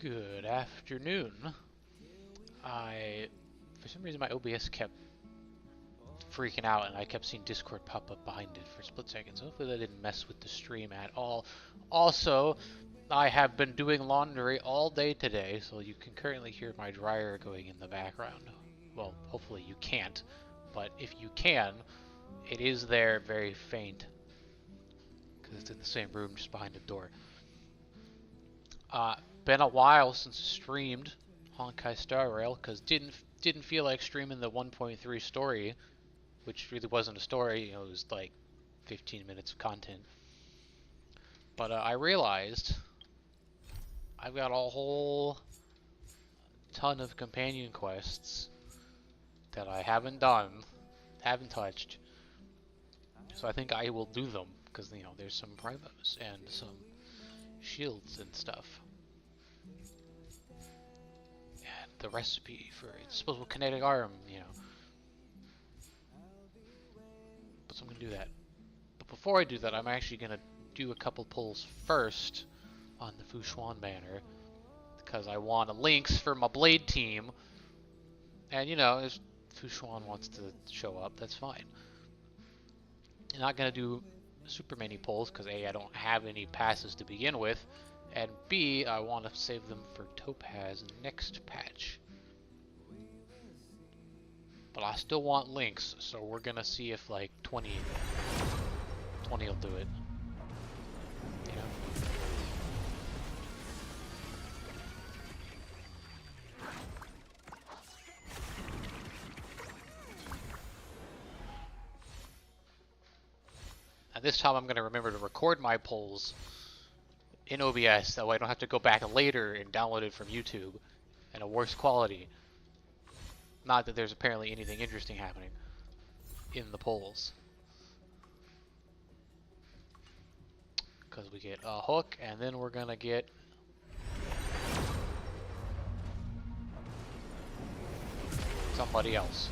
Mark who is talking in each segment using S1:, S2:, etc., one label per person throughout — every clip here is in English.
S1: Good afternoon. For some reason my OBS kept freaking out and I kept seeing Discord pop up behind it for a split second, so hopefully that didn't mess with the stream at all. Also, I have been doing laundry all day today, so you can currently hear my dryer going in the background. Well, hopefully you can't, but if you can, it is there very faint, because it's in the same room just behind the door. Been a while since I streamed Honkai Star Rail, because didn't feel like streaming the 1.3 story, which really wasn't a story, you know, it was like 15 minutes of content. But I realized I've got a whole ton of companion quests that I haven't done, haven't touched. So I think I will do them, because, you know, there's some primos and some shields and stuff. And the recipe for a disposable kinetic arm, you know. But so I'm going to do that. But before I do that, I'm actually going to do a couple pulls first on the Fushuan banner, because I want links for my Blade team. And, you know, if Fushuan wants to show up, that's fine. I'm not going to do super many pulls, because A, I don't have any passes to begin with, and B, I want to save them for Topaz next patch. But I still want links, so we're going to see if like 20 will do it. You know? And this time I'm going to remember to record my polls in OBS, that way I don't have to go back later and download it from YouTube in a worse quality. Not that there's apparently anything interesting happening in the polls. Because we get a hook, and then we're going to get somebody else.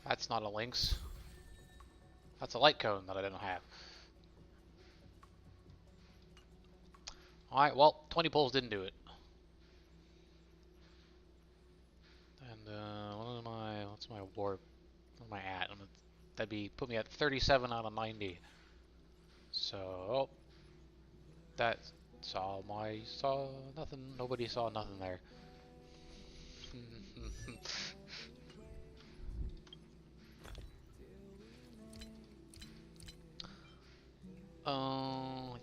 S1: That's not a lynx. That's a light cone that I don't have. Alright, well, 20 pulls didn't do it. And, what's my warp? Where am I at? That'd be, put me at 37 out of 90. So, that saw nothing, nobody saw nothing there.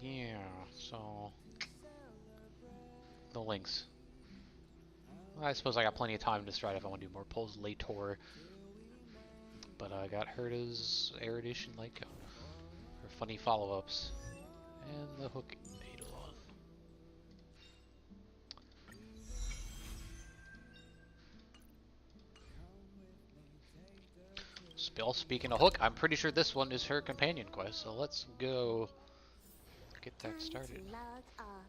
S1: Yeah, so the links. I suppose I got plenty of time to decide if I want to do more pulls later. But I got Herta's Air Edition Light Cone for funny follow-ups. And the hook Eidolon. Speaking of hook, I'm pretty sure this one is her companion quest, so let's go get that started.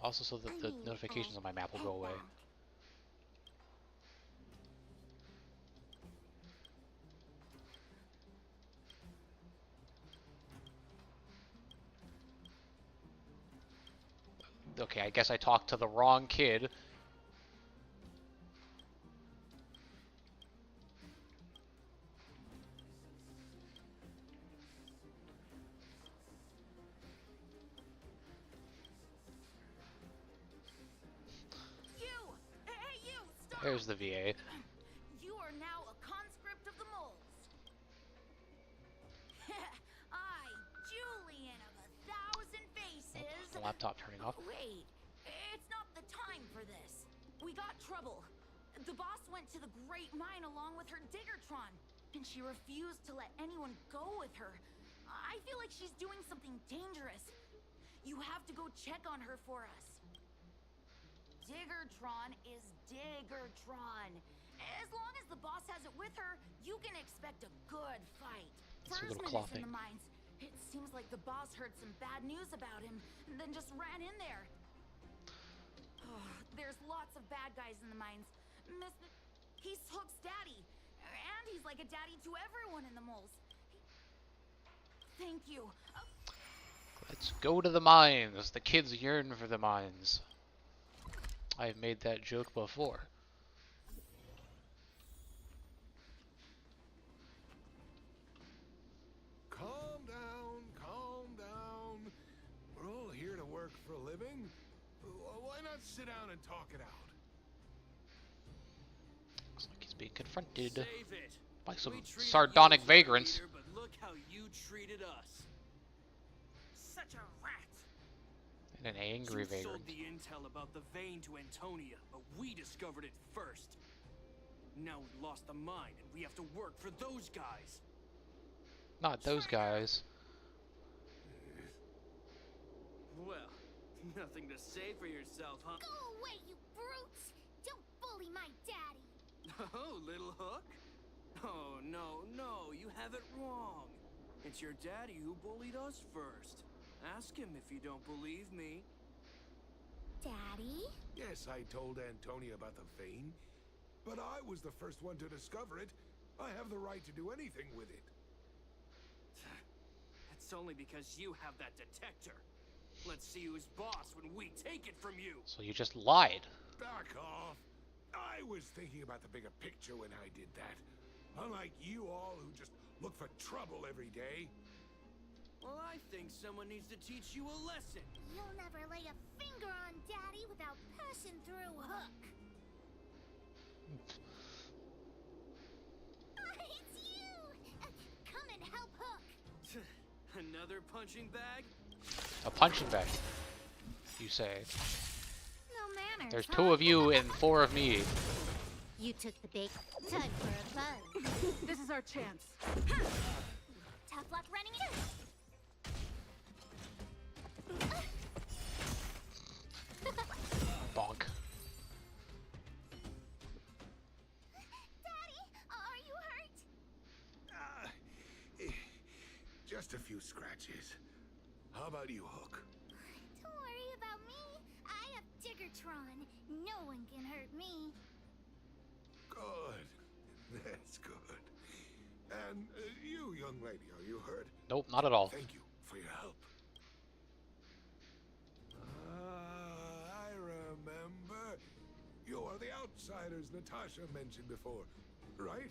S1: Also, so that the notifications on my map will go away. Okay, I guess I talked to the wrong kid. There's the VA.
S2: You are now a conscript of the moles. I, Julian of 1,000 faces.
S1: Oh, the laptop turning off.
S2: Wait, it's not the time for this. We got trouble. The boss went to the Great Mine along with her Diggertron, and she refused to let anyone go with her. I feel like she's doing something dangerous. You have to go check on her for us. Diggertron is Diggertron. As long as the boss has it with her, you can expect a good fight.
S1: That's a little
S2: Bursman is
S1: clothing.
S2: in the mines. It Seems like the boss heard some bad news about him and then just ran in there. Oh, there's lots of bad guys in the mines. He's Hook's daddy. And he's like a daddy to everyone in the moles. Thank you.
S1: Let's go to the mines. The kids yearn for the mines. I've made that joke before.
S3: Calm down, calm down. We're all here to work for a living. Why not sit down and talk it out?
S1: Looks like he's being confronted
S4: Save it.
S1: by some
S4: We treated
S1: sardonic
S4: you,
S1: vagrants.
S4: leader, but look how you treated us.
S2: Such a rat.
S1: And an angry
S4: You
S1: vagrant.
S4: sold the intel about the vein to Antonia, but we discovered it first. Now we lost the mine, and we have to work for those guys.
S1: Not those guys.
S4: Well, nothing to say for yourself, huh?
S5: Go away, you brutes! Don't bully my daddy!
S4: Oh, little Hook? Oh, no, no, you have it wrong. It's your daddy who bullied us first. Ask him if you don't believe me.
S5: Daddy?
S3: Yes, I told Antonia about the vein, but I was the first one to discover it. I have the right to do anything with it.
S4: That's only because you have that detector. Let's see who's boss when we take it from you.
S1: So you just lied.
S3: Back off. I was thinking about the bigger picture when I did that. Unlike you all who just look for trouble every day.
S4: Well, I think someone needs to teach you a lesson.
S5: You'll never lay a finger on Daddy without passing through Hook. It's you! Come and help Hook!
S4: Another punching bag?
S1: A punching bag, you say.
S5: No manners,
S1: There's
S5: huh?
S1: 2 of you and 4 of me.
S5: You took the bait. Time for a buzz.
S2: This is our chance.
S5: Tough luck running it.
S1: Bonk.
S5: Daddy, are you hurt?
S3: Just a few scratches. How about you, Hook?
S5: Don't worry about me. I have Diggertron. No one can hurt me.
S3: Good. That's good. And you, young lady, are you hurt?
S1: Nope, not at all.
S3: Thank you for your help. I remember. You are the outsiders Natasha mentioned before, right?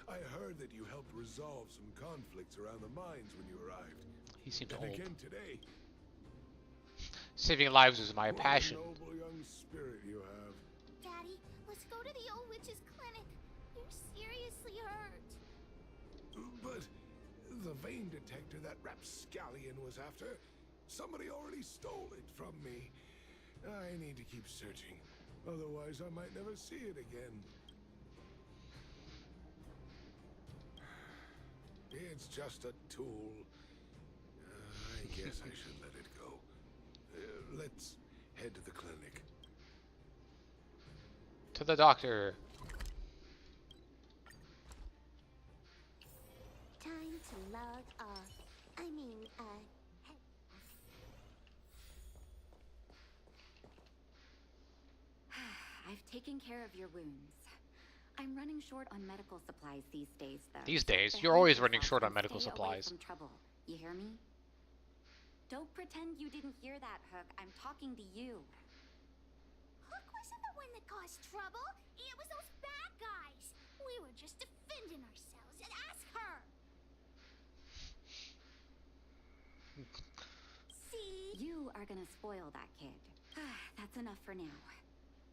S3: I heard that you helped resolve some conflicts around the mines when you arrived.
S1: He seems
S3: And
S1: old.
S3: again today.
S1: Saving lives is my
S3: What
S1: passion.
S3: a noble young spirit you have.
S5: Daddy, let's go to the old witch's clinic. You're seriously hurt.
S3: But the vein detector that rapscallion was after, somebody already stole it from me. I need to keep searching. Otherwise, I might never see it again. It's just a tool. I guess I should let it go. Let's head to the clinic.
S1: To the doctor.
S5: Time to log off. I mean,
S6: I've taken care of your wounds. I'm running short on medical supplies these days, though.
S1: These days?
S6: So
S1: You're
S6: behave
S1: always running
S6: yourself
S1: short on
S6: and
S1: medical
S6: stay away
S1: supplies.
S6: from trouble. You hear me? Don't pretend you didn't hear that, Hook. I'm talking to you.
S5: Hook wasn't the one that caused trouble. It was those bad guys. We were just defending ourselves. And ask her. See?
S6: You are gonna spoil that kid. That's enough for now.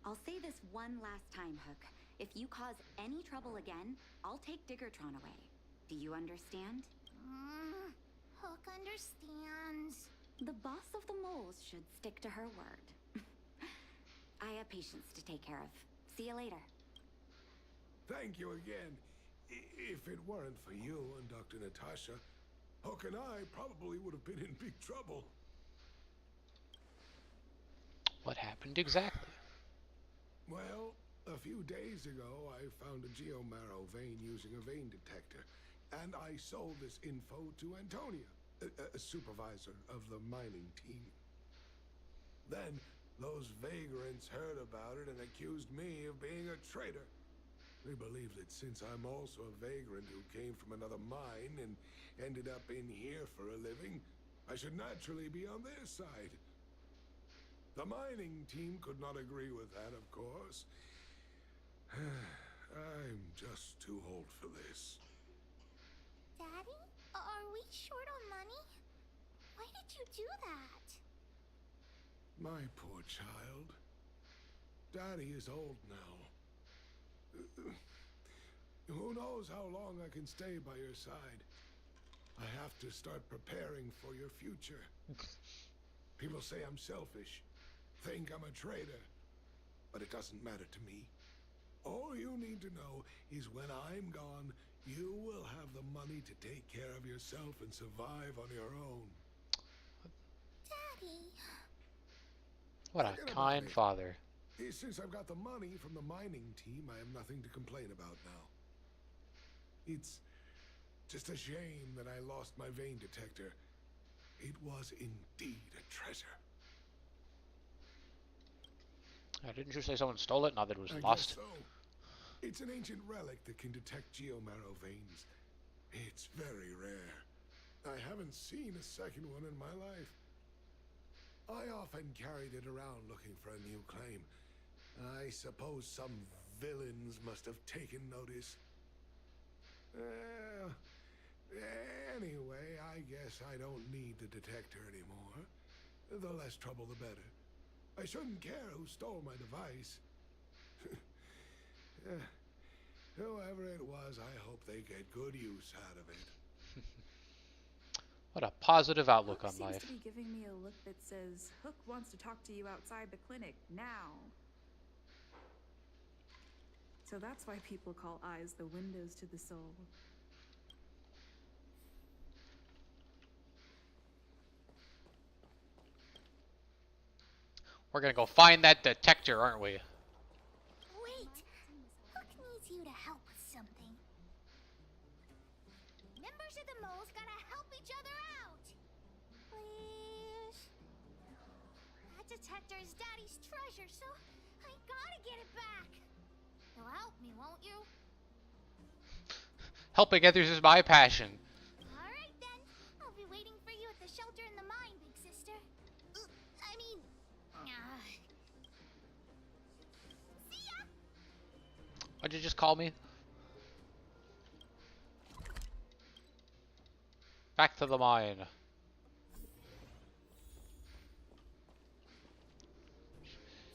S6: I'll say this one last time, Hook. If you cause any trouble again, I'll take Diggertron away. Do you understand?
S5: Hook understands.
S6: The boss of the moles should stick to her word. I have patients to take care of. See you later.
S3: Thank you again. If it weren't for you and Dr. Natasha, Hook and I probably would have been in big trouble.
S1: What happened exactly?
S3: Well, a few days ago, I found a geomarrow vein using a vein detector, and I sold this info to Antonia. a supervisor of the mining team. Then those vagrants heard about it and accused me of being a traitor. They believe that since I'm also a vagrant who came from another mine and ended up in here for a living, I should naturally be on their side. The mining team could not agree with that, of course. I'm just too old for this.
S5: Daddy? Are we short on money? Why did you do that?
S3: My poor child. Daddy is old now. Who knows how long I can stay by your side? I have to start preparing for your future. People say I'm selfish, think I'm a traitor, but it doesn't matter to me. All you need to know is when I'm gone, you will have the money to take care of yourself and survive on your own.
S5: Daddy.
S1: What a kind father.
S3: Since I've got the money from the mining team, I have nothing to complain about now. It's just a shame that I lost my vein detector. It was indeed a treasure.
S1: Didn't you say someone stole it? Now that it was
S3: I
S1: lost.
S3: guess so. It's an ancient relic that can detect geomarrow veins. It's very rare. I haven't seen a second one in my life. I often carried it around looking for a new claim. I suppose some villains must have taken notice. Anyway, I guess I don't need the detector anymore. The less trouble, the better. I shouldn't care who stole my device. Whoever it was, I hope they get good use out of it.
S1: What a positive outlook
S7: Hook
S1: on
S7: seems
S1: life.
S7: to be giving me a look that says, Hook wants to talk to you outside the clinic, now. So that's why people call eyes the windows to the soul.
S1: We're gonna go find that detector, aren't we?
S5: Wait! Hook needs you to help with something. Members of the moles gotta help each other out! Please? That detector is Daddy's treasure, so I gotta get it back. You'll help me, won't you?
S1: Helping others is my passion.
S5: Alright then. I'll be waiting for you at the shelter in the mine, big sister. I mean... See ya!
S1: What'd you just call me? Back to the mine.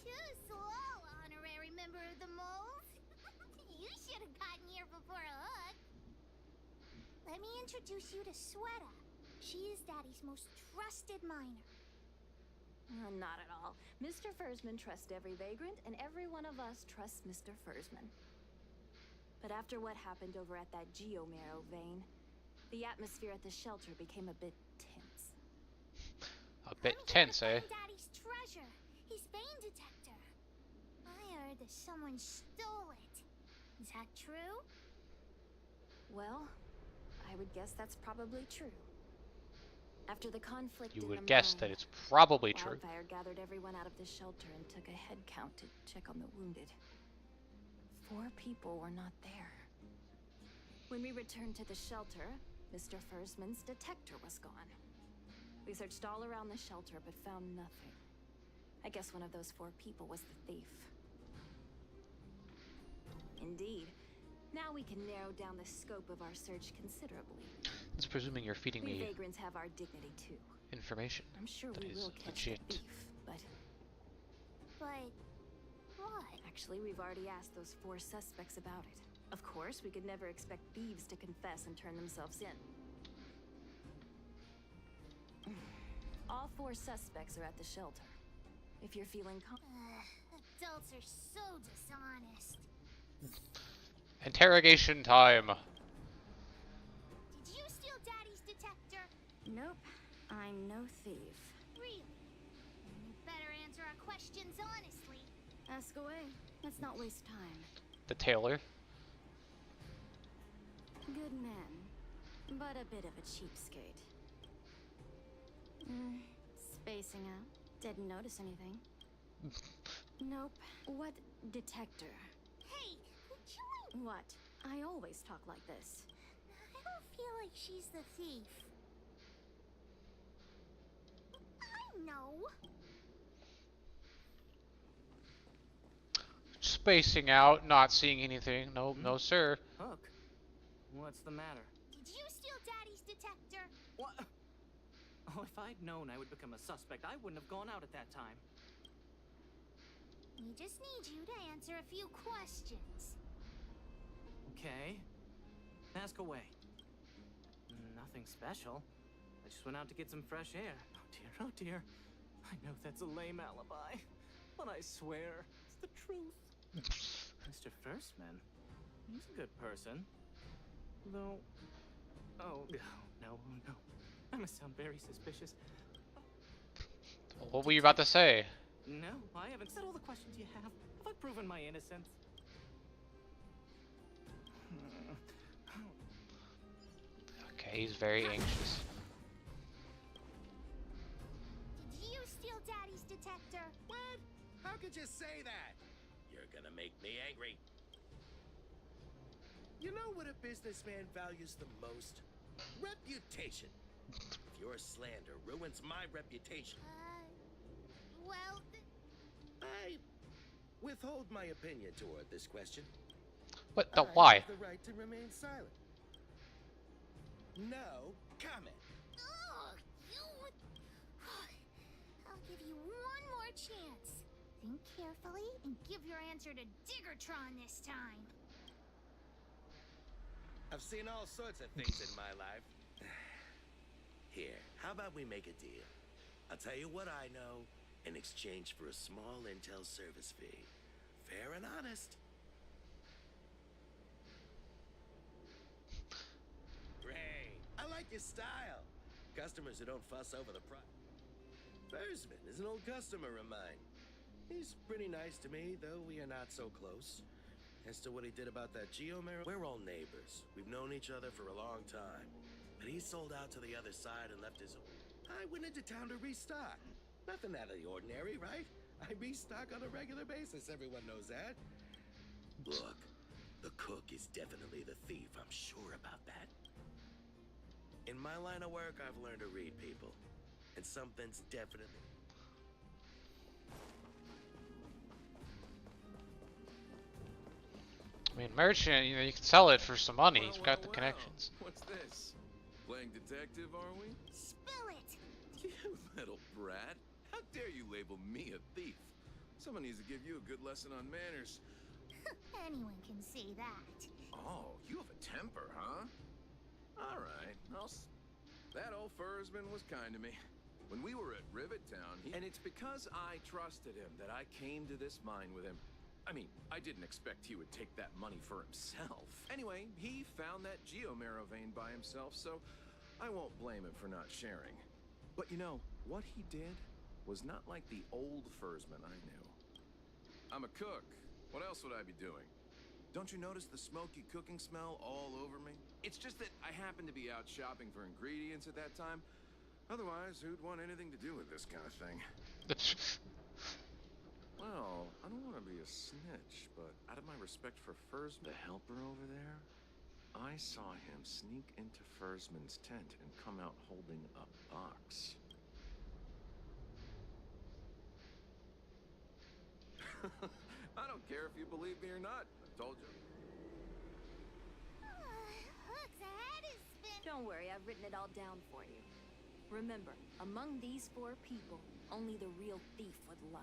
S5: Too slow, honorary member of the moles. You should have gotten here before Hook. Let me introduce you to Sweta. She is Daddy's most trusted miner.
S8: Not at all. Mr. Fursman trusts every vagrant, and every one of us trusts Mr. Fursman. But after what happened over at that geomarrow vein, the atmosphere at the shelter became a bit tense.
S1: A bit tense, eh?
S5: Daddy's treasure, his vein detector. I heard that someone stole it. Is that true?
S8: Well, I would guess that's probably true. After the conflict
S1: You
S8: in
S1: would
S8: the
S1: guess
S8: mine,
S1: that it's probably true.
S8: Wildfire gathered everyone out of the shelter and took a head count to check on the wounded. 4 people were not there. When we returned to the shelter, Mr. Fursman's detector was gone. We searched all around the shelter but found nothing. I guess one of those 4 people was the thief. Indeed. Now we can narrow down the scope of our search considerably.
S1: It's presuming you're feeding
S8: We
S1: me
S8: vagrants have our dignity too.
S1: information.
S8: I'm sure
S1: That
S8: we
S1: is
S8: will catch
S1: legit.
S8: the thief, but
S5: But... what?
S8: actually we've already asked those 4 suspects about it. Of course, we could never expect thieves to confess and turn themselves in. All 4 suspects are at the shelter. If you're feeling
S5: Adults are so dishonest.
S1: Interrogation time.
S5: Did you steal Daddy's detector?
S8: Nope, I'm no thief.
S5: Really? You better answer our questions honestly.
S8: Ask away. Let's not waste time.
S1: The tailor.
S8: Good man, but a bit of a cheapskate. Spacing out. Didn't notice anything. Nope. What detector?
S5: Hey, would you...
S8: What? I always talk like this.
S5: I don't feel like she's the thief. I know.
S1: Spacing out, not seeing anything. No, no, sir.
S4: Hook, what's the matter?
S5: Did you steal Daddy's detector?
S4: What? Oh, if I'd known I would become a suspect, I wouldn't have gone out at that time.
S5: We just need you to answer a few questions.
S4: Okay. Ask away. Nothing special. I just went out to get some fresh air. Oh dear, oh dear. I know that's a lame alibi, but I swear it's the truth. Mr. Firstman, he's a good person. Though... Oh, no. I must sound very suspicious.
S1: What were you about to say?
S4: No, I haven't said all the questions you have. Have I proven my innocence?
S1: Okay, he's very anxious.
S5: Did you steal Daddy's detector?
S9: What? How could you say that? You're gonna make me angry. You know what a businessman values the most? Reputation. If your slander ruins my reputation,
S5: Well...
S9: I withhold my opinion toward this question.
S1: What the
S9: I
S1: why?
S9: have the right to remain silent. No comment.
S5: Ugh, you... I'll give you one more chance. Think carefully and give your answer to Diggertron this time.
S9: I've seen all sorts of things in my life. Here, how about we make a deal? I'll tell you what I know in exchange for a small intel service fee. Fair and honest. Great. I like your style. Customers who don't fuss over the price. Fersman is an old customer of mine. He's pretty nice to me, though we are not so close. As to what he did about that geomarrow, we're all neighbors. We've known each other for a long time. But he sold out to the other side and left his... I went into town to restock. Nothing out of the ordinary, right? I restock on a regular basis, everyone knows that. Look, the cook is definitely the thief, I'm sure about that. In my line of work, I've learned to read people. And something's definitely...
S1: I mean, merchant, you know, you can sell it for some money. He's got the connections.
S10: What's this? Playing detective, are we?
S5: Spill it!
S10: You little brat. How dare you label me a thief? Someone needs to give you a good lesson on manners.
S5: Anyone can see that.
S10: Oh, you have a temper, huh? All right, that old Fursman was kind to me. When we were at Rivet Town, and it's because I trusted him that I came to this mine with him. I mean, I didn't expect he would take that money for himself. Anyway, he found that geomarrow vein by himself, so I won't blame him for not sharing. But you know, what he did was not like the old Fursman I knew. I'm a cook. What else would I be doing? Don't you notice the smoky cooking smell all over me? It's just that I happened to be out shopping for ingredients at that time. Otherwise, who'd want anything to do with this kind of thing? Well, I don't want to be a snitch, but out of my respect for Fursman, the helper over there, I saw him sneak into Fursman's tent and come out holding a box. I don't care if you believe me or not. I told you.
S5: Hook's head is spinning.
S8: Don't worry, I've written it all down for you. Remember, among these 4 people, only the real thief would lie.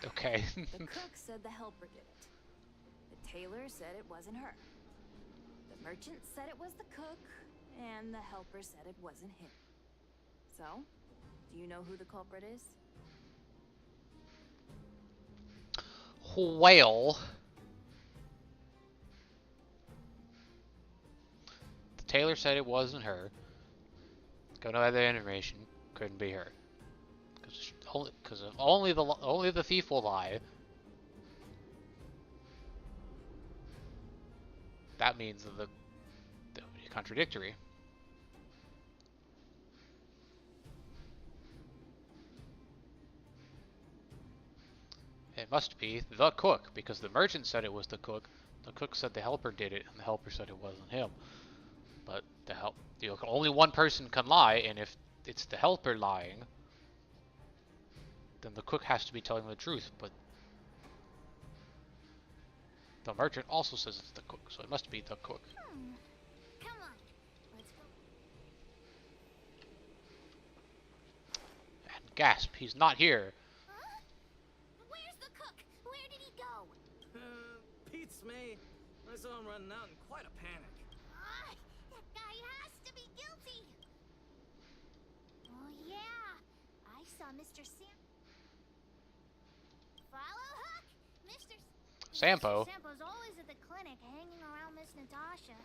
S1: Okay.
S8: The cook said the helper did it. The tailor said it wasn't her. The merchant said it was the cook, and the helper said it wasn't him. So, do you know who the culprit is?
S1: Well, the tailor said it wasn't her. Got no other information. Couldn't be her. Because only the thief will lie. That means that the contradictory. It must be the cook, because the merchant said it was the cook. The cook said the helper did it, and the helper said it wasn't him. But only one person can lie, and if it's the helper lying, then the cook has to be telling the truth. But the merchant also says it's the cook, so it must be the cook.
S5: Come on, let's go.
S1: And gasp, he's not here.
S5: Huh? Where's the cook? Where did he go?
S4: Pete's me. I saw him running out in quite a panic.
S5: That guy has to be guilty. Oh yeah, I saw Mr. Sam. Follow Hook,
S1: Sampo.
S5: Sampo's always at the clinic, hanging around Miss Natasha.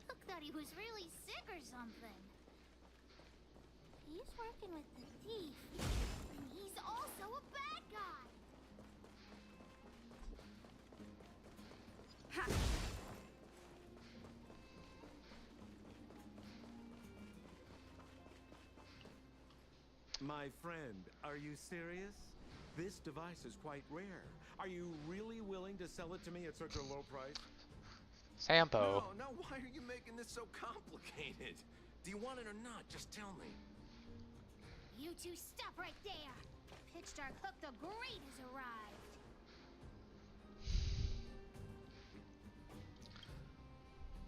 S5: Hook thought he was really sick or something. He's working with the thief, and he's also a bad guy.
S7: Ha!
S11: My friend, are you serious? This device is quite rare. Are you really willing to sell it to me at such a low price?
S1: Sampo.
S10: No, why are you making this so complicated? Do you want it or not? Just tell me.
S5: You two stop right there. Pitch Dark Hook the Great has arrived.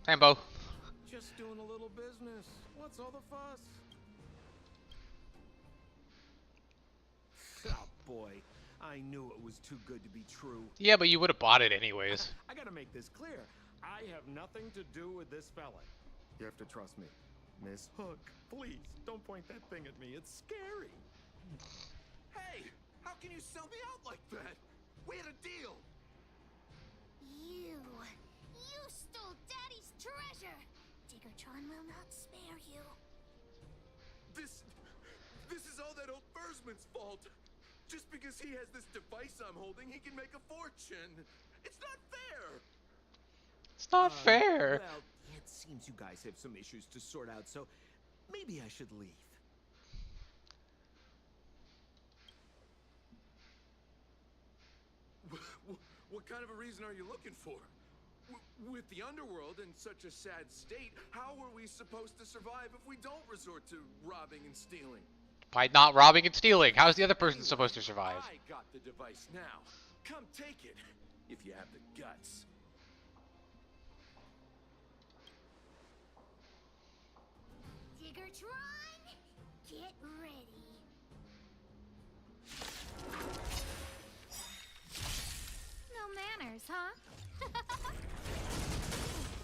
S1: Sampo.
S11: Just doing a little business. What's all the fuss? Oh boy, I knew it was too good to be true.
S1: Yeah, but you would have bought it anyways.
S11: I gotta make this clear. I have nothing to do with this fella. You have to trust me. Miss Hook, please, don't point that thing at me. It's scary.
S10: Hey, how can you sell me out like that? We had a deal.
S5: You stole Daddy's treasure. Diggertron will not spare you.
S10: This is all that old Fursman's fault. Just because he has this device I'm holding, he can make a fortune. It's not fair.
S1: It's not fair.
S11: Well, it seems you guys have some issues to sort out, so maybe I should leave.
S10: What kind of a reason are you looking for? With the underworld in such a sad state, how are we supposed to survive if we don't resort to robbing and stealing?
S1: By not robbing and stealing. How's the other person supposed to survive?
S10: I got the device now. Come take it, if you have the guts.
S5: Diggertron, get ready. No manners, huh?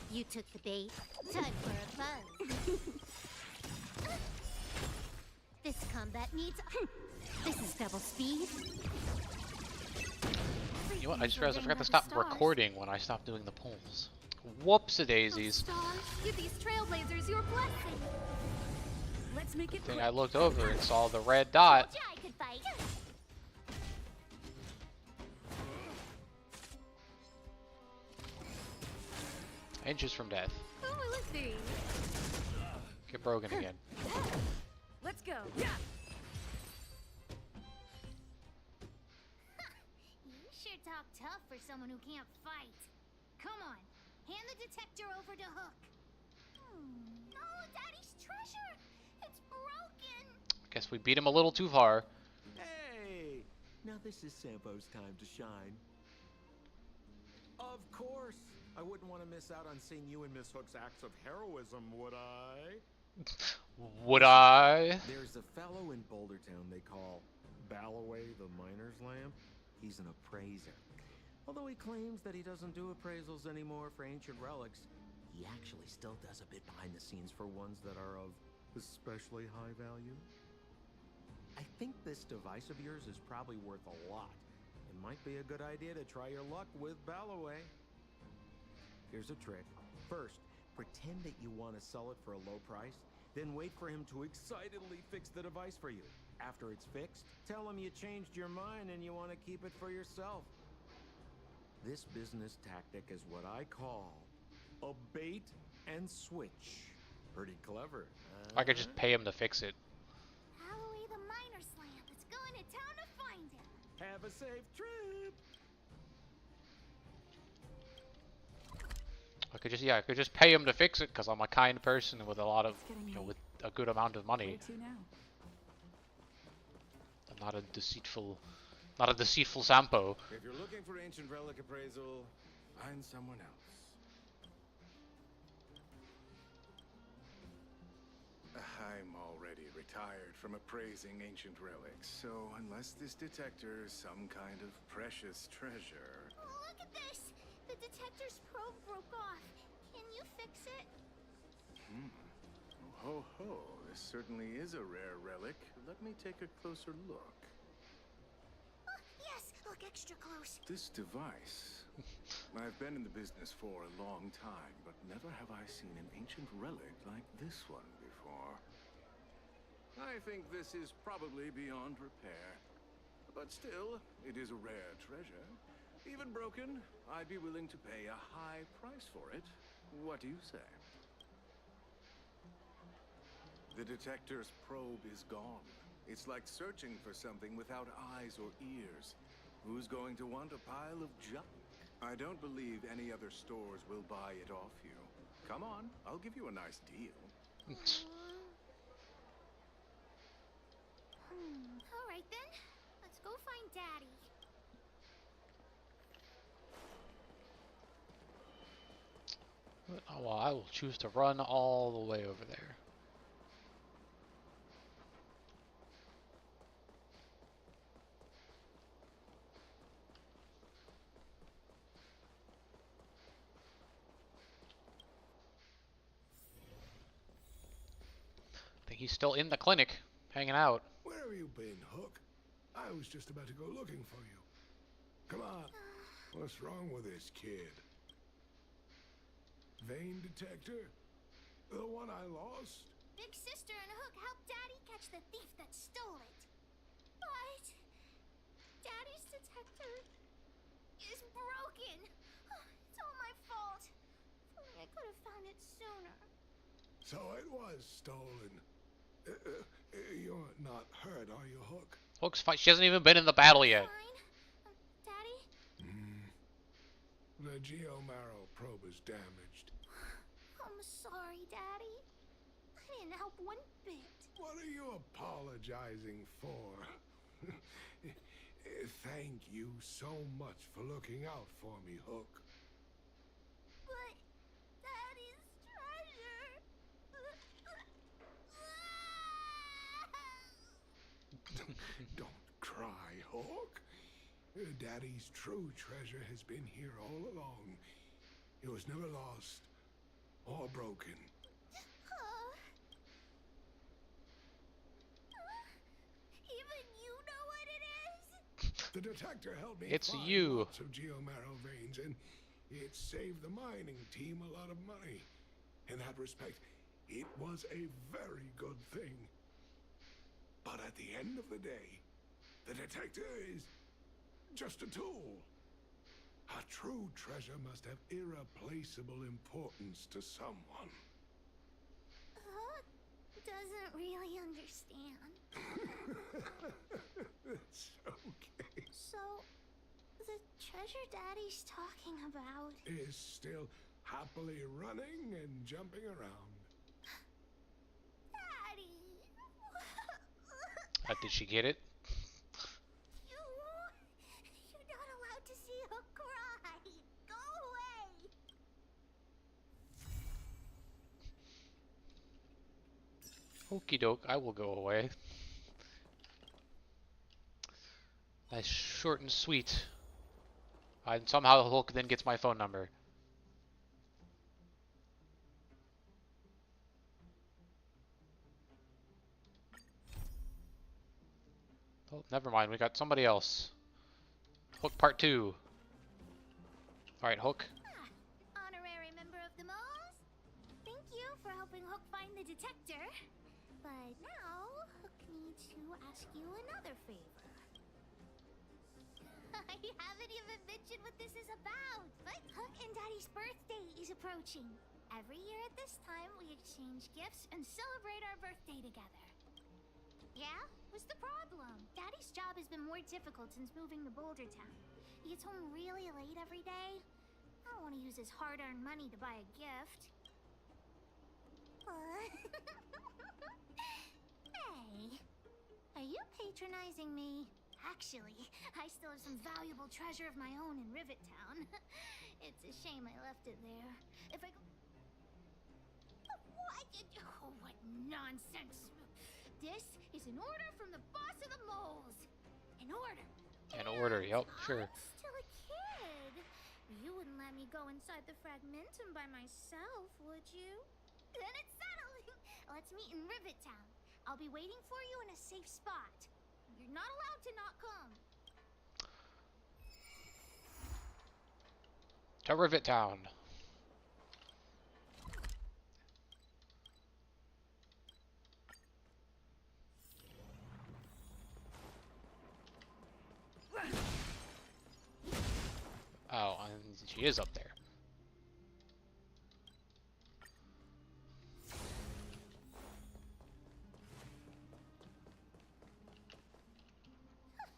S5: You took the bait. Time for a buzz. This combat needs... This is double speed.
S1: You know what? I just realized I forgot to stop recording when I stopped doing the polls. Whoops-a-daisies.
S5: Stars, give these trailblazers your blessing.
S7: Let's make it
S1: Thing
S7: quick.
S1: I looked over and saw the red dot.
S5: Told ya I could fight.
S1: Inches from death.
S7: Who will it be?
S1: Get broken again.
S7: Let's go. Yeah.
S5: You sure talk tough for someone who can't fight. Come on, hand the detector over to Hook. No, Daddy's treasure! It's broken!
S1: Guess we beat him a little too far.
S11: Hey, now this is Sampo's time to shine. Of course. I wouldn't want to miss out on seeing you and Miss Hook's acts of heroism, would I?
S1: Would I?
S11: There's a fellow in Bouldertown they call Balloway the Miner's Lamp. He's an appraiser. Although he claims that he doesn't do appraisals anymore for ancient relics, he actually still does a bit behind the scenes for ones that are of especially high value. I think this device of yours is probably worth a lot. It might be a good idea to try your luck with Balloway. Here's a trick. First, pretend that you want to sell it for a low price, then wait for him to excitedly fix the device for you. After it's fixed, tell him you changed your mind and you want to keep it for yourself. This business tactic is what I call a bait and switch. Pretty clever.
S1: I could just pay him to fix it.
S5: Balloway the Miner's Lamp is going to town to find him.
S11: Have a safe trip.
S1: I could just pay him to fix it because I'm a kind person with a lot of, with a good amount of money.
S7: Where to now?
S1: I'm not a deceitful Sampo.
S10: If you're looking for ancient relic appraisal, find someone else. I'm already retired from appraising ancient relics, so unless this detector is some kind of precious treasure...
S5: Oh, look at this! The detector's probe broke off. Can you fix it?
S10: Ho ho, this certainly is a rare relic. Let me take a closer look.
S5: Oh, yes! Look extra close.
S10: This device... I've been in the business for a long time, but never have I seen an ancient relic like this one before. I think this is probably beyond repair. But still, it is a rare treasure. Even broken, I'd be willing to pay a high price for it. What do you say? The detector's probe is gone. It's like searching for something without eyes or ears. Who's going to want a pile of junk? I don't believe any other stores will buy it off you. Come on, I'll give you a nice deal.
S5: All right then. Let's go find Daddy.
S1: Oh, well, I will choose to run all the way over there. I think he's still in the clinic, hanging out.
S3: Where have you been, Hook? I was just about to go looking for you. Come on. What's wrong with this kid? Vein detector? The one I lost?
S5: Big Sister and Hook helped Daddy catch the thief that stole it. But Daddy's detector is broken. It's all my fault. If only I could have found it sooner.
S3: So it was stolen. You're not hurt, are you, Hook?
S1: Hook's fine. She hasn't even been in the battle yet.
S5: Fine. Daddy?
S3: The Geomarrow probe is damaged.
S5: I'm sorry, Daddy. I didn't help one bit.
S3: What are you apologizing for? Thank you so much for looking out for me, Hook.
S5: But Daddy's treasure.
S3: Don't cry, Hook. Daddy's true treasure has been here all along. It was never lost or broken.
S5: Even you know what it is?
S3: The detector helped me
S1: It's
S3: find
S1: you.
S3: lots of Geomarrow veins, and it saved the mining team a lot of money. In that respect, it was a very good thing. But at the end of the day, the detector is just a tool. A true treasure must have irreplaceable importance to someone.
S5: Doesn't really understand.
S3: It's okay.
S5: So, the treasure Daddy's talking about
S3: Is still happily running and jumping around.
S5: Daddy!
S1: Did she get it?
S5: You're not allowed to see her cry. Go away.
S1: Okie doke, I will go away. Nice, short and sweet. And somehow Hulk then gets my phone number. Oh, never mind, we got somebody else. Hook part 2. Alright, Hook.
S5: Honorary member of the Moles. Thank you for helping Hook find the detector. But now, Hook needs to ask you another favor. I haven't even mentioned what this is about. But Hook and Daddy's birthday is approaching. Every year at this time, we exchange gifts and celebrate our birthday together. Yeah? What's the problem? Daddy's job has been more difficult since moving to Boulder Town. He gets home really late every day. I don't want to use his hard-earned money to buy a gift. Hey, are you patronizing me? Actually, I still have some valuable treasure of my own in Rivet Town. It's a shame I left it there. If I go... What? Oh, what nonsense. This is an order from the boss of the moles. An order.
S1: An order, yep, sure.
S5: I'm still a kid. You wouldn't let me go inside the Fragmentum by myself, would you? Then it's settled. Let's meet in Rivet Town. I'll be waiting for you in a safe spot. You're not allowed to not come.
S1: To Rivet Town. Oh, and she is up there.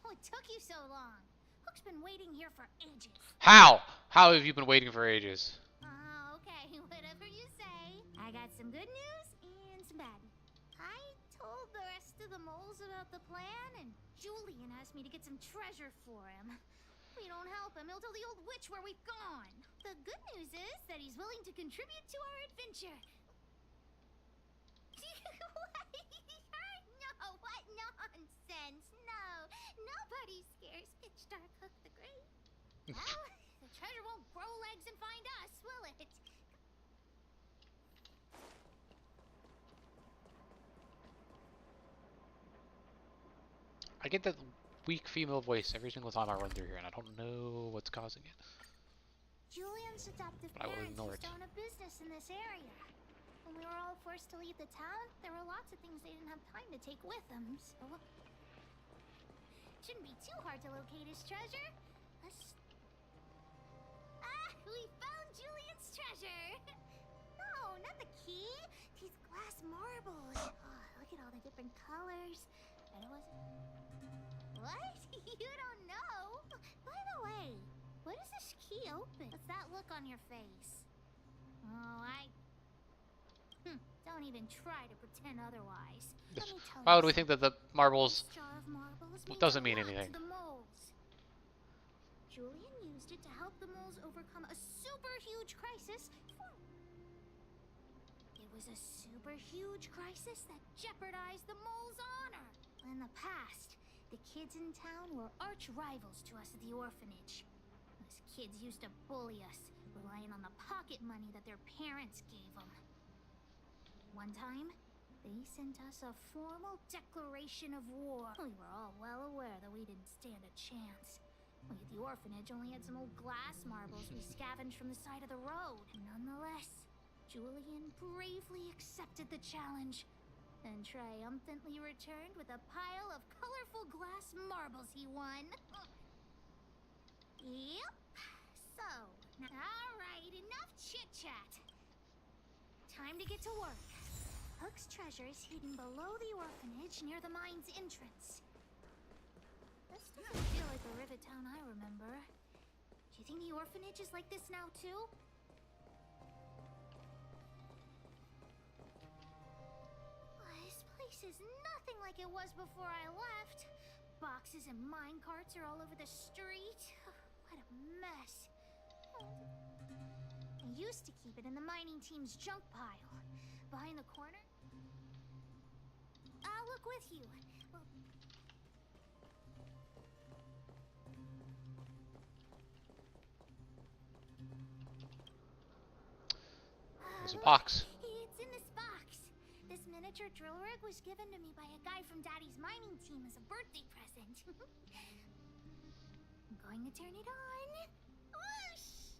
S5: What took you so long? Hook's been waiting here for ages.
S1: How? How have you been waiting for ages?
S5: Okay, whatever you say. I got some good news and some bad. I told the rest of the moles about the plan, and Julian asked me to get some treasure for him. If we don't help him, he'll tell the old witch where we've gone. The good news is that he's willing to contribute to our adventure. No, what nonsense. No, nobody scares Pitch Dark Hook the Great. Well, the treasure won't grow legs and find us, will it?
S1: I get that weak female voice every single time I run through here, and I don't know what's causing it.
S5: Julian's adoptive
S1: But I will
S5: parents
S1: ignore
S5: used
S1: it.
S5: to own a business in this area. When we were all forced to leave the town, there were lots of things they didn't have time to take with them, so... Shouldn't be too hard to locate his treasure. We found Julian's treasure! No, not the key. These glass marbles. Oh, look at all the different colors. And it wasn't... What? You don't know? By the way, what does this key open? What's that look on your face? Oh, don't even try to pretend otherwise. Let me tell
S1: Why
S5: you
S1: would we think that the marbles
S5: this jar of marbles means
S1: doesn't
S5: a
S1: mean
S5: lot
S1: anything?
S5: to the moles. Julian used it to help the moles overcome a super huge crisis. It was a super huge crisis that jeopardized the moles' honor. In the past, the kids in town were arch rivals to us at the orphanage. Those kids used to bully us, relying on the pocket money that their parents gave them. One time, they sent us a formal declaration of war. We were all well aware that we didn't stand a chance. We at the orphanage only had some old glass marbles we scavenged from the side of the road. Nonetheless, Julian bravely accepted the challenge and triumphantly returned with a pile of colorful glass marbles he won. Yep. So, alright, enough chit-chat. Time to get to work. Hook's treasure is hidden below the orphanage near the mine's entrance. This doesn't feel like the Rivet Town I remember. Do you think the orphanage is like this now, too? This place is nothing like it was before I left. Boxes and mine carts are all over the street. What a mess. I used to keep it in the mining team's junk pile. Behind the corner? I'll look with you. Well,
S1: There's a box.
S5: It's in this box. This miniature drill rig was given to me by a guy from Daddy's mining team as a birthday present. I'm going to turn it on. Whoosh!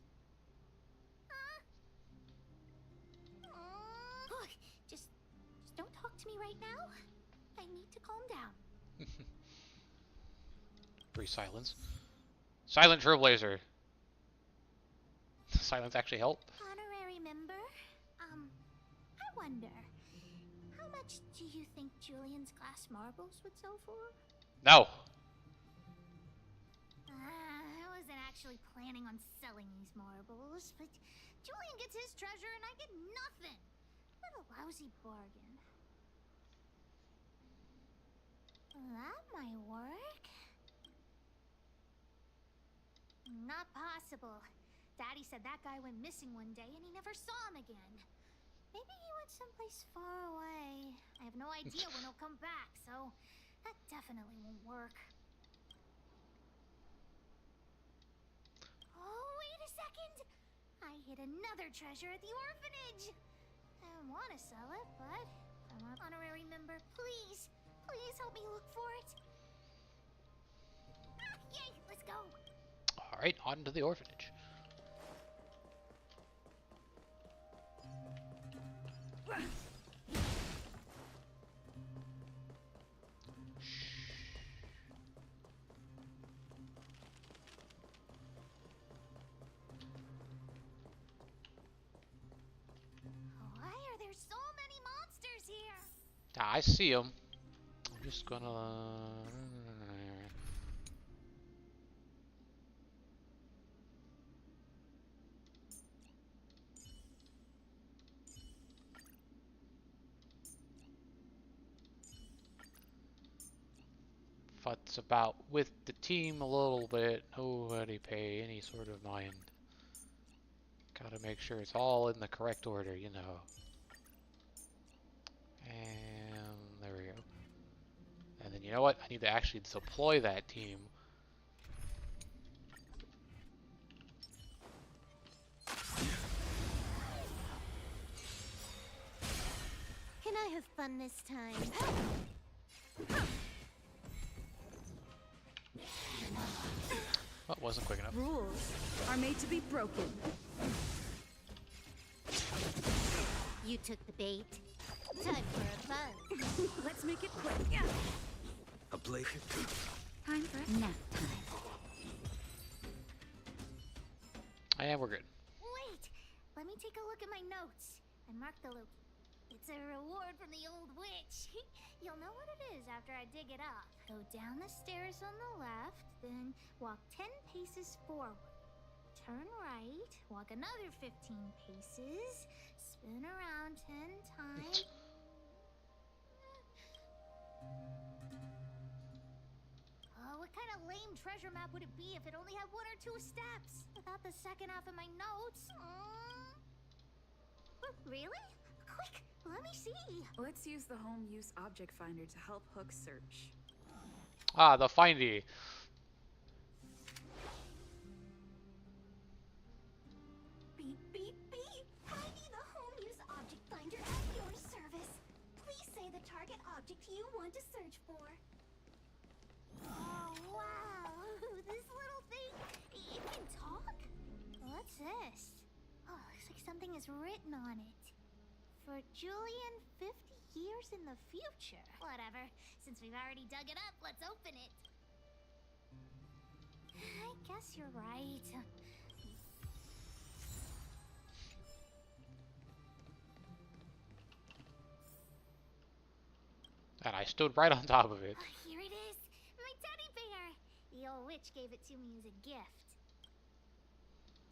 S5: Look, just don't talk to me right now. I need to calm down.
S1: Free silence. Silent Trailblazer. Does silence actually help?
S5: Honorary member, I wonder, how much do you think Julian's glass marbles would sell for?
S1: No.
S5: I wasn't actually planning on selling these marbles, but Julian gets his treasure and I get nothing. What a lousy bargain. That might work. Not possible. Daddy said that guy went missing one day and he never saw him again. Maybe he went someplace far away. I have no idea when he'll come back, so that definitely won't work. Oh, wait a second! I hid another treasure at the orphanage! I want to sell it, but I'm an honorary member. Please, please help me look for it. Ah, yay, let's go!
S1: Alright, on to the orphanage.
S5: Why are there so many monsters here?
S1: I see them. I'm just gonna... futz about with the team a little bit. Nobody pay any sort of mind. Gotta make sure it's all in the correct order, you know. And there we go. And then you know what? I need to actually deploy that team.
S5: Can I have fun this time?
S1: Oh, it wasn't quick enough.
S7: Rules are made to be broken.
S5: You took the bait. Time for a buzz.
S7: Let's make it quick.
S9: A blade.
S6: Time for nap time.
S1: And we're good.
S5: Wait! Let me take a look at my notes. I marked the loop. It's a reward from the old witch. You'll know what it is after I dig it up. Go down the stairs on the left, then walk 10 paces forward. Turn right, walk another 15 paces, spin around 10 times. Oh, what kind of lame treasure map would it be if it only had 1 or 2 steps? Without the second half of my notes. Really? Quick, let me see.
S7: Let's use the home use object finder to help Hook search.
S1: Ah, the findy.
S5: Beep, beep, beep. Finding the home use object finder at your service. Please say the target object you want to search for. Oh, wow. This little thing, it can talk? What's this? Oh, looks like something is written on it. For Julian, 50 years in the future. Whatever. Since we've already dug it up, let's open it. I guess you're right.
S1: And I stood right on top of it.
S5: Here it is. My teddy bear. The old witch gave it to me as a gift.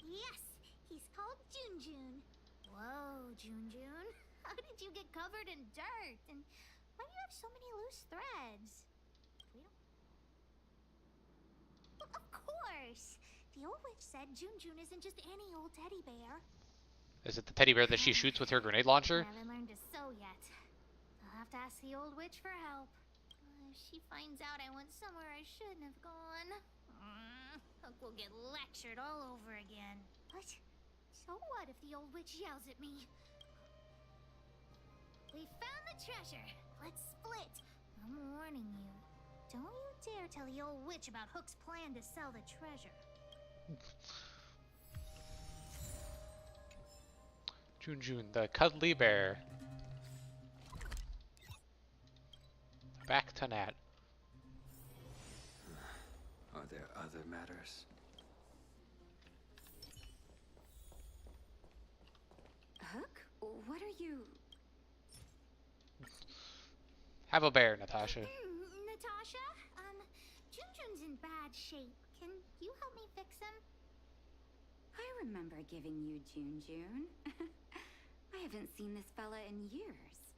S5: Yes, he's called Junjun. Whoa, Junjun. How did you get covered in dirt? And why do you have so many loose threads? Well, of course. The old witch said Junjun isn't just any old teddy bear.
S1: Is it the teddy bear that she shoots with her grenade launcher?
S5: I haven't learned to sew yet. I'll have to ask the old witch for help. If she finds out I went somewhere I shouldn't have gone, Hook will get lectured all over again. But so what if the old witch yells at me? We found the treasure. Let's split. I'm warning you. Don't you dare tell the old witch about Hook's plan to sell the treasure.
S1: Junjun, the cuddly bear. Back to Nat.
S12: Are there other matters?
S6: Hook? What are you...
S1: Have a bear, Natasha.
S5: Natasha? Junjun's in bad shape. Can you help me fix him?
S6: I remember giving you June. I haven't seen this fella in years.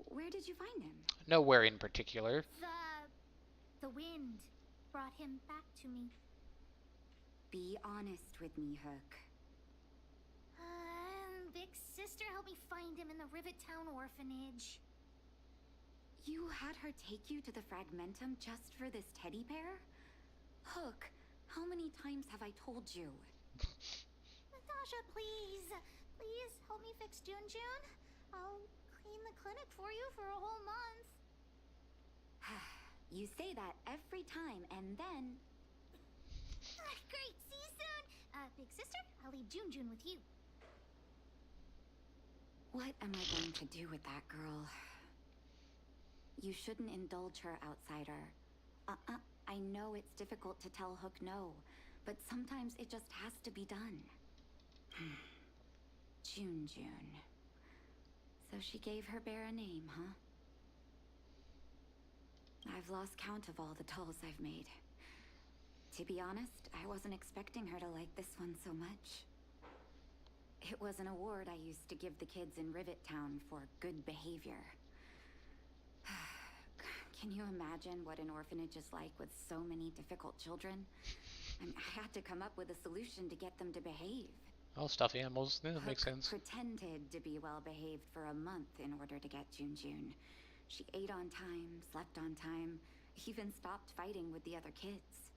S6: Where did you find him?
S1: Nowhere in particular.
S5: The wind brought him back to me.
S6: Be honest with me, Hook.
S5: Big sister helped me find him in the Rivet Town orphanage.
S6: You had her take you to the Fragmentum just for this teddy bear? Hook, how many times have I told you?
S5: Natasha, please. Please help me fix June. I'll clean the clinic for you for a whole month.
S6: You say that every time, and then...
S5: Great, see you soon. Big sister, I'll leave June with you.
S6: What am I going to do with that girl? You shouldn't indulge her, outsider. I know it's difficult to tell Hook no, but sometimes it just has to be done. June. So she gave her bear a name, huh? I've lost count of all the dolls I've made. To be honest, I wasn't expecting her to like this one so much. It was an award I used to give the kids in Rivet Town for good behavior. Can you imagine what an orphanage is like with so many difficult children? I had to come up with a solution to get them to behave.
S1: Oh, stuffed animals. Yeah, that makes
S6: Hook
S1: sense.
S6: pretended to be well behaved for a month in order to get June. She ate on time, slept on time, even stopped fighting with the other kids.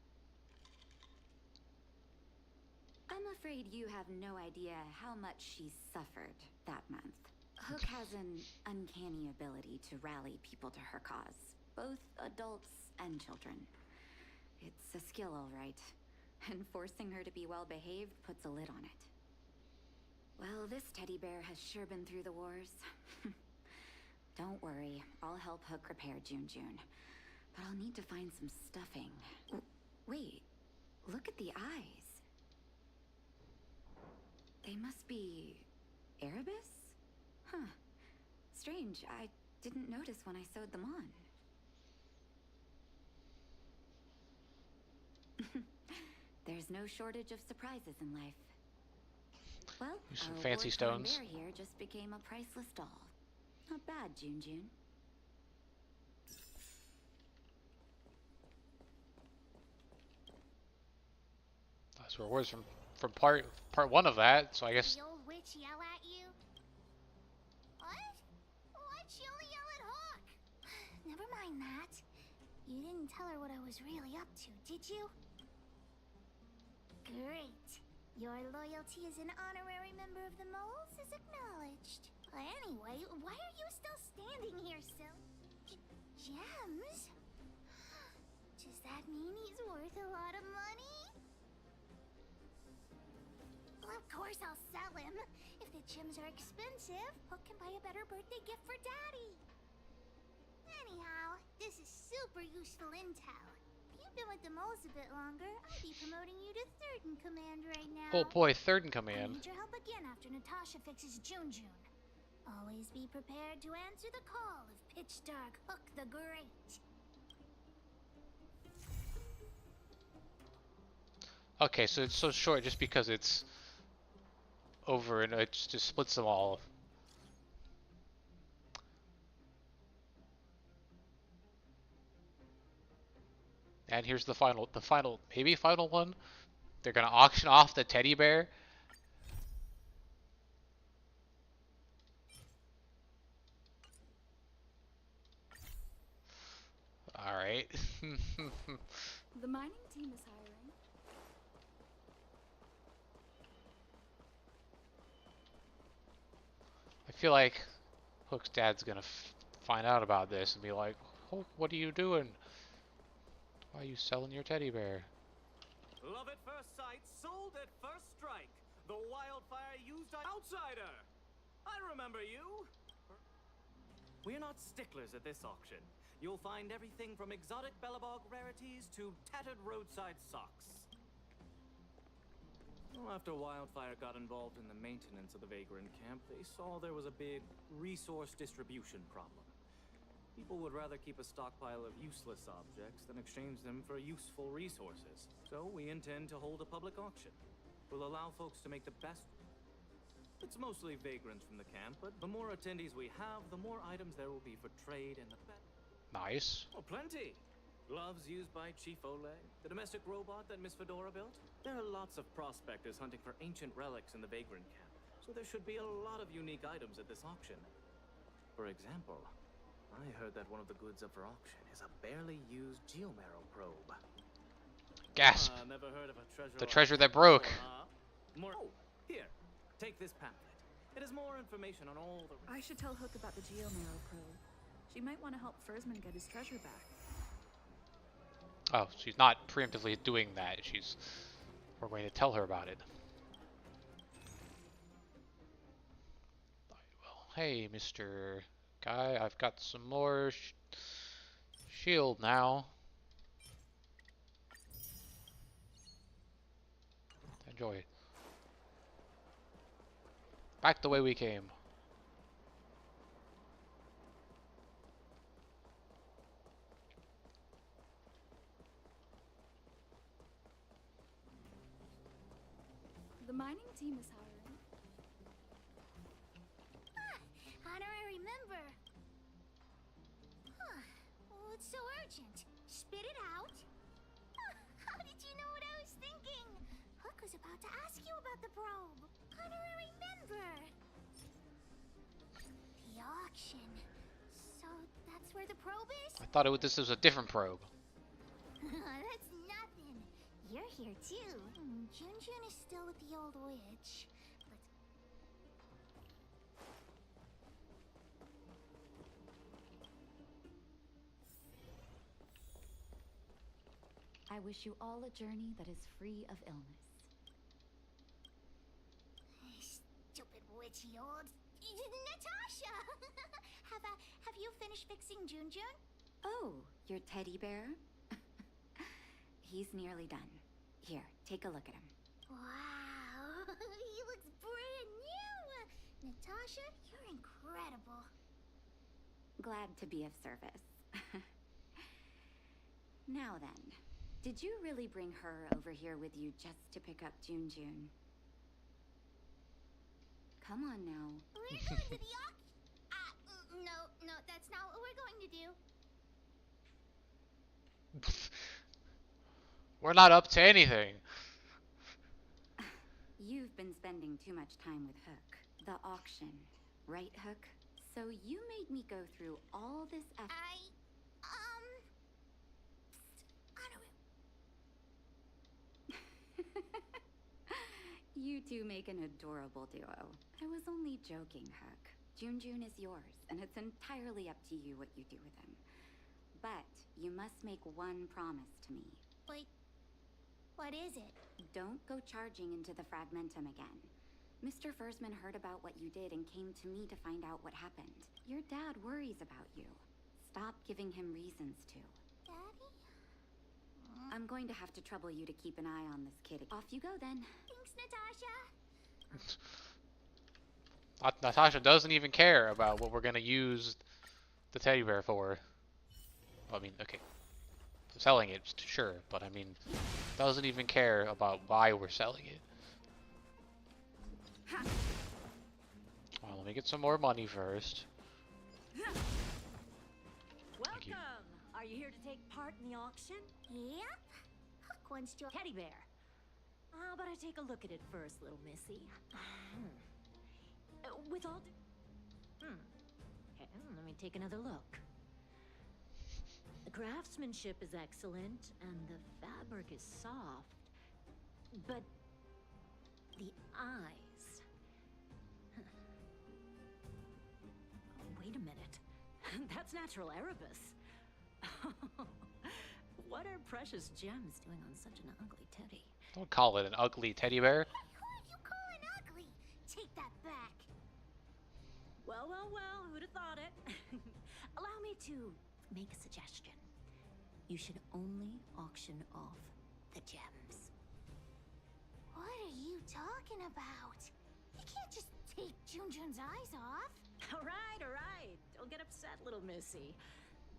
S6: I'm afraid you have no idea how much she suffered that month. Hook has an uncanny ability to rally people to her cause, both adults and children. It's a skill, all right, and forcing her to be well behaved puts a lid on it. Well, this teddy bear has sure been through the wars. Don't worry, I'll help Hook repair June, but I'll need to find some stuffing. Wait, look at the eyes. They must be... Erebus? Huh. Strange, I didn't notice when I sewed them on. There's no shortage of surprises in life. Well,
S1: Some
S6: our
S1: fancy
S6: award-winning
S1: stones.
S6: bear here just became a priceless doll. Not bad, June.
S1: Those were words from part one of that, so I guess...
S5: The old witch yell at you? What? Why'd she only yell at Hawk? Never mind that. You didn't tell her what I was really up to, did you? Great. Your loyalty as an honorary member of the Moles is acknowledged. Anyway, why are you still standing here, Gems? Does that mean he's worth a lot of money? Well, of course I'll sell him. If the gems are expensive, Hook can buy a better birthday gift for Daddy. Anyhow, this is super useful intel. If you've been with the Moles a bit longer, I'd be promoting you to third in command right now.
S1: Oh boy, third in
S5: I
S1: command.
S5: need your help again after Natasha fixes June. Always be prepared to answer the call of Pitch Dark Hook the Great.
S1: Okay, so it's so short just because it's over and it just splits them all. And here's the final maybe final one. They're gonna auction off the teddy bear. All right.
S7: The mining team is hiring.
S1: I feel like Hook's dad's gonna find out about this and be like, "Hook, what are you doing? Why are you selling your teddy bear?"
S4: Love at first sight, sold at first strike. The wildfire used outsider. I remember you. We're not sticklers at this auction. You'll find everything from exotic Bellabog rarities to tattered roadside socks. Well, after Wildfire got involved in the maintenance of the Vagrant camp, they saw there was a big resource distribution problem. People would rather keep a stockpile of useless objects than exchange them for useful resources. So we intend to hold a public auction. We'll allow folks to make the best. It's mostly vagrants from the camp, but the more attendees we have, the more items there will be for trade and the better.
S1: Nice.
S4: Oh, plenty. Gloves used by Chief Oleg, the domestic robot that Miss Fedora built. There are lots of prospectors hunting for ancient relics in the vagrant camp, so there should be a lot of unique items at this auction. For example, I heard that one of the goods up for auction is a barely used geomarrow probe.
S1: Gasp.
S4: Never heard of a treasure
S1: The
S4: like
S1: treasure that broke.
S4: More. Oh, here. Take this pamphlet. It has more information on all the.
S7: I should tell Hook about the geomarrow probe. She might want to help Fursman get his treasure back.
S1: Oh, she's not preemptively doing that. We're going to tell her about it. Well, hey, Mr. Guy, I've got some more shield now. Enjoy it. Back the way we came.
S6: The mining team is hiring.
S5: Honorary member. Huh. Well, it's so urgent. Spit it out. How did you know what I was thinking? Hook was about to ask you about the probe. Honorary member. The auction. So that's where the probe is?
S1: I thought this was a different probe.
S5: That's nothing. You're here too. Junjun is still with the old witch.
S6: I wish you all a journey that is free of illness.
S5: Stupid witchy old Natasha. Have you finished fixing Junjun?
S6: Oh, your teddy bear? He's nearly done. Here, take a look at him.
S5: Wow, he looks brand new. Natasha, you're incredible.
S6: Glad to be of service. Now then, did you really bring her over here with you just to pick up Junjun? Come on now.
S5: We're going to the auction. No, that's not what we're going to do.
S1: We're not up to anything.
S6: You've been spending too much time with Hook. The auction, right, Hook? So you made me go through all this effort. You two make an adorable duo. I was only joking, Hook. Junjun is yours, and it's entirely up to you what you do with him. But you must make one promise to me.
S5: Wait, what is it?
S6: Don't go charging into the Fragmentum again. Mr. Fursman heard about what you did and came to me to find out what happened. Your dad worries about you. Stop giving him reasons to.
S5: Daddy?
S6: I'm going to have to trouble you to keep an eye on this kid. Off you go then.
S5: Thanks, Natasha.
S1: Natasha doesn't even care about what we're gonna use the teddy bear for. I mean, okay, selling it, sure, but I mean, doesn't even care about why we're selling it. Well, let me get some more money first.
S13: Welcome! Are you here to take part in the auction?
S5: Yep. Hook wants to.
S13: Teddy bear. How about I take a look at it first, little missy? With all okay, let me take another look. The craftsmanship is excellent, and the fabric is soft. But the eyes... Oh, wait a minute. That's natural Erebus. What are precious gems doing on such an ugly teddy?
S1: Don't call it an ugly teddy bear.
S5: Who are you calling ugly? Take that back.
S13: Well, who'd have thought it? Allow me to make a suggestion. You should only auction off the gems.
S5: What are you talking about? You can't just take Junjun's eyes off.
S13: All right. Don't get upset, little missy.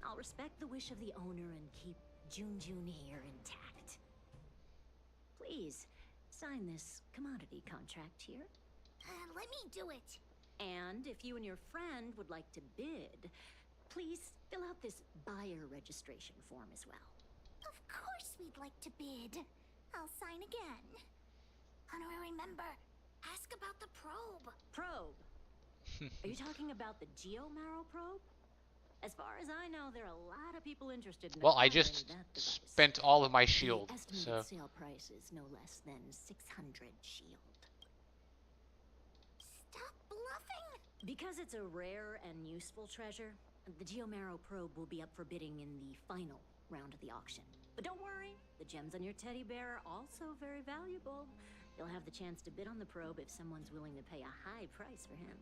S13: I'll respect the wish of the owner and keep Jun here intact. Please, sign this commodity contract here.
S5: Let me do it.
S13: And if you and your friend would like to bid, please fill out this buyer registration form as well.
S5: Of course we'd like to bid. I'll sign again. Honorary member, ask about the probe.
S13: Probe? Are you talking about the Geomarrow probe? As far as I know, there are a lot of people interested in
S1: Well, I
S13: acquiring
S1: just
S13: that device.
S1: spent all of my shield,
S13: The estimated
S1: so
S13: sale price is no less than 600 shield.
S5: Stop bluffing!
S13: Because it's a rare and useful treasure, the Geomarrow probe will be up for bidding in the final round of the auction. But don't worry, the gems on your teddy bear are also very valuable. You'll have the chance to bid on the probe if someone's willing to pay a high price for him.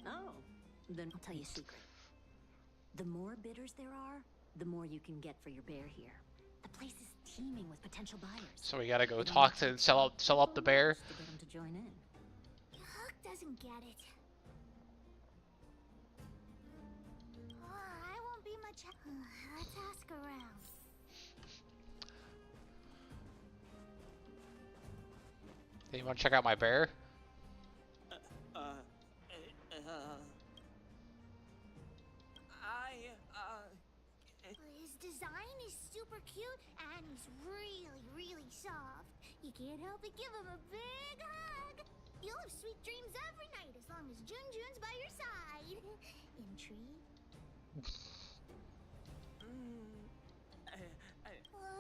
S13: Oh, then I'll tell you a secret. The more bidders there are, the more you can get for your bear here. The place is teeming with potential buyers.
S1: so we gotta go talk to and sell up the bear.
S13: To get him to join in.
S5: Hook doesn't get it. I won't be much. Let's ask around.
S1: Hey, you wanna check out my bear?
S5: His design is super cute and he's really, really soft. You can't help but give him a big hug. You'll have sweet dreams every night as long as Jun's by your side. Intrigued?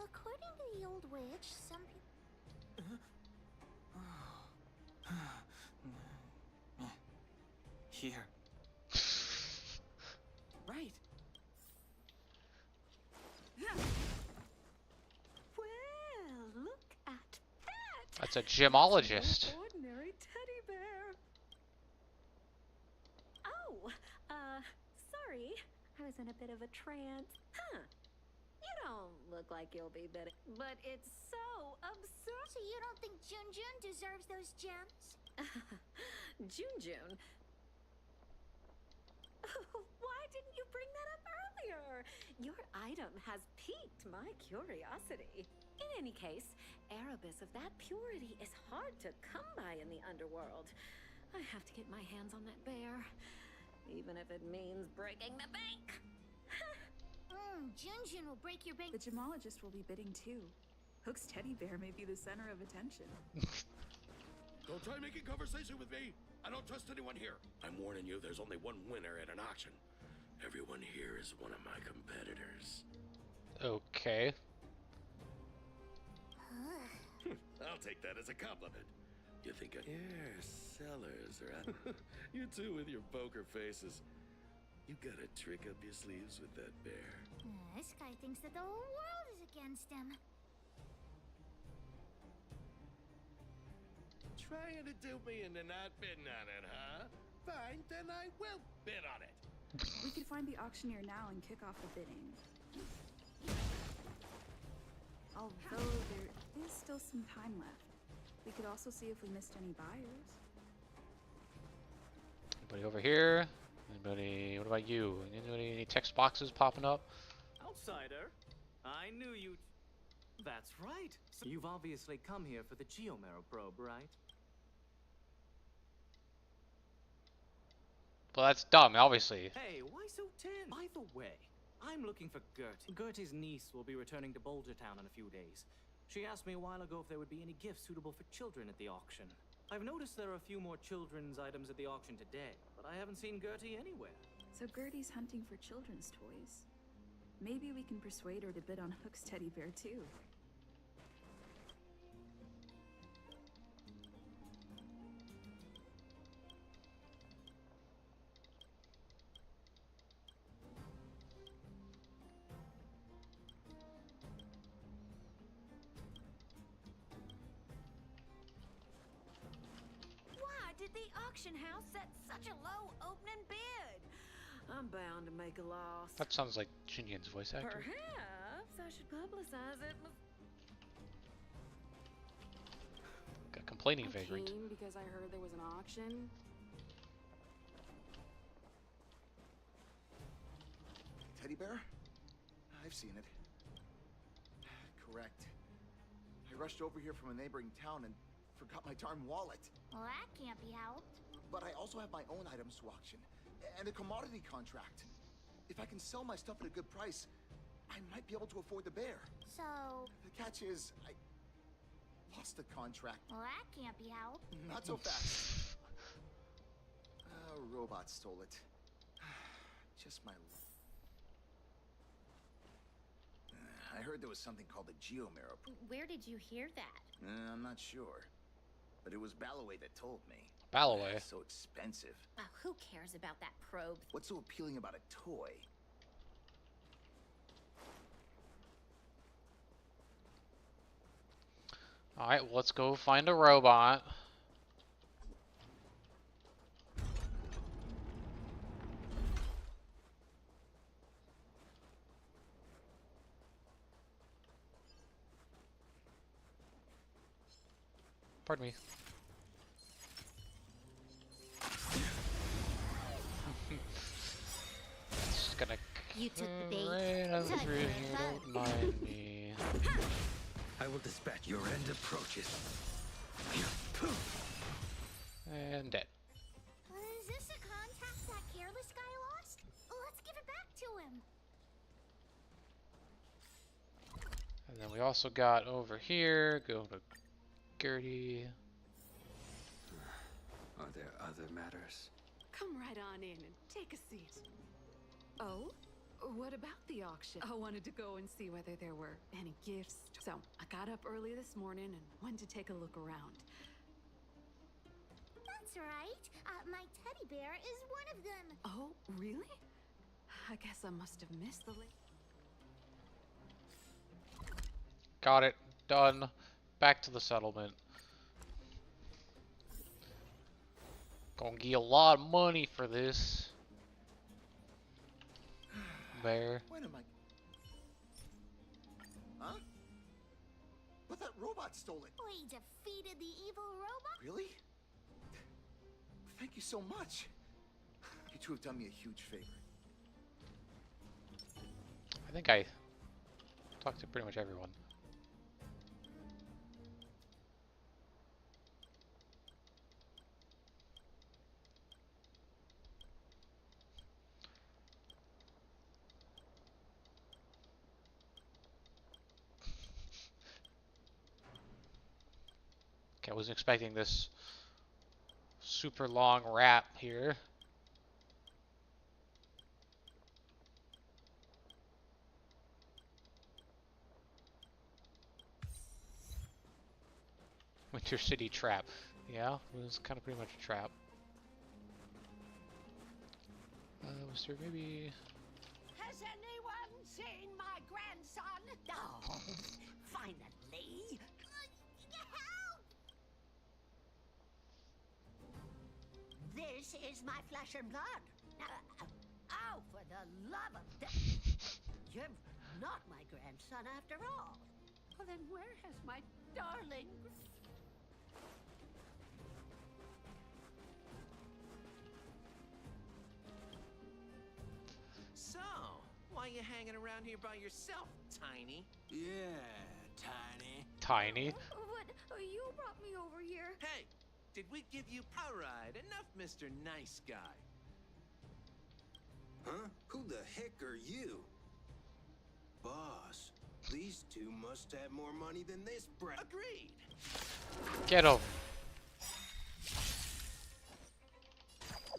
S5: According to the old witch, some people.
S4: Here. Right.
S8: Well, look at that.
S1: That's a gemologist.
S8: Ordinary teddy bear. Oh, sorry. I was in a bit of a trance. Huh. You don't look like you'll be bidding, but it's so absurd.
S5: So you don't think Jun deserves those gems?
S8: Jun. Why didn't you bring that up earlier? Your item has piqued my curiosity. In any case, Erebus of that purity is hard to come by in the underworld. I have to get my hands on that bear, even if it means breaking the bank.
S5: Jun will break your bank.
S7: The gemologist will be bidding too. Hook's teddy bear may be the center of attention.
S9: Don't try making conversation with me. I don't trust anyone here. I'm warning you, there's only one winner at an auction. Everyone here is one of my competitors.
S1: Okay.
S9: I'll take that as a compliment. You think yeah, sellers, right? You two with your poker faces. You got a trick up your sleeves with that bear.
S5: This guy thinks that the whole world is against him.
S9: Trying to dupe me into not bidding on it, huh? Fine, then I will bid on it.
S7: We could find the auctioneer now and kick off the bidding. Although there is still some time left. We could also see if we missed any buyers.
S1: Anybody over here? Anybody? What about you? Anybody? Any text boxes popping up?
S4: Outsider? I knew you'd... That's right. So you've obviously come here for the Geomarrow probe, right?
S1: Well, that's dumb, obviously.
S4: Hey, why so tense? By the way, I'm looking for Gertie. Gertie's niece will be returning to Boulder Town in a few days. She asked me a while ago if there would be any gifts suitable for children at the auction. I've noticed there are a few more children's items at the auction today, but I haven't seen Gertie anywhere.
S7: So Gertie's hunting for children's toys. Maybe we can persuade her to bid on Hook's teddy bear too.
S13: Why did the auction house set such a low opening bid? I'm bound to make a loss.
S1: That sounds like Junyun's voice actor.
S13: Perhaps I should publicize it.
S1: Got complaining
S14: I
S1: vagrant.
S14: came because I heard there was an auction. bear? I've seen it. Correct. I rushed over here from a neighboring town and forgot my darn wallet.
S5: Well, that can't be helped.
S14: But I also have my own items to auction, and a commodity contract. If I can sell my stuff at a good price, I might be able to afford the bear.
S5: So...
S14: The catch is, I lost the contract.
S5: Well, that can't be helped.
S14: Not so fast. A robot stole it. Just my luck. I heard there was something called the Geomarrow.
S5: Where did you hear that?
S14: I'm not sure. But it was Balloway that told me.
S1: Balloway?
S14: So expensive.
S5: Oh, who cares about that probe?
S14: What's so appealing about a toy?
S1: Alright, well, let's go find a robot. Pardon me. Just gonna
S5: You took the bait.
S1: right on
S5: Time
S1: through
S5: for
S1: here,
S5: a
S1: don't
S5: bug.
S1: mind me.
S12: I will dispatch your end approaches.
S1: And dead.
S5: Is this a contract that careless guy lost? Let's give it back to him.
S1: And then we also got over here, go to Gertie.
S12: Are there other matters?
S15: Come right on in and take a seat. Oh? What about the auction? I wanted to go and see whether there were any gifts. So I got up early this morning and went to take a look around.
S5: That's right. My teddy bear is one of them.
S15: Oh, really? I guess I must have missed the
S1: Got it. Done. Back to the settlement. Gonna get a lot of money for this. Bear.
S14: When am I? Huh? But that robot stole it.
S5: We defeated the evil robot?
S14: Really? Thank you so much. You two have done me a huge favor.
S1: I think I talked to pretty much everyone. Okay, I wasn't expecting this super long rap here. Winter City trap. Yeah, it was kind of pretty much a trap. Was there maybe...
S16: Has anyone seen my grandson? Oh, finally.
S5: Help!
S16: This is my flesh and blood. Oh, for the love of You're not my grandson after all. Well, then where has my darling...
S10: So, why you hanging around here by yourself, Tiny?
S11: Yeah, Tiny.
S1: Tiny?
S15: What? You brought me over here.
S10: Hey, did we give you... All right, enough Mr. Nice Guy.
S11: Huh? Who the heck are you? Boss, these two must have more money than this brat.
S10: Agreed.
S1: Get him.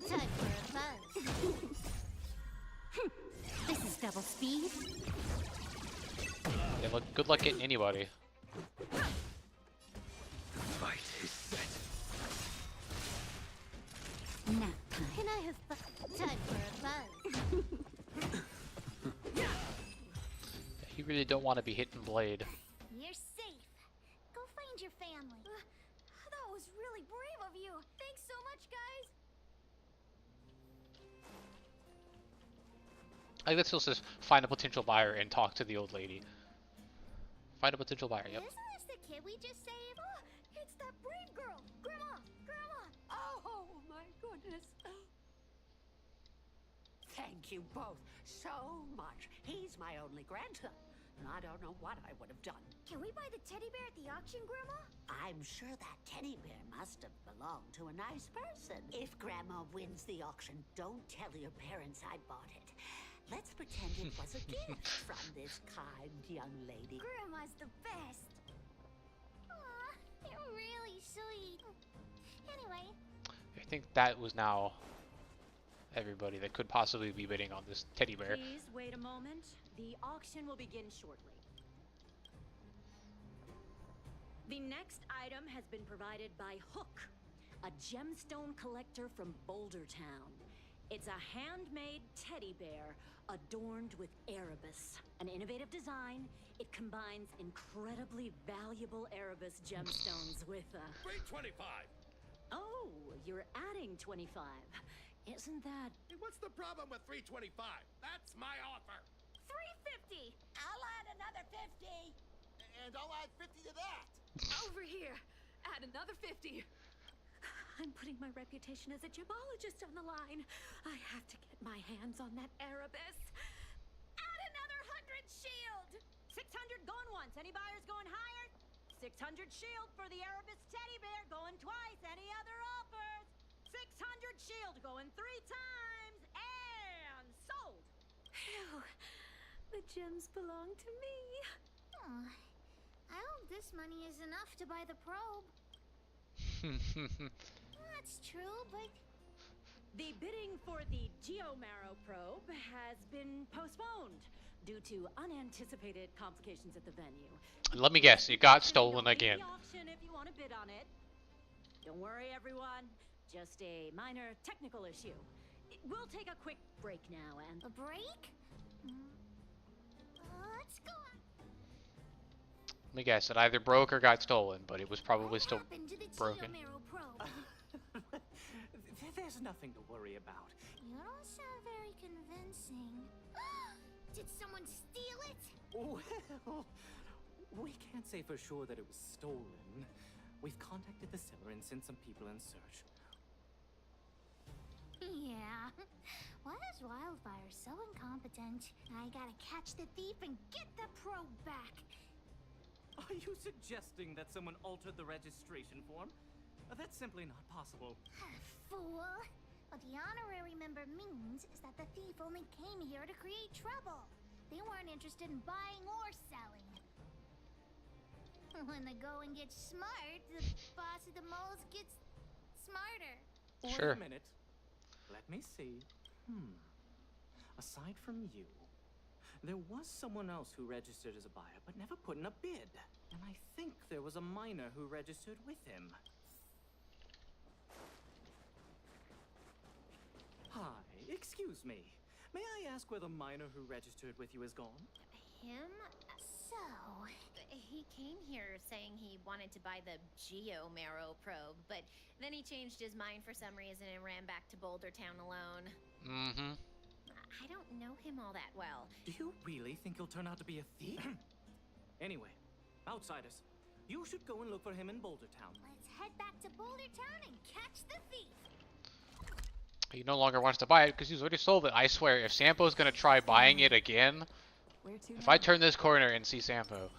S5: Time for a buzz. This is double speed.
S1: Yeah, look, good luck getting anybody.
S12: Fight is set.
S5: Nap time. Can I have time for a buzz?
S1: Yeah, you really don't want to be hitting Blade.
S5: You're safe. Go find your family.
S6: That was really brave of you. Thanks so much, guys.
S1: I think that still says find a potential buyer and talk to the old lady. Find a potential buyer, yep.
S5: Isn't this the kid we just saved?
S6: Oh, it's that brave girl. Grandma! Grandma! Oh, my goodness.
S16: thank you both so much. He's my only grandson, and I don't know what I would have done.
S5: Can we buy the teddy bear at the auction, Grandma?
S16: I'm sure that teddy bear must have belonged to a nice person. If Grandma wins the auction, don't tell your parents I bought it. Let's pretend it was a gift from this kind young lady.
S5: Grandma's the best. Aw, you're really sweet. Anyway.
S1: I think that was now everybody that could possibly be bidding on this teddy bear.
S13: Please wait a moment. The auction will begin shortly. The next item has been provided by Hook, a gemstone collector from Boulder Town. It's a handmade teddy bear adorned with Erebus. An innovative design, it combines incredibly valuable Erebus gemstones with a...
S9: 325!
S13: Oh, you're adding 25. Isn't that...
S9: Hey, what's the problem with 325? That's my offer!
S5: 350!
S16: I'll add another 50!
S14: And I'll add 50 to that!
S15: Over here! Add another 50!
S13: I'm putting my reputation as a gemologist on the line. I have to get my hands on that Erebus. Add another 100 shield! 600 going once. Any buyers going higher? 600 shield for the Erebus teddy bear going twice. Any other offers? 600 shield going 3 times. And sold! Phew. The gems belong to me.
S5: Oh, I hope this money is enough to buy the probe. That's true, but...
S13: The bidding for the Geomarrow probe has been postponed due to unanticipated complications at the venue.
S1: Let me guess, it got stolen again.
S13: The auction if you want to bid on it. Don't worry, everyone. Just a minor technical issue. We'll take a quick break now and...
S5: A break? Let's go on.
S1: Let me guess, it either broke or got stolen, but it was probably still broken.
S5: Geomarrow probe?
S4: There's nothing to worry about.
S5: You don't sound very convincing. Did someone steal it?
S4: Well, we can't say for sure that it was stolen. We've contacted the seller and sent some people in search.
S5: Yeah. Why is Wildfire so incompetent? I gotta catch the thief and get the probe back.
S4: Are you suggesting that someone altered the registration form? That's simply not possible.
S5: Fool. What the honorary member means is that the thief only came here to create trouble. They weren't interested in buying or selling. When the going gets smart, the boss of the moles gets smarter.
S1: Sure.
S4: Wait a minute. Let me see. Aside from you, there was someone else who registered as a buyer but never put in a bid. And I think there was a miner who registered with him. Hi, excuse me. May I ask where the miner who registered with you is gone?
S5: Him? So...
S17: He came here saying he wanted to buy the Geomarrow probe, but then he changed his mind for some reason and ran back to Boulder Town alone.
S1: Mm-hmm.
S17: I don't know him all that well.
S4: Do you really think he'll turn out to be a thief? Anyway, outsiders, you should go and look for him in Boulder Town.
S5: Let's head back to Boulder Town and catch the thief.
S1: He no longer wants to buy it because he's already sold it. I swear, if Sampo's gonna try buying it again, if I turn this corner and see Sampo.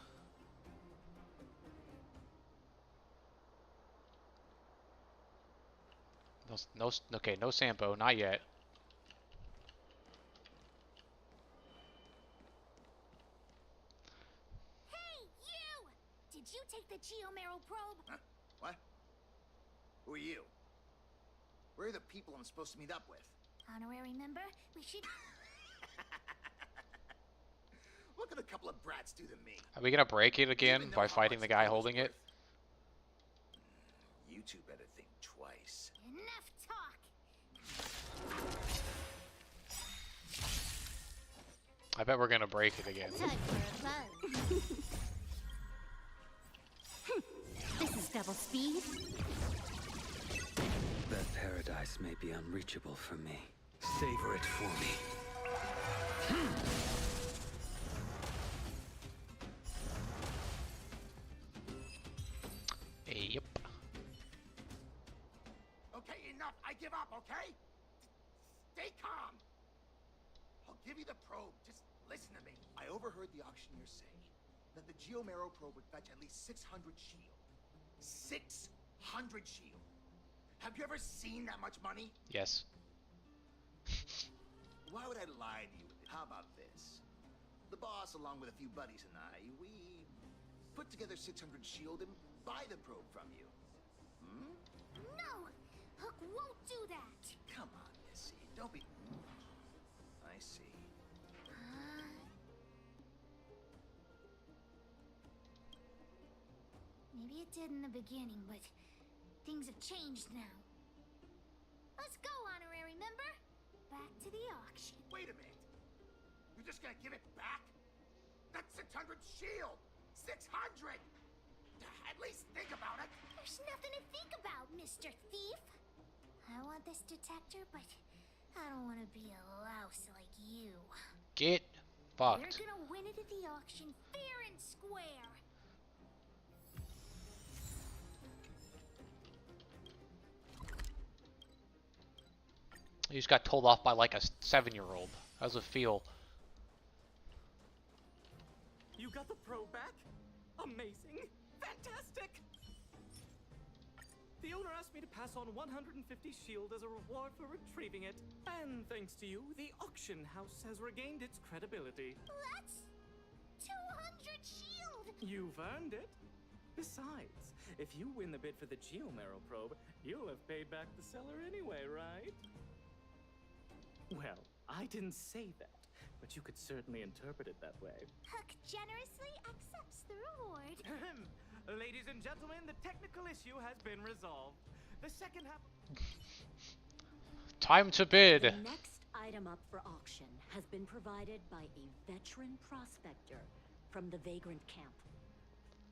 S1: Okay, no Sampo, not yet.
S5: Hey, you! Did you take the Geomarrow probe?
S14: Huh? What? Who are you? Where are the people I'm supposed to meet up with?
S5: Honorary member, we should...
S14: What could a couple of brats do to me?
S1: Are we gonna break it again by fighting the guy holding it?
S14: You two better think twice.
S5: Enough talk!
S1: I bet we're gonna break it again.
S5: Time for a buzz. This is double speed.
S12: That paradise may be unreachable for me. Savor it for me.
S1: Yep.
S14: Okay, enough. I give up, okay? Stay calm. you the probe. Just listen to me. I overheard the auctioneer say that the Geomero probe would fetch at least 600 shield. 600 shield. Have you ever seen that much money?
S1: Yes.
S14: Why would I lie to you? How about this? The boss, along with a few buddies and I, we put together 600 shield and buy the probe from you. Hmm?
S5: No! Hook won't do that!
S14: Come on, Missy. Don't be... I see.
S5: Maybe it did in the beginning, but things have changed now. Let's go, honorary member. Back to the auction.
S14: Wait a minute. You're just gonna give it back? That's 600 shield! 600! At least think about it.
S5: There's nothing to think about, Mr. Thief. I want this detector, but I don't want to be a louse like you.
S1: Get fucked.
S5: We're gonna win it at the auction fair and square.
S1: You just got told off by like a 7-year-old. How's it feel?
S4: You got the probe back? Amazing! Fantastic! The owner asked me to pass on 150 shield as a reward for retrieving it. And thanks to you, the auction house has regained its credibility.
S5: That's 200 shield!
S4: You've earned it. Besides, if you win the bid for the Geomero probe, you'll have paid back the seller anyway, right? Well, I didn't say that, but you could certainly interpret it that way.
S5: Hook generously accepts the reward.
S4: Ladies and gentlemen, the technical issue has been resolved. The second half...
S1: Time to bid!
S13: The next item up for auction has been provided by a veteran prospector from the Vagrant Camp.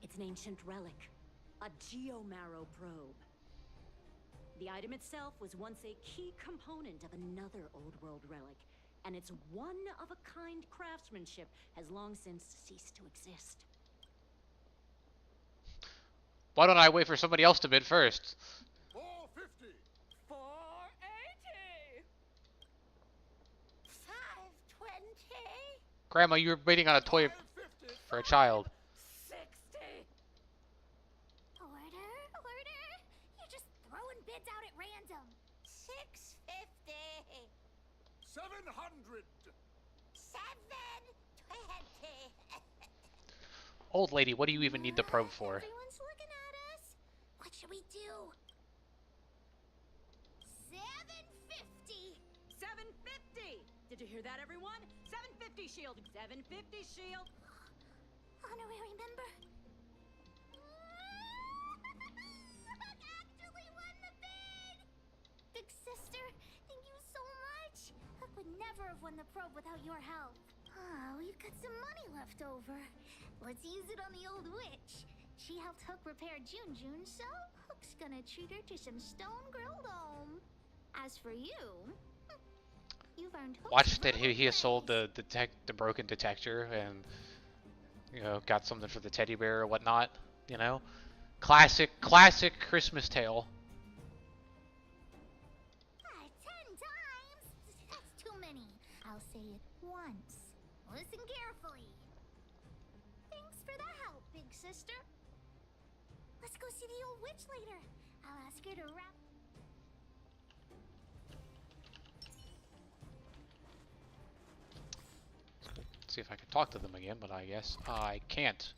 S13: It's an ancient relic, a Geomaro probe. The item itself was once a key component of another old world relic, and its one-of-a-kind craftsmanship has long since ceased to exist.
S1: Why don't I wait for somebody else to bid first?
S14: 450.
S13: 480.
S5: 520.
S1: Grandma, you were bidding on a toy for a child.
S13: 60.
S5: Order. You're just throwing bids out at random. 650.
S14: 700.
S5: 720.
S1: Old lady, what do you even need the probe for?
S5: Everyone's looking at us. What should we do? 750.
S13: 750. Did you hear that, everyone? 750 shield. 750 shield.
S5: Honorary member. Hook actually won the bid. Big sister, thank you so much. Hook would never have won the probe without your help. Oh, we've got some money left over. Let's use it on the old witch. She helped Hook repair June, so Hook's gonna treat her to some stone-grilled home. As for you, you've earned Hook's
S1: Watch that he
S5: praise.
S1: sold the broken detector and, you know, got something for the teddy bear or whatnot. You know, classic Christmas tale.
S5: 10 times? That's too many. I'll say it once. Listen carefully. Thanks for the help, big sister. Let's go see the old witch later. I'll ask her to wrap.
S1: See if I can talk to them again, but I guess I can't.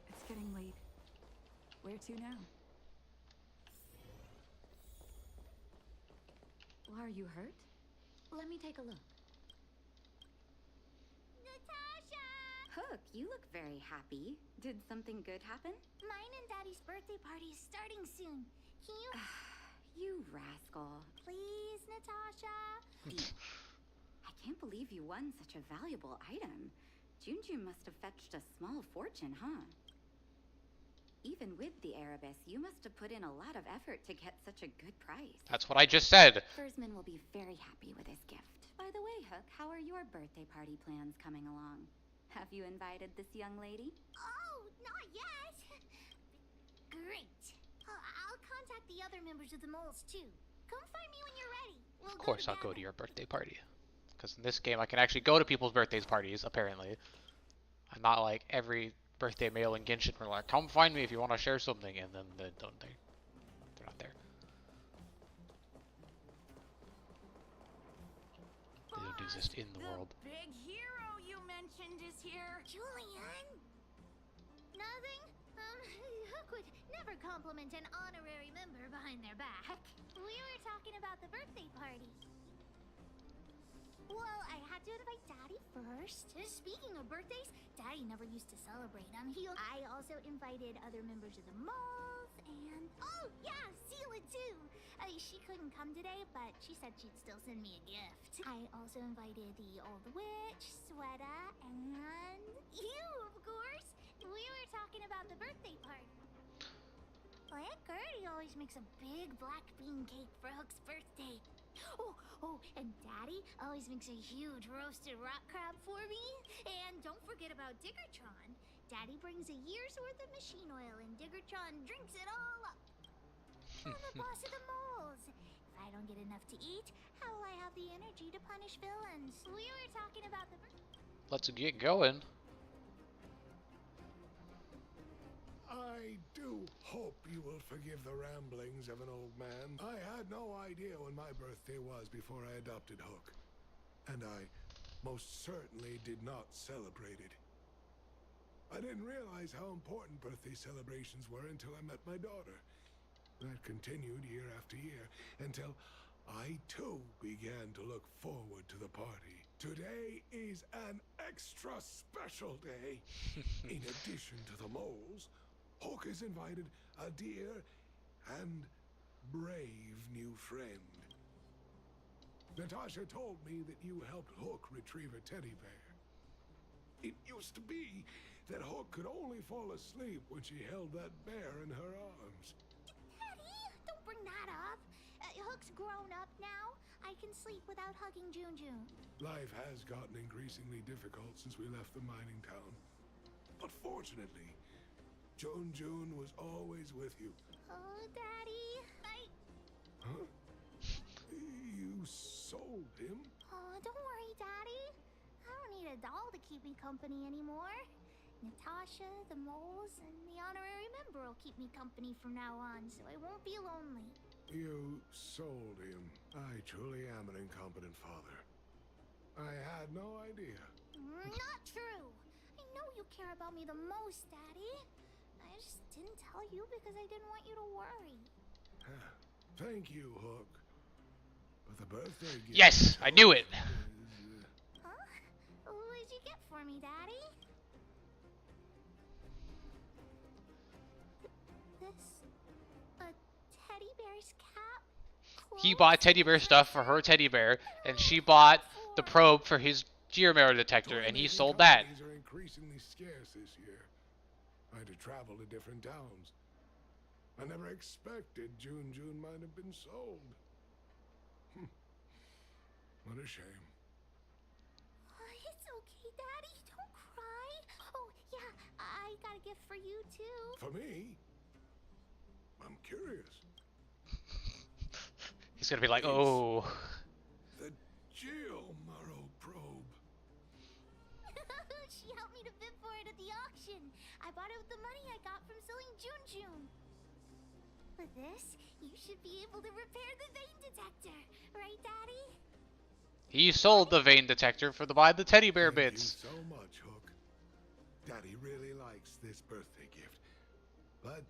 S7: It's getting late. Where to now?
S6: Are you hurt? Let me take a look.
S5: Natasha!
S6: Hook, you look very happy. Did something good happen?
S5: Mine and Daddy's birthday party is starting soon. Can you...
S6: You rascal.
S5: Please, Natasha?
S6: I can't believe you won such a valuable item. Junjun must have fetched a small fortune, huh? Even with the Erebus, you must have put in a lot of effort to get such a good price.
S1: That's what I just said.
S6: Fursman will be very happy with his gift. By the way, Hook, how are your birthday party plans coming along? Have you invited this young lady?
S5: Oh, not yet. Great. I'll contact the other members of the moles, too. Come find me when you're ready.
S1: Of course I'll go to your birthday party. Because in this game I can actually go to people's birthdays parties, apparently. I'm not like every birthday male in Genshin where like, come find me if you want to share something, and then they're not there. They don't exist in the world.
S2: Big hero you mentioned is here.
S5: Julian? Nothing? Hook would never compliment an honorary member behind their back. We were talking about the birthday party. Well, I had to invite Daddy first. Speaking of birthdays, Daddy never used to celebrate them. I also invited other members of the moles and... Oh, yeah, Seela too. She couldn't come today, but she said she'd still send me a gift. I also invited the old witch, Sweta, and... you, of course. We were talking about the birthday party. Well, Aunt Gertie always makes a big black bean cake for Hook's birthday. Oh, and Daddy always makes a huge roasted rock crab for me. And don't forget about Diggertron. Daddy brings a year's worth of machine oil and Diggertron drinks it all up. I'm the boss of the moles. If I don't get enough to eat, how will I have the energy to punish villains? We were talking about the...
S1: Let's get going.
S3: I do hope you will forgive the ramblings of an old man. I had no idea when my birthday was before I adopted Hook. And I most certainly did not celebrate it. I didn't realize how important birthday celebrations were until I met my daughter. That continued year after year until I too began to look forward to the party. Today is an extra special day. In addition to the moles, Hook has invited a dear and brave new friend. Natasha told me that you helped Hook retrieve a teddy bear. It used to be that Hook could only fall asleep when she held that bear in her arms.
S5: Daddy, don't bring that up. Hook's grown up now. I can sleep without hugging June.
S3: Life has gotten increasingly difficult since we left the mining town. But fortunately, June was always with you.
S5: Oh, Daddy,
S3: Huh? You sold him?
S5: Oh, don't worry, Daddy. I don't need a doll to keep me company anymore. Natasha, the moles, and the honorary member will keep me company from now on, so I won't be lonely.
S3: You sold him. I truly am an incompetent father. I had no idea.
S5: Not true. I know you care about me the most, Daddy. I just didn't tell you because I didn't want you to worry.
S3: Thank you, Hook. But the birthday gift...
S1: Yes, I knew it.
S5: Huh? What did you get for me, Daddy? This... a teddy bear's cap?
S1: He bought teddy bear stuff for her teddy bear, and she bought the probe for his geomarrow detector, and he sold that.
S3: These are increasingly scarce this year. I had to travel to different towns. I never expected June might have been sold. What a shame.
S5: It's okay, Daddy. Don't cry. Oh, yeah, I got a gift for you, too.
S3: For me? I'm curious.
S1: He's gonna be like, oh.
S3: The geomarrow probe.
S5: She helped me to bid for it at the auction. I bought it with the money I got from selling June. With this, you should be able to repair the vein detector. Right, Daddy?
S1: He sold the vein detector for buy the teddy bear bits.
S3: Thank you so much, Hook. Daddy really likes this birthday gift. But,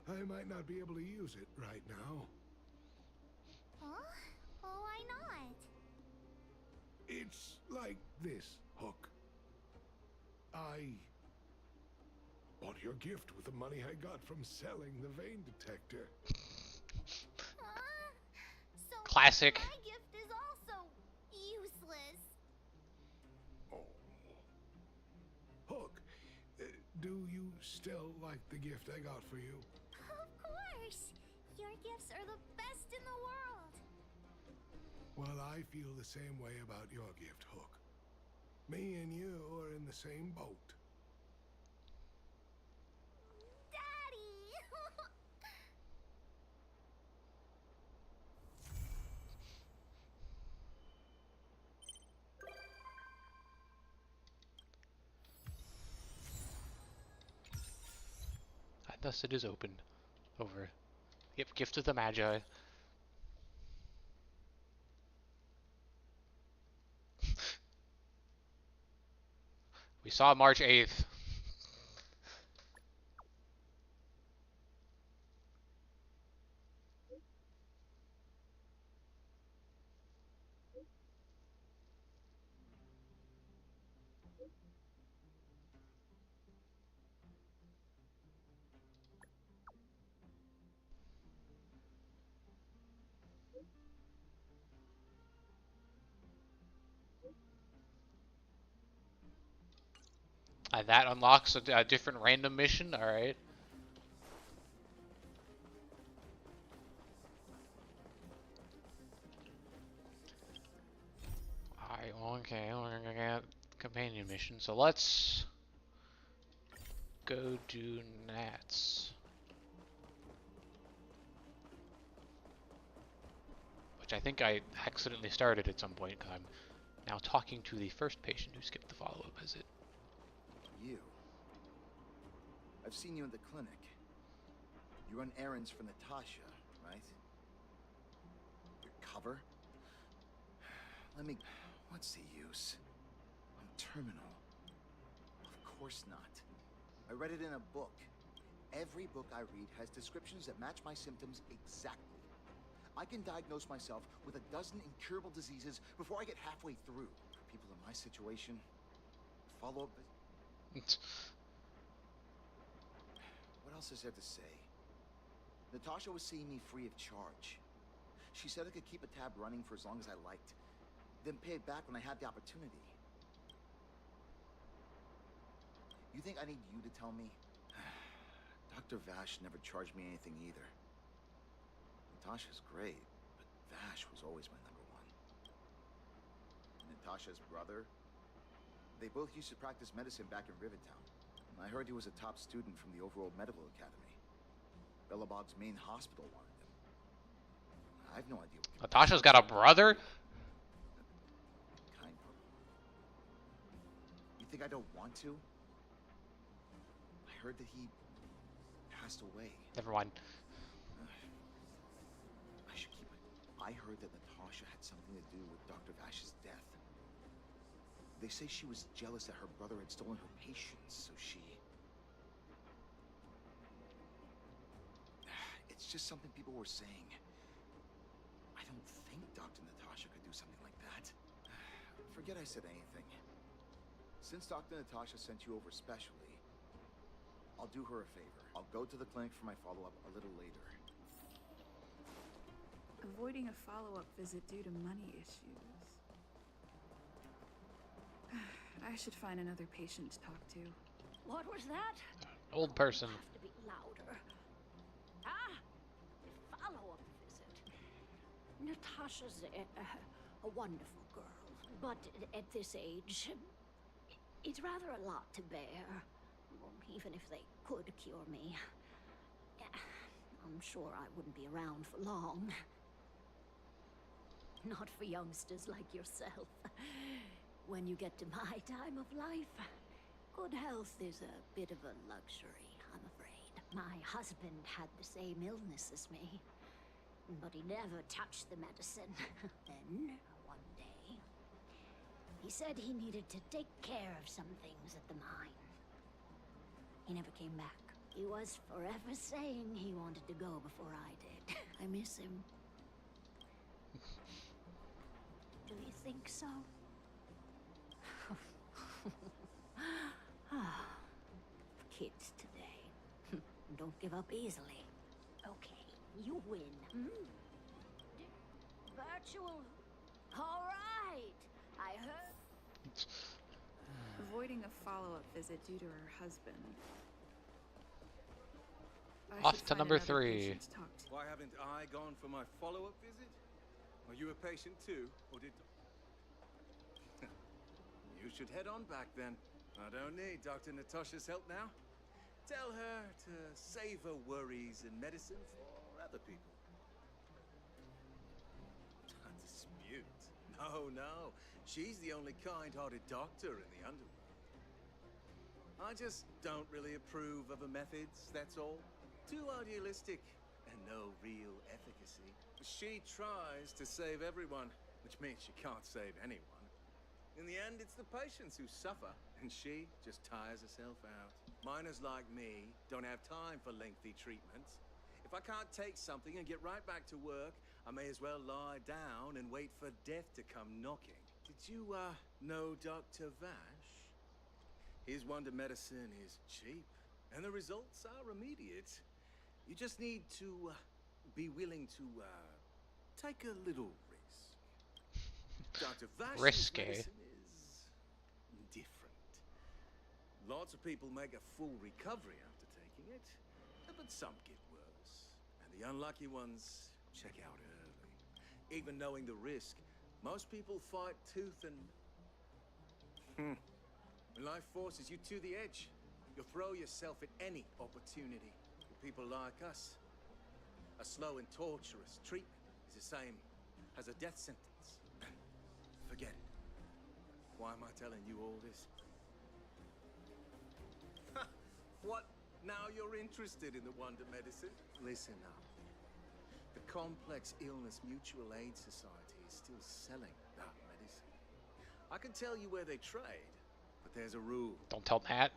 S3: I might not be able to use it right now.
S5: Huh? Oh, why not?
S3: It's like this, Hook. I bought your gift with the money I got from selling the vein detector.
S5: So
S1: Classic.
S5: my gift is also useless.
S3: Oh. Hook, do you still like the gift I got for you?
S5: Of course. Your gifts are the best in the world.
S3: Well, I feel the same way about your gift, Hook. Me and you are in the same boat.
S5: Daddy!
S1: Thus it is opened. Over. Yep, Gift of the Magi. We saw March 8th. That unlocks a different random mission. All right. Okay, we're gonna get companion mission. So let's go do Nats. Which I think I accidentally started at some point because I'm now talking to the first patient who skipped the follow-up visit.
S14: You. I've seen you in the clinic. You run errands for Natasha, right? Your cover? What's the use? I'm terminal. Of course not. I read it in a book. Every book I read has descriptions that match my symptoms exactly. I can diagnose myself with a dozen incurable diseases before I get halfway through. For people in my situation, follow-up... What else is there to say? Natasha was seeing me free of charge. She said I could keep a tab running for as long as I liked, then pay it back when I had the opportunity. You think I need you to tell me? Dr. Vash never charged me anything either. Natasha's great, but Vash was always my number one. Natasha's brother? They both used to practice medicine back in Rivertown. I heard he was a top student from the Overworld Medical Academy. Bellabog's main hospital wanted him. I have no idea what...
S1: Natasha's got a brother?
S14: Kind of. You think I don't want to? I heard that he passed away.
S1: Never mind.
S14: I should keep it. I heard that Natasha had something to do with Dr. Vash's death. They say she was jealous that her brother had stolen her patients, so she... It's just something people were saying. I don't think Dr. Natasha could do something like that. Forget I said anything. Since Dr. Natasha sent you over specially, I'll do her a favor. I'll go to the clinic for my follow-up a little later.
S7: Avoiding a follow-up visit due to money issues. I should find another patient to talk to.
S13: What was that?
S1: Old person.
S13: Have to be louder. Ah, follow-up visit. Natasha's a wonderful girl, but at this age, it's rather a lot to bear. Even if they could cure me, I'm sure I wouldn't be around for long. Not for youngsters like yourself. When you get to my time of life, good health is a bit of a luxury, I'm afraid. My husband had the same illness as me, but he never touched the medicine. Then, one day, he said he needed to take care of some things at the mine. He never came back. He was forever saying he wanted to go before I did. I miss him. Do you think so? Kids today don't give up easily. Okay, you win. Virtual. All right. I heard.
S7: Avoiding a follow-up visit due to her husband.
S1: Off to number 3.
S10: Why haven't I gone for my follow-up visit? Are you a patient too, or did... You should head on back then. I don't need Dr. Natasha's help now. Tell her to save her worries and medicine for other people. A dispute? No. She's the only kind-hearted doctor in the underworld. I just don't really approve of her methods, that's all. Too idealistic and no real efficacy. She tries to save everyone, which means she can't save anyone. In the end, it's the patients who suffer, and she just tires herself out. Miners like me don't have time for lengthy treatments. If I can't take something and get right back to work, I may as well lie down and wait for death to come knocking. Did you, know Dr. Vash? His wonder medicine is cheap, and the results are immediate. You just need to, be willing to, take a little risk. Dr. Vash's
S1: Risky.
S10: medicine is different. Lots of people make a full recovery after taking it, but some get worse. And the unlucky ones check out early. Even knowing the risk, most people fight tooth and... When life forces you to the edge, you'll throw yourself at any opportunity. For people like us, a slow and torturous treatment is the same as a death sentence. Forget it. Why am I telling you all this? What? Now you're interested in the wonder medicine? Listen up. The Complex Illness Mutual Aid Society is still selling that medicine. I can tell you where they trade, but there's a rule.
S1: Don't tell Matt.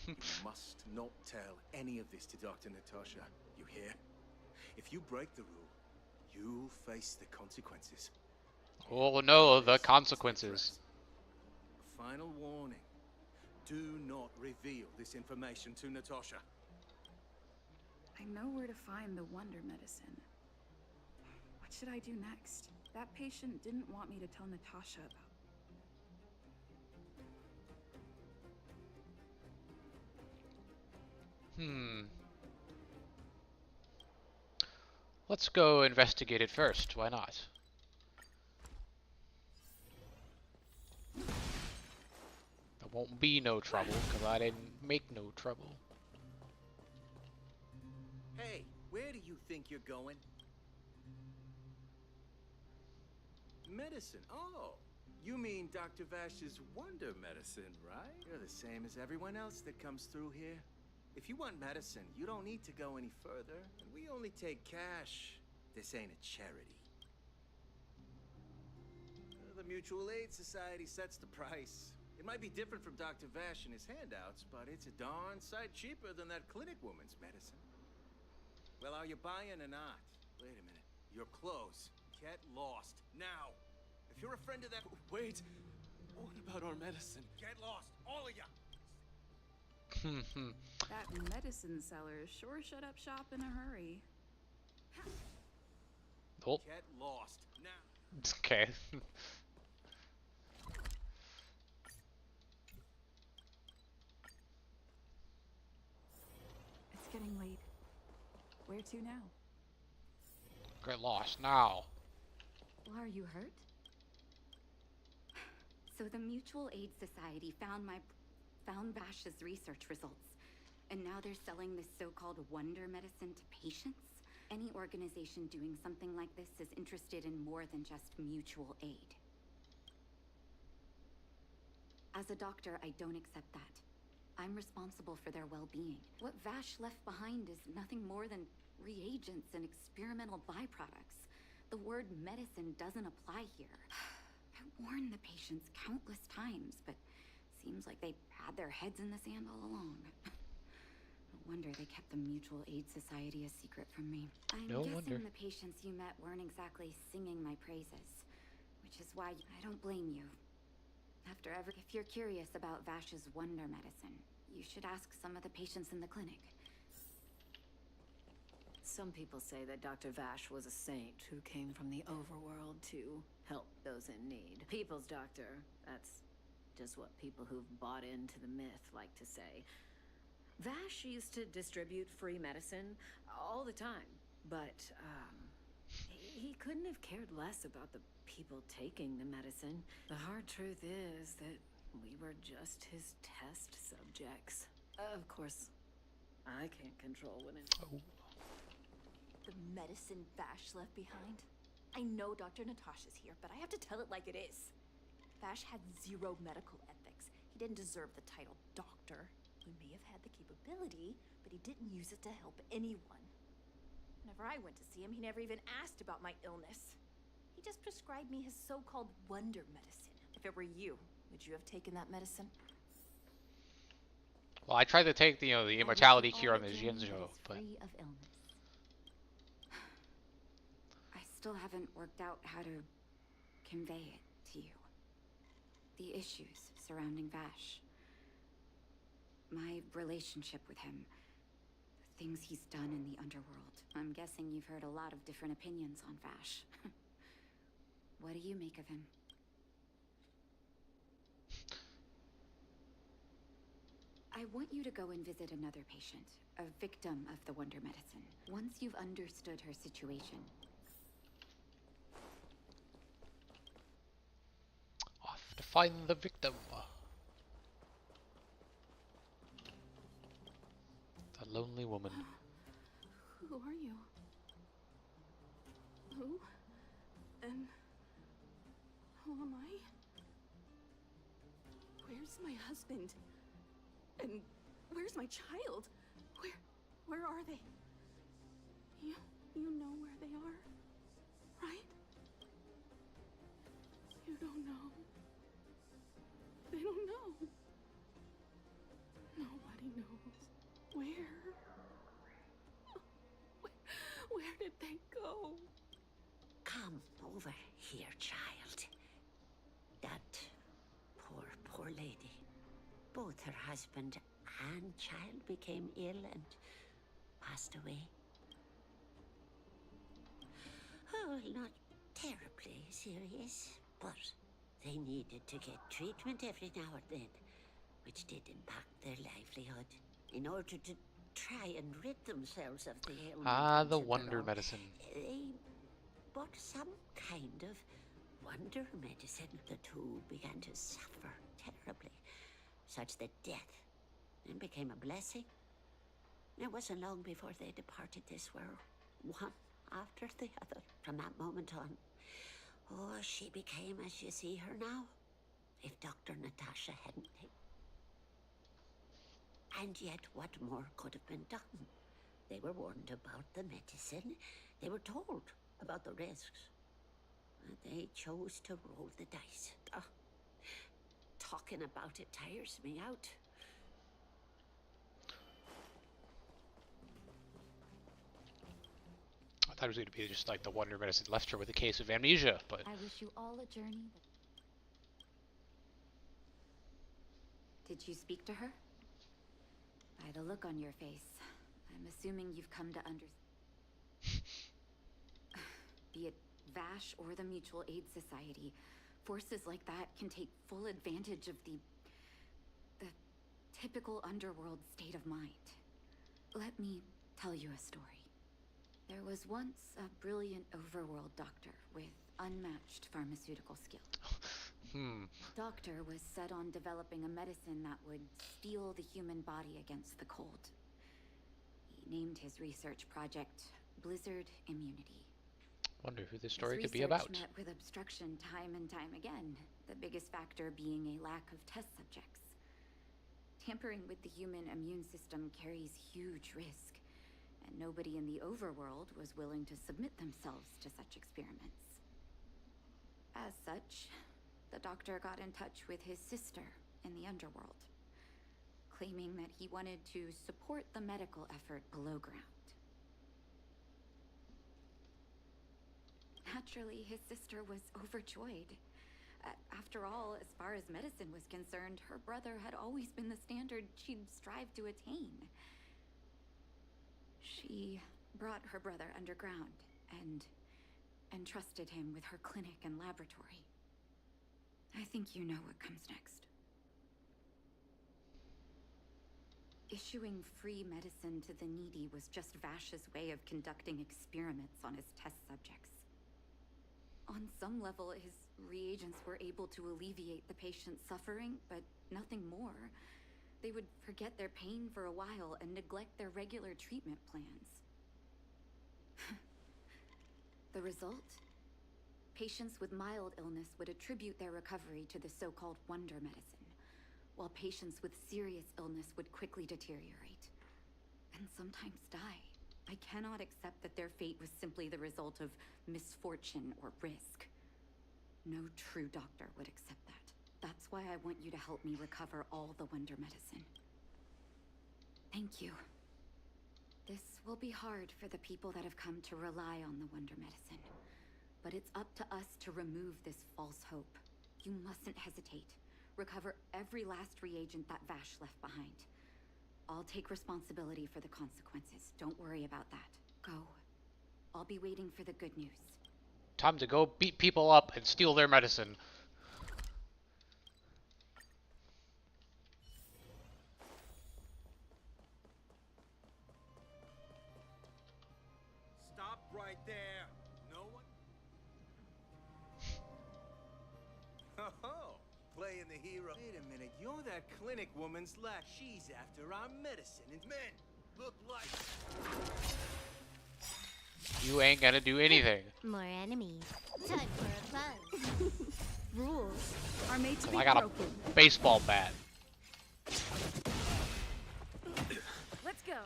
S10: You must not tell any of this to Dr. Natasha. You hear? If you break the rule, you'll face the consequences.
S1: Oh no, the consequences.
S10: Final warning. Do not reveal this information to Natasha.
S7: I know where to find the wonder medicine. What should I do next? That patient didn't want me to tell Natasha about.
S1: Let's go investigate it first. Why not? There won't be no trouble, because I didn't make no trouble.
S10: Hey, where do you think you're going? Medicine. Oh, you mean Dr. Vash's wonder medicine, right? You're the same as everyone else that comes through here. If you want medicine, you don't need to go any further. And we only take cash. This ain't a charity. The Mutual Aid Society sets the price. It might be different from Dr. Vash and his handouts, but it's a darn sight cheaper than that clinic woman's medicine. Well, are you buying or not? Wait a minute. You're close. Get lost. Now. If you're a friend of that...
S18: Wait. What about our medicine?
S10: Get lost. All of you.
S7: That medicine seller sure shut up shop in a hurry.
S1: Oh.
S10: Get lost. Now.
S1: Okay.
S7: It's getting late. Where to now?
S1: Get lost now.
S6: Well, are you hurt? So the Mutual Aid Society found Vash's research results, and now they're selling this so-called wonder medicine to patients? Any organization doing something like this is interested in more than just mutual aid. As a doctor, I don't accept that. I'm responsible for their well-being. What Vash left behind is nothing more than reagents and experimental byproducts. The word medicine doesn't apply here. I warned the patients countless times, but seems like they had their heads in the sand all along. No wonder they kept the Mutual Aid Society a secret from me. I'm guessing the patients you met weren't exactly singing my praises, which is why I don't blame you. If you're curious about Vash's wonder medicine, you should ask some of the patients in the clinic.
S8: Some people say that Dr. Vash was a saint who came from the overworld to help those in need. People's doctor, that's just what people who've bought into the myth like to say. Vash used to distribute free medicine all the time, but he couldn't have cared less about the people taking the medicine. The hard truth is that we were just his test subjects. Of course, I can't control when it...
S19: The medicine Vash left behind? I know Dr. Natasha's here, but I have to tell it like it is. Vash had zero medical ethics. He didn't deserve the title doctor. He may have had the capability, but he didn't use it to help anyone. Whenever I went to see him, he never even asked about my illness. He just prescribed me his so-called wonder medicine. If it were you, would you have taken that medicine?
S1: Well, I tried to take the, the immortality cure on the Jinzhou, but
S6: Free of illness. I still haven't worked out how to convey it to you. The issues surrounding Vash. My relationship with him. The things he's done in the underworld. I'm guessing you've heard a lot of different opinions on Vash. What do you make of him? I want you to go and visit another patient, a victim of the wonder medicine. Once you've understood her situation.
S1: off to find the victim. The lonely woman.
S15: Who are you? Who? And who am I? Where's my husband? And where's my child? Where are they? You know where they are, right? You don't know. They don't know. Nobody knows. Where did they go?
S16: Come over here, child. That poor lady. Both her husband and child became ill and passed away. Oh, not terribly serious, but they needed to get treatment every now and then, which did impact their livelihood, in order to try and rid themselves of the ailment.
S1: Ah, the wonder medicine.
S16: They bought some kind of wonder medicine. The two began to suffer terribly, such that death then became a blessing. It wasn't long before they departed this world, one after the other. From that moment on, oh, she became as you see her now, if Dr. Natasha hadn't taken. And yet, what more could have been done? They were warned about the medicine. They were told about the risks. But they chose to roll the dice. Oh, talking about it tires me out.
S1: I thought it was going to be just like the wonder medicine left her with a case of amnesia, but
S6: I wish you all a journey. Did you speak to her? By the look on your face, I'm assuming you've come to understand. Be it Vash or the Mutual Aid Society, forces like that can take full advantage of the typical underworld state of mind. Let me tell you a story. There was once a brilliant overworld doctor with unmatched pharmaceutical skill. The doctor was set on developing a medicine that would steel the human body against the cold. He named his research project Blizzard Immunity.
S1: Wonder who this story
S6: His
S1: could be about.
S6: research met with obstruction time and time again, the biggest factor being a lack of test subjects. Tampering with the human immune system carries huge risk, and nobody in the overworld was willing to submit themselves to such experiments. As such, the doctor got in touch with his sister in the underworld, claiming that he wanted to support the medical effort below ground. Naturally, his sister was overjoyed. After all, as far as medicine was concerned, her brother had always been the standard she'd strive to attain. She brought her brother underground and entrusted him with her clinic and laboratory. I think you know what comes next. Issuing free medicine to the needy was just Vash's way of conducting experiments on his test subjects. On some level, his reagents were able to alleviate the patient's suffering, but nothing more. They would forget their pain for a while and neglect their regular treatment plans. The result? Patients with mild illness would attribute their recovery to the so-called wonder medicine, while patients with serious illness would quickly deteriorate and sometimes die. I cannot accept that their fate was simply the result of misfortune or risk. No true doctor would accept that. That's why I want you to help me recover all the Wonder Medicine. Thank you. This will be hard for the people that have come to rely on the Wonder Medicine, but it's up to us to remove this false hope. You mustn't hesitate. Recover every last reagent that Vash left behind. I'll take responsibility for the consequences. Don't worry about that. Go. I'll be waiting for the good news.
S1: Time to go beat people up and steal their medicine.
S11: Stop right there. No one. Oh, playing the hero. Wait a minute, you're that clinic woman slash. She's after our medicine. And men, look like.
S1: You ain't gonna do anything.
S17: More enemies. Time for a buzz.
S7: Rules are made to be
S1: I got
S7: broken.
S1: a baseball bat.
S7: Let's go.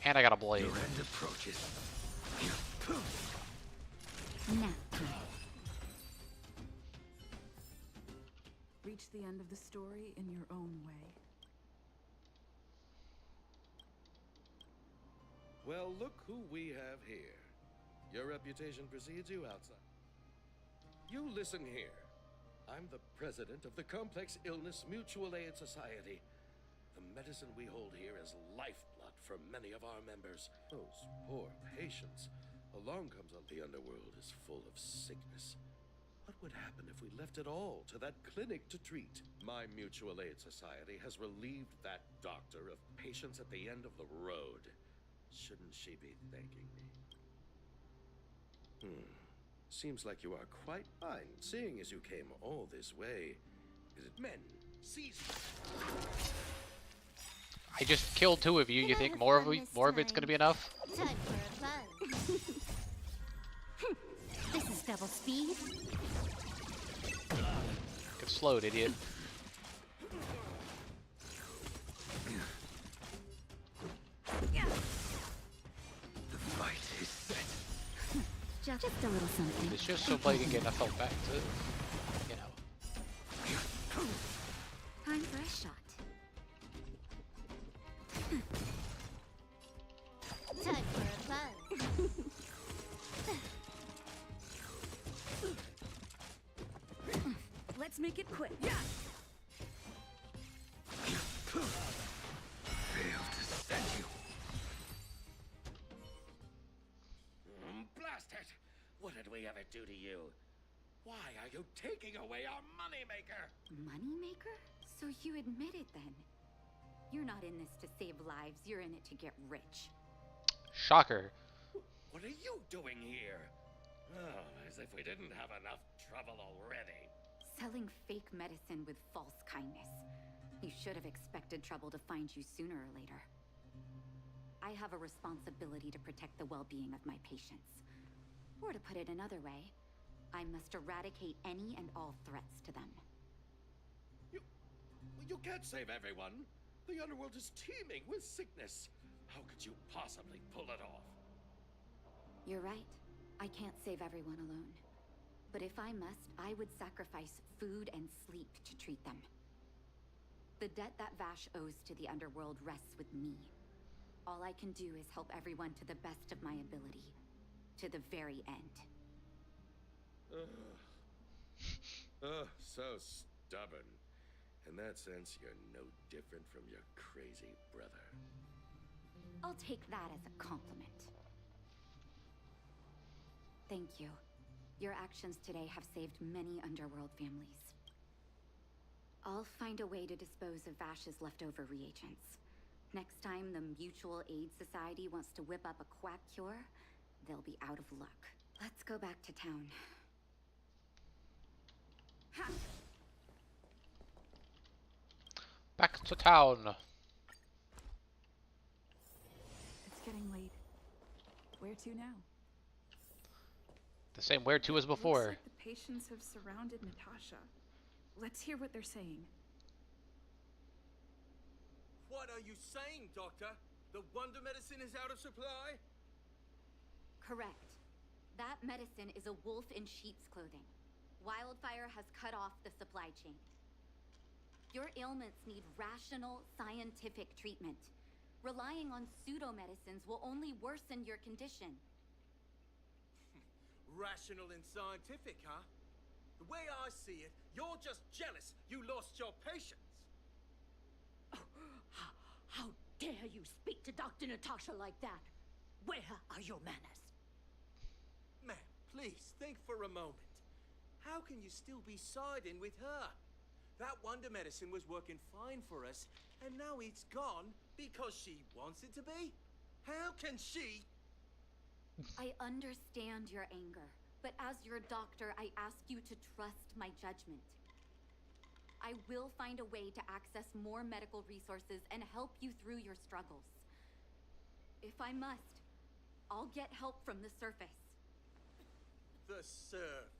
S1: And I got a blade.
S12: Your end approaches.
S7: Reach the end of the story in your own way.
S9: Well, look who we have here. Your reputation precedes you outside. You listen here. I'm the president of the Complex Illness Mutual Aid Society. The medicine we hold here is lifeblood for many of our members. Those poor patients. Along comes the underworld is full of sickness. What would happen if we left it all to that clinic to treat? My Mutual Aid Society has relieved that doctor of patients at the end of the road. Shouldn't she be thanking me? Seems like you are quite fine, seeing as you came all this way. Is it men? Seize me.
S1: I just killed 2 of you. You think more of it's gonna be enough?
S17: Time for a buzz. This is double speed.
S1: Get slowed, idiot.
S12: The fight is set.
S17: Just a little something.
S1: It's just so Blade can get enough health back to, you know.
S17: Time for a shot. Time for a buzz.
S7: Let's make it quick. Yeah.
S12: Failed to set you.
S9: Blast it! What did we ever do to you? Why are you taking away our moneymaker?
S6: Moneymaker? So you admit it then? You're not in this to save lives, you're in it to get rich.
S1: Shocker.
S9: What are you doing here? Oh, as if we didn't have enough trouble already.
S6: Selling fake medicine with false kindness. You should have expected trouble to find you sooner or later. I have a responsibility to protect the well-being of my patients. Or to put it another way, I must eradicate any and all threats to them.
S9: You can't save everyone. The underworld is teeming with sickness. How could you possibly pull it off?
S6: You're right. I can't save everyone alone. But if I must, I would sacrifice food and sleep to treat them. The debt that Vash owes to the underworld rests with me. All I can do is help everyone to the best of my ability. To the very end.
S9: So stubborn. In that sense, you're no different from your crazy brother.
S6: I'll take that as a compliment. Thank you. Your actions today have saved many underworld families. I'll find a way to dispose of Vash's leftover reagents. Next time the Mutual Aid Society wants to whip up a quack cure, they'll be out of luck. Let's go back to town. Ha!
S1: Back to town.
S7: It's getting late. Where to now?
S1: The same where to as before.
S7: Looks like the patients have surrounded Natasha. Let's hear what they're saying.
S20: What are you saying, Doctor? The wonder medicine is out of supply?
S6: Correct. That medicine is a wolf in sheep's clothing. Wildfire has cut off the supply chain. Your ailments need rational, scientific treatment. Relying on pseudo-medicines will only worsen your condition.
S20: Rational and scientific, huh? The way I see it, you're just jealous you lost your patients.
S16: How dare you speak to Dr. Natasha like that? Where are your manners?
S20: Ma'am, please think for a moment. How can you still be siding with her? That wonder medicine was working fine for us, and now it's gone because she wants it to be? How can she?
S6: I understand your anger, but as your doctor, I ask you to trust my judgment. I will find a way to access more medical resources and help you through your struggles. If I must, I'll get help from the surface.
S20: The surface.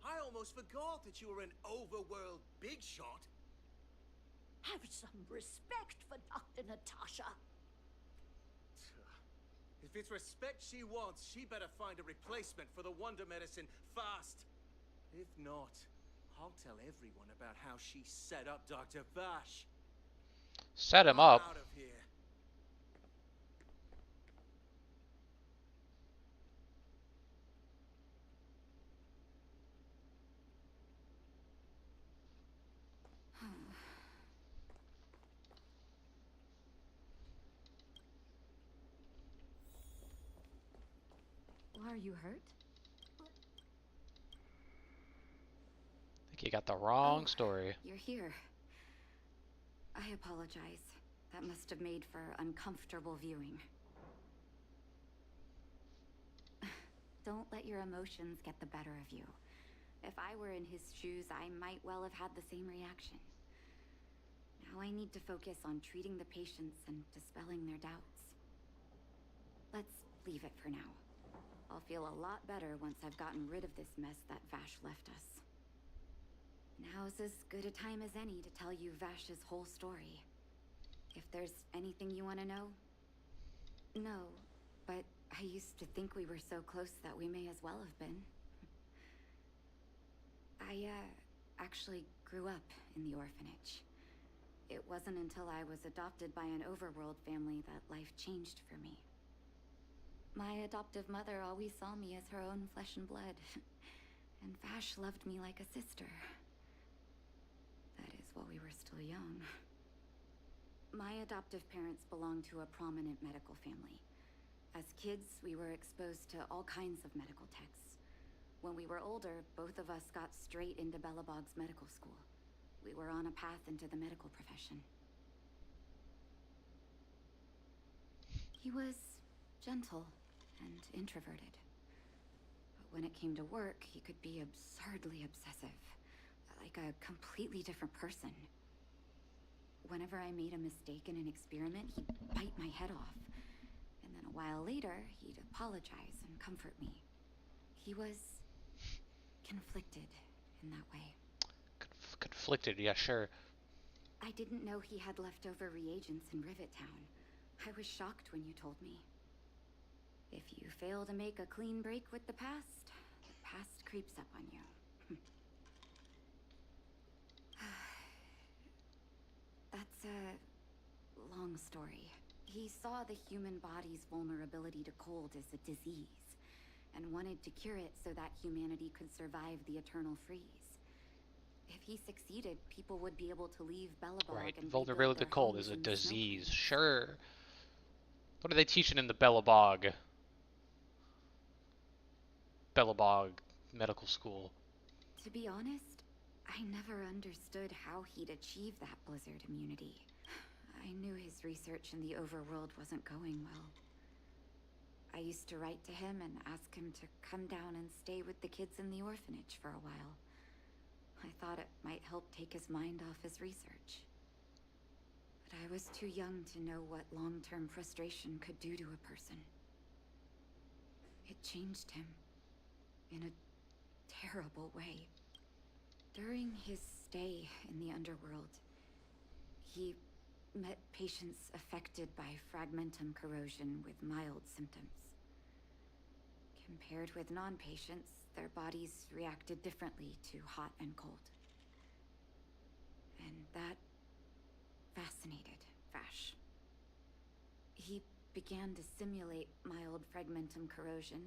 S20: I almost forgot that you were an overworld big shot.
S16: Have some respect for Dr. Natasha.
S20: If it's respect she wants, she better find a replacement for the wonder medicine fast. If not, I'll tell everyone about how she set up Dr. Vash.
S1: Set him
S20: I'm
S1: up.
S20: out of here.
S6: Are you hurt?
S1: I think you got the wrong story.
S6: You're here. I apologize. That must have made for uncomfortable viewing. Don't let your emotions get the better of you. If I were in his shoes, I might well have had the same reaction. Now I need to focus on treating the patients and dispelling their doubts. Let's leave it for now. I'll feel a lot better once I've gotten rid of this mess that Vash left us. Now's as good a time as any to tell you Vash's whole story. If there's anything you want to know? No, but I used to think we were so close that we may as well have been. I, actually grew up in the orphanage. It wasn't until I was adopted by an overworld family that life changed for me. My adoptive mother always saw me as her own flesh and blood, and Vash loved me like a sister. That is, while we were still young. My adoptive parents belonged to a prominent medical family. As kids, we were exposed to all kinds of medical texts. When we were older, both of us got straight into Belobog's medical school. We were on a path into the medical profession. He was gentle and introverted. But when it came to work, he could be absurdly obsessive, like a completely different person. Whenever I made a mistake in an experiment, he'd bite my head off. And then a while later, he'd apologize and comfort me. He was conflicted in that way.
S1: Conflicted, yeah, sure.
S6: I didn't know he had leftover reagents in Rivet Town. I was shocked when you told me. If you fail to make a clean break with the past creeps up on you. That's a long story. He saw the human body's vulnerability to cold as a disease, and wanted to cure it so that humanity could survive the eternal freeze. If he succeeded, people would be able to leave Belobog
S1: Right,
S6: and
S1: vulnerability to
S6: rebuild their
S1: cold
S6: homes
S1: is a
S6: in the snow
S1: disease,
S6: plains.
S1: sure. What are they teaching in the Belobog Medical School?
S6: To be honest, I never understood how he'd achieve that blizzard immunity. I knew his research in the overworld wasn't going well. I used to write to him and ask him to come down and stay with the kids in the orphanage for a while. I thought it might help take his mind off his research. But I was too young to know what long-term frustration could do to a person. It changed him in a terrible way. During his stay in the underworld, he met patients affected by fragmentum corrosion with mild symptoms. Compared with non-patients, their bodies reacted differently to hot and cold. And that fascinated Vash. He began to simulate mild fragmentum corrosion,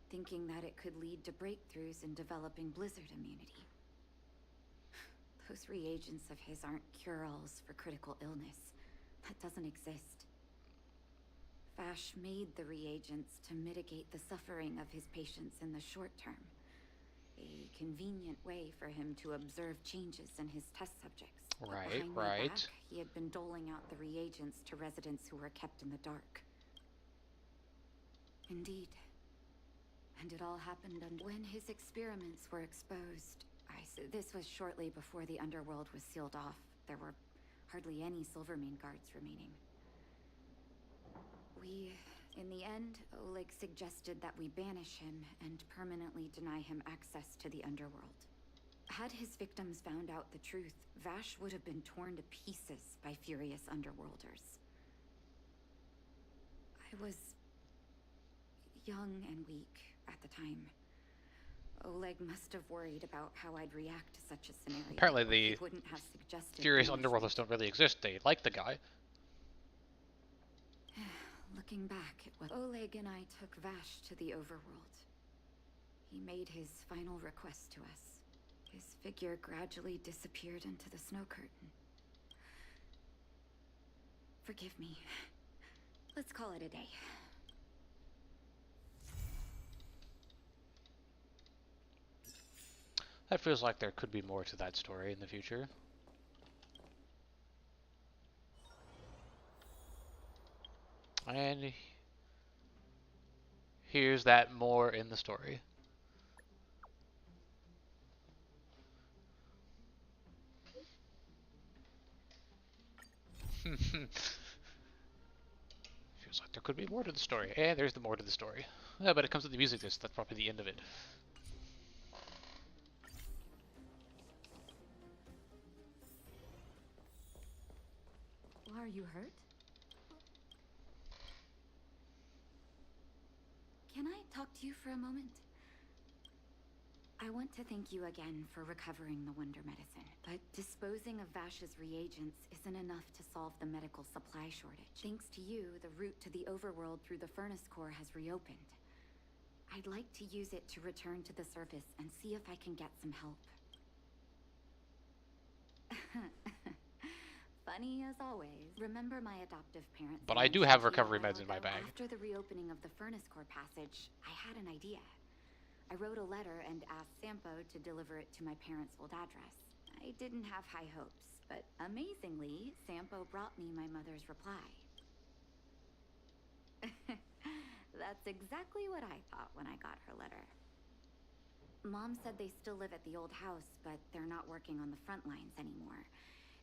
S6: thinking that it could lead to breakthroughs in developing blizzard immunity. Those reagents of his aren't cure-alls for critical illness. That doesn't exist. Vash made the reagents to mitigate the suffering of his patients in the short term. A convenient way for him to observe changes in his test subjects.
S1: Right,
S6: Behind my
S1: right.
S6: back, he had been doling out the reagents to residents who were kept in the dark. Indeed. And it all happened when his experiments were exposed. This was shortly before the underworld was sealed off. There were hardly any Silvermane guards remaining. In the end, Oleg suggested that we banish him and permanently deny him access to the underworld. Had his victims found out the truth, Vash would have been torn to pieces by furious underworlders. I was young and weak at the time. Oleg must have worried about how I'd react to such a scenario.
S1: Apparently the
S6: He wouldn't have suggested
S1: furious
S6: banishment.
S1: underworlders don't really exist. They like the guy.
S6: Looking back, Oleg and I took Vash to the overworld. He made his final request to us. His figure gradually disappeared into the snow curtain. Forgive me. Let's call it a day.
S1: That feels like there could be more to that story in the future. And here's that more in the story. Feels like there could be more to the story. And there's the more to the story. Yeah, but it comes with the music disc. That's probably the end of it.
S6: Are you hurt? Can I talk to you for a moment? I want to thank you again for recovering the Wonder Medicine, but disposing of Vash's reagents isn't enough to solve the medical supply shortage. Thanks to you, the route to the overworld through the furnace core has reopened. I'd like to use it to return to the surface and see if I can get some help. Funny as always. Remember my adoptive parents?
S1: But I do have recovery meds in my bag.
S6: After the reopening of the furnace core passage, I had an idea. I wrote a letter and asked Sampo to deliver it to my parents' old address. I didn't have high hopes, but amazingly, Sampo brought me my mother's reply. That's exactly what I thought when I got her letter. Mom said they still live at the old house, but they're not working on the front lines anymore.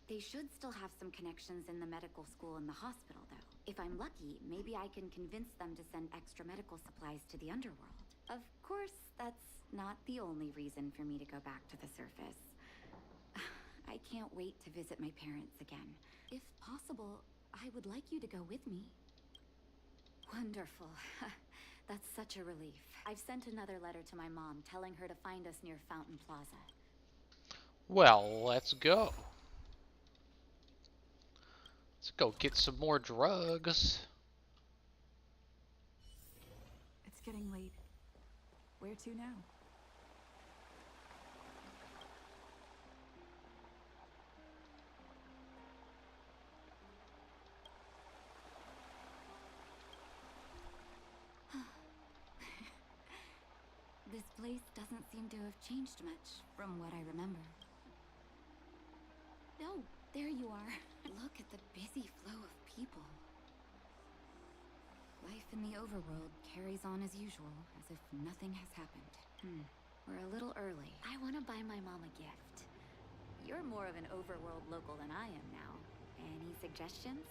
S6: They should still have some connections in the medical school and the hospital, though. If I'm lucky, maybe I can convince them to send extra medical supplies to the underworld. Of course, that's not the only reason for me to go back to the surface. I can't wait to visit my parents again. If possible, I would like you to go with me. Wonderful. That's such a relief. I've sent another letter to my mom, telling her to find us near Fountain Plaza.
S1: Well, let's go. Let's go get some more drugs.
S7: It's getting late. Where to now?
S6: This place doesn't seem to have changed much from what I remember. Oh, there you are. Look at the busy flow of people. Life in the overworld carries on as usual, as if nothing has happened. We're a little early. I want to buy my mom a gift. You're more of an overworld local than I am now. Any suggestions?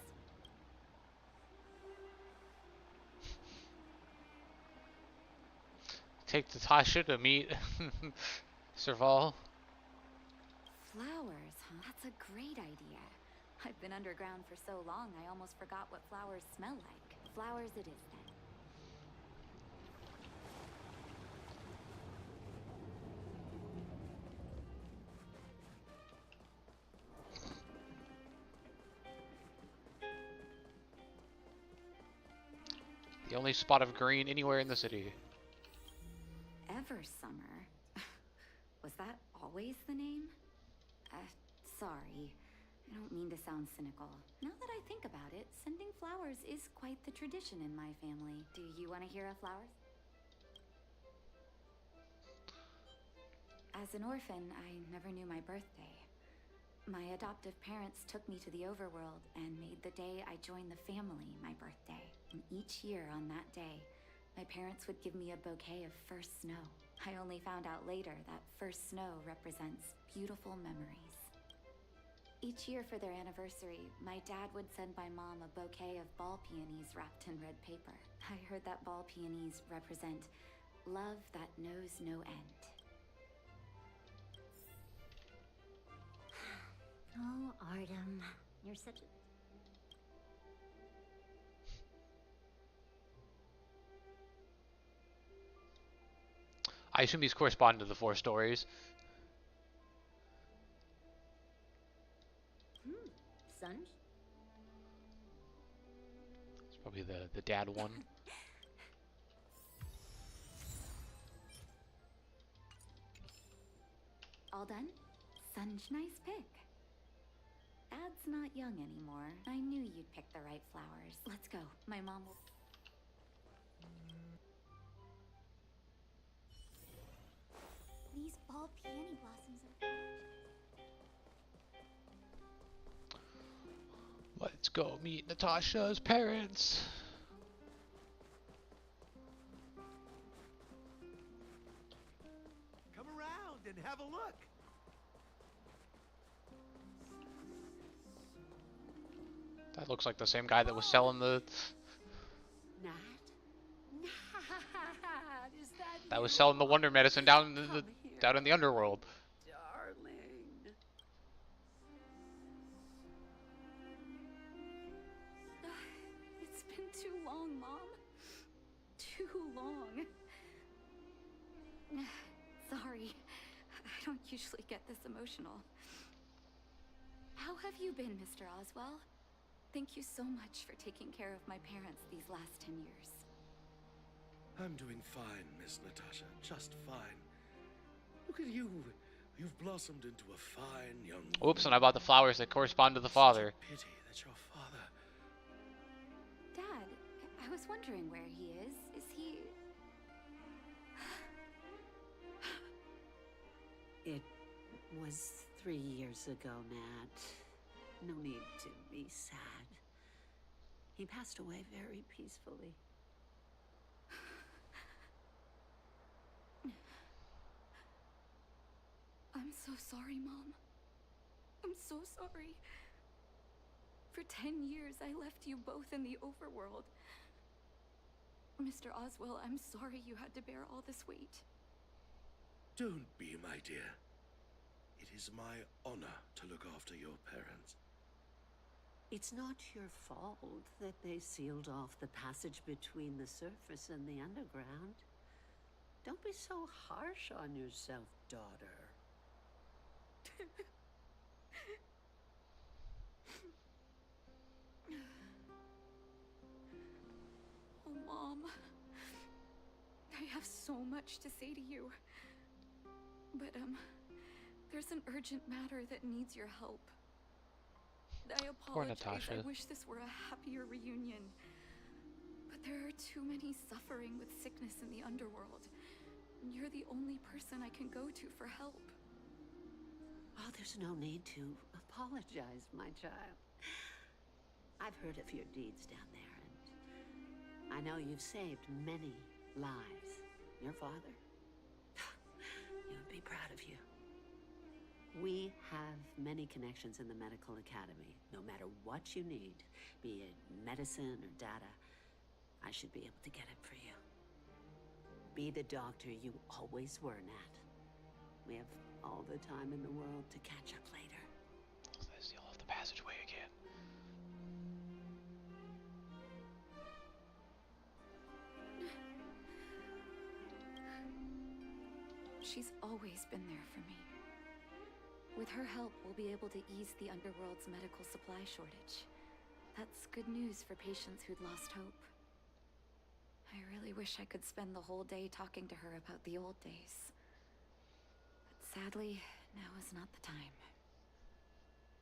S1: Take Tasha to meet Serval.
S6: Flowers, huh? That's a great idea. I've been underground for so long, I almost forgot what flowers smell like. Flowers it is, then.
S1: The only spot of green anywhere in the city.
S6: Eversummer? Was that always the name? Sorry. I don't mean to sound cynical. Now that I think about it, sending flowers is quite the tradition in my family. Do you want to hear of flowers? As an orphan, I never knew my birthday. My adoptive parents took me to the overworld and made the day I joined the family my birthday. And each year on that day, my parents would give me a bouquet of first snow. I only found out later that first snow represents beautiful memories. Each year for their anniversary, my dad would send my mom a bouquet of ball peonies wrapped in red paper. I heard that ball peonies represent love that knows no end.
S13: Oh, Artem, you're such a...
S1: I assume these correspond to the 4 stories.
S13: Son?
S1: It's probably the dad one.
S6: All done? Such nice pick. Dad's not young anymore. I knew you'd pick the right flowers. Let's go. My mom will...
S5: These ball peony blossoms are gorgeous.
S1: Let's go meet Natasha's parents.
S9: Come around and have a look.
S1: That looks like the same guy that was selling the...
S16: Nat? Nat, is
S1: That was selling the wonder medicine down in the underworld.
S16: darling?
S6: It's been too long, Mom. Too long. Sorry. I don't usually get this emotional. How have you been, Mr. Oswell? Thank you so much for taking care of my parents these last 10 years.
S9: I'm doing fine, Miss Natasha. Just fine. Look at you. You've blossomed into a fine young woman.
S1: Oops, and I bought the flowers that correspond to the father.
S9: Pity that your father...
S6: Dad, I was wondering where he is. Is he...
S16: It was 3 years ago, Nat. No need to be sad. He passed away very peacefully.
S6: I'm so sorry, Mom. I'm so sorry. For 10 years, I left you both in the overworld. Mr. Oswell, I'm sorry you had to bear all this weight.
S9: Don't be, my dear. It is my honor to look after your parents.
S16: It's not your fault that they sealed off the passage between the surface and the underground. Don't be so harsh on yourself, daughter.
S6: Oh, Mom. I have so much to say to you. But, there's an urgent matter that needs your help. I apologize.
S1: Natasha.
S6: I wish this were a happier reunion. But there are too many suffering with sickness in the underworld. And you're the only person I can go to for help.
S16: Oh, there's no need to apologize, my child. I've heard of your deeds down there, and I know you've saved many lives. Your father, he would be proud of you. We have many connections in the medical academy. No matter what you need, be it medicine or data, I should be able to get it for you. Be the doctor you always were, Nat. We have all the time in the world to catch up later.
S1: They steal off the passageway again.
S6: She's always been there for me. With her help, we'll be able to ease the Underworld's medical supply shortage. That's good news for patients who'd lost hope. I really wish I could spend the whole day talking to her about the old days. But sadly, now is not the time.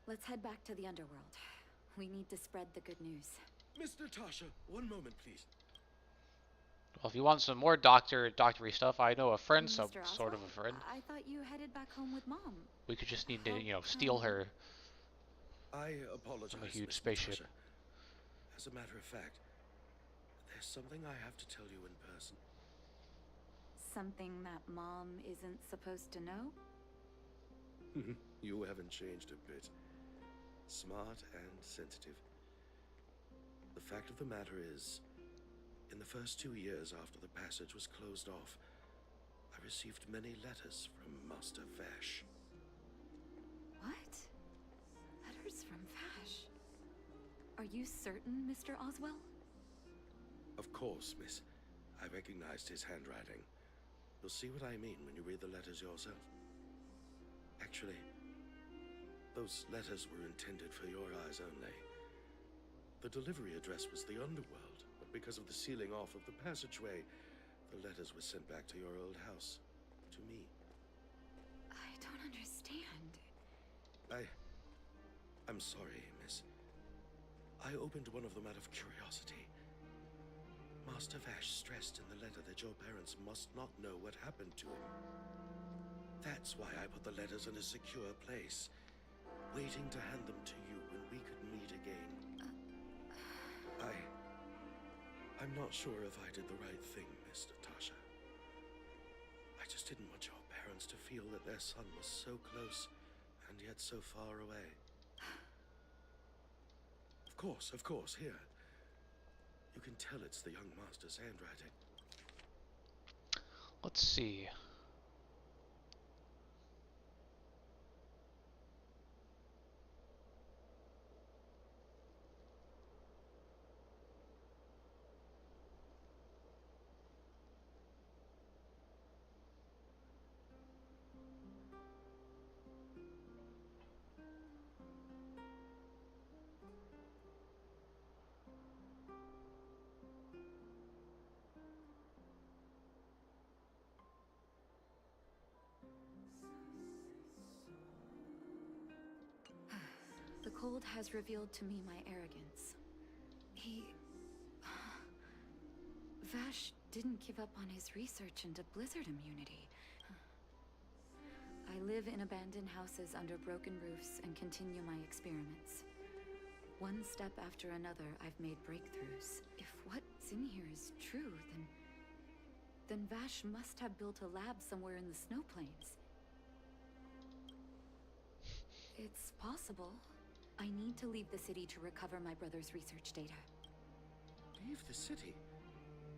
S6: Let's head back to the Underworld. We need to spread the good news.
S9: Mr. Tasha, one moment, please.
S1: Well, if you want some more doctory stuff, I know a friend, some
S6: Mr.
S1: sort of
S6: Oswald?
S1: a friend.
S6: I thought you headed back home with Mom.
S1: We could just need to, you know, steal her
S9: I apologize,
S1: from a huge
S9: Miss
S1: spaceship.
S9: Natasha. As a matter of fact, there's something I have to tell you in person.
S6: Something that Mom isn't supposed to know?
S9: You haven't changed a bit. Smart and sensitive. The fact of the matter is, in the first 2 years after the passage was closed off, I received many letters from Master Vash.
S6: What? Letters from Vash? Are you certain, Mr. Oswell?
S9: Of course, miss. I recognized his handwriting. You'll see what I mean when you read the letters yourself. Actually, those letters were intended for your eyes only. The delivery address was the Underworld, but because of the sealing off of the passageway, the letters were sent back to your old house. To me.
S6: I don't understand.
S9: I'm sorry, miss. I opened one of them out of curiosity. Master Vash stressed in the letter that your parents must not know what happened to him. That's why I put the letters in a secure place, waiting to hand them to you when we could meet again. I'm not sure if I did the right thing, Miss Natasha. I just didn't want your parents to feel that their son was so close and yet so far away. Of course, here. You can tell it's the young master's handwriting.
S1: Let's see.
S6: The cold has revealed to me my arrogance. Vash didn't give up on his research into blizzard immunity. I live in abandoned houses under broken roofs and continue my experiments. One step after another, I've made breakthroughs. If what's in here is true, then Vash must have built a lab somewhere in the snow plains. It's possible. I need to leave the city to recover my brother's research data.
S9: Leave the city?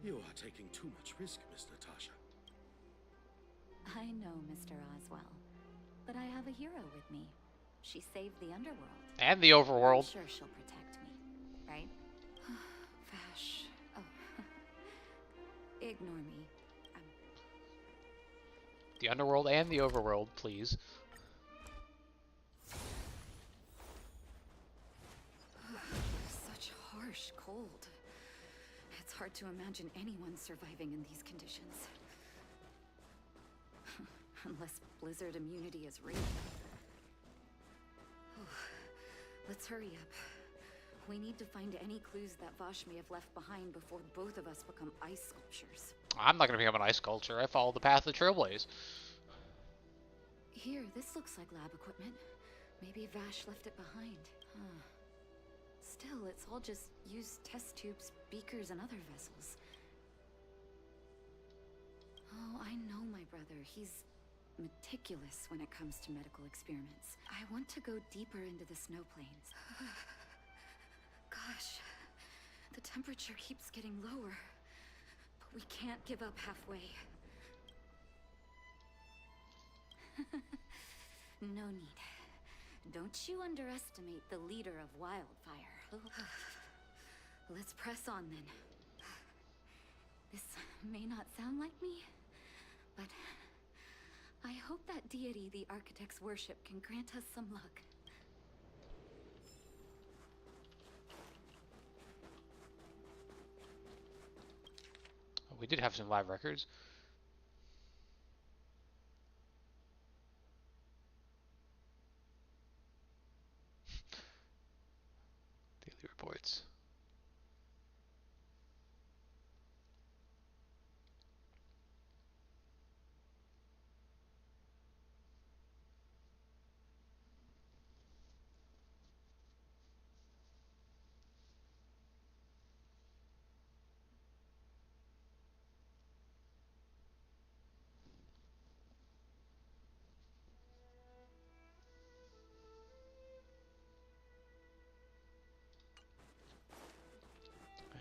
S9: You are taking too much risk, Miss Natasha.
S6: I know, Mr. Oswell. But I have a hero with me. She saved the Underworld.
S1: And the Overworld.
S6: I'm sure she'll protect me, right? Vash. Oh. Ignore me.
S1: The Underworld and the Overworld, please.
S6: Such harsh cold. It's hard to imagine anyone surviving in these conditions. Unless blizzard immunity is real. Let's hurry up. We need to find any clues that Vash may have left behind before both of us become ice sculptures.
S1: I'm not going to become an ice sculpture. I follow the path of Trailblaze.
S6: Here, this looks like lab equipment. Maybe Vash left it behind. Still, it's all just used test tubes, beakers, and other vessels. Oh, I know my brother. He's meticulous when it comes to medical experiments. I want to go deeper into the snow plains. Gosh, the temperature keeps getting lower, but we can't give up halfway. No need. Don't you underestimate the leader of Wildfire. Let's press on then. This may not sound like me, but I hope that deity the architects worship can grant us some luck.
S1: We did have some live records. Daily reports.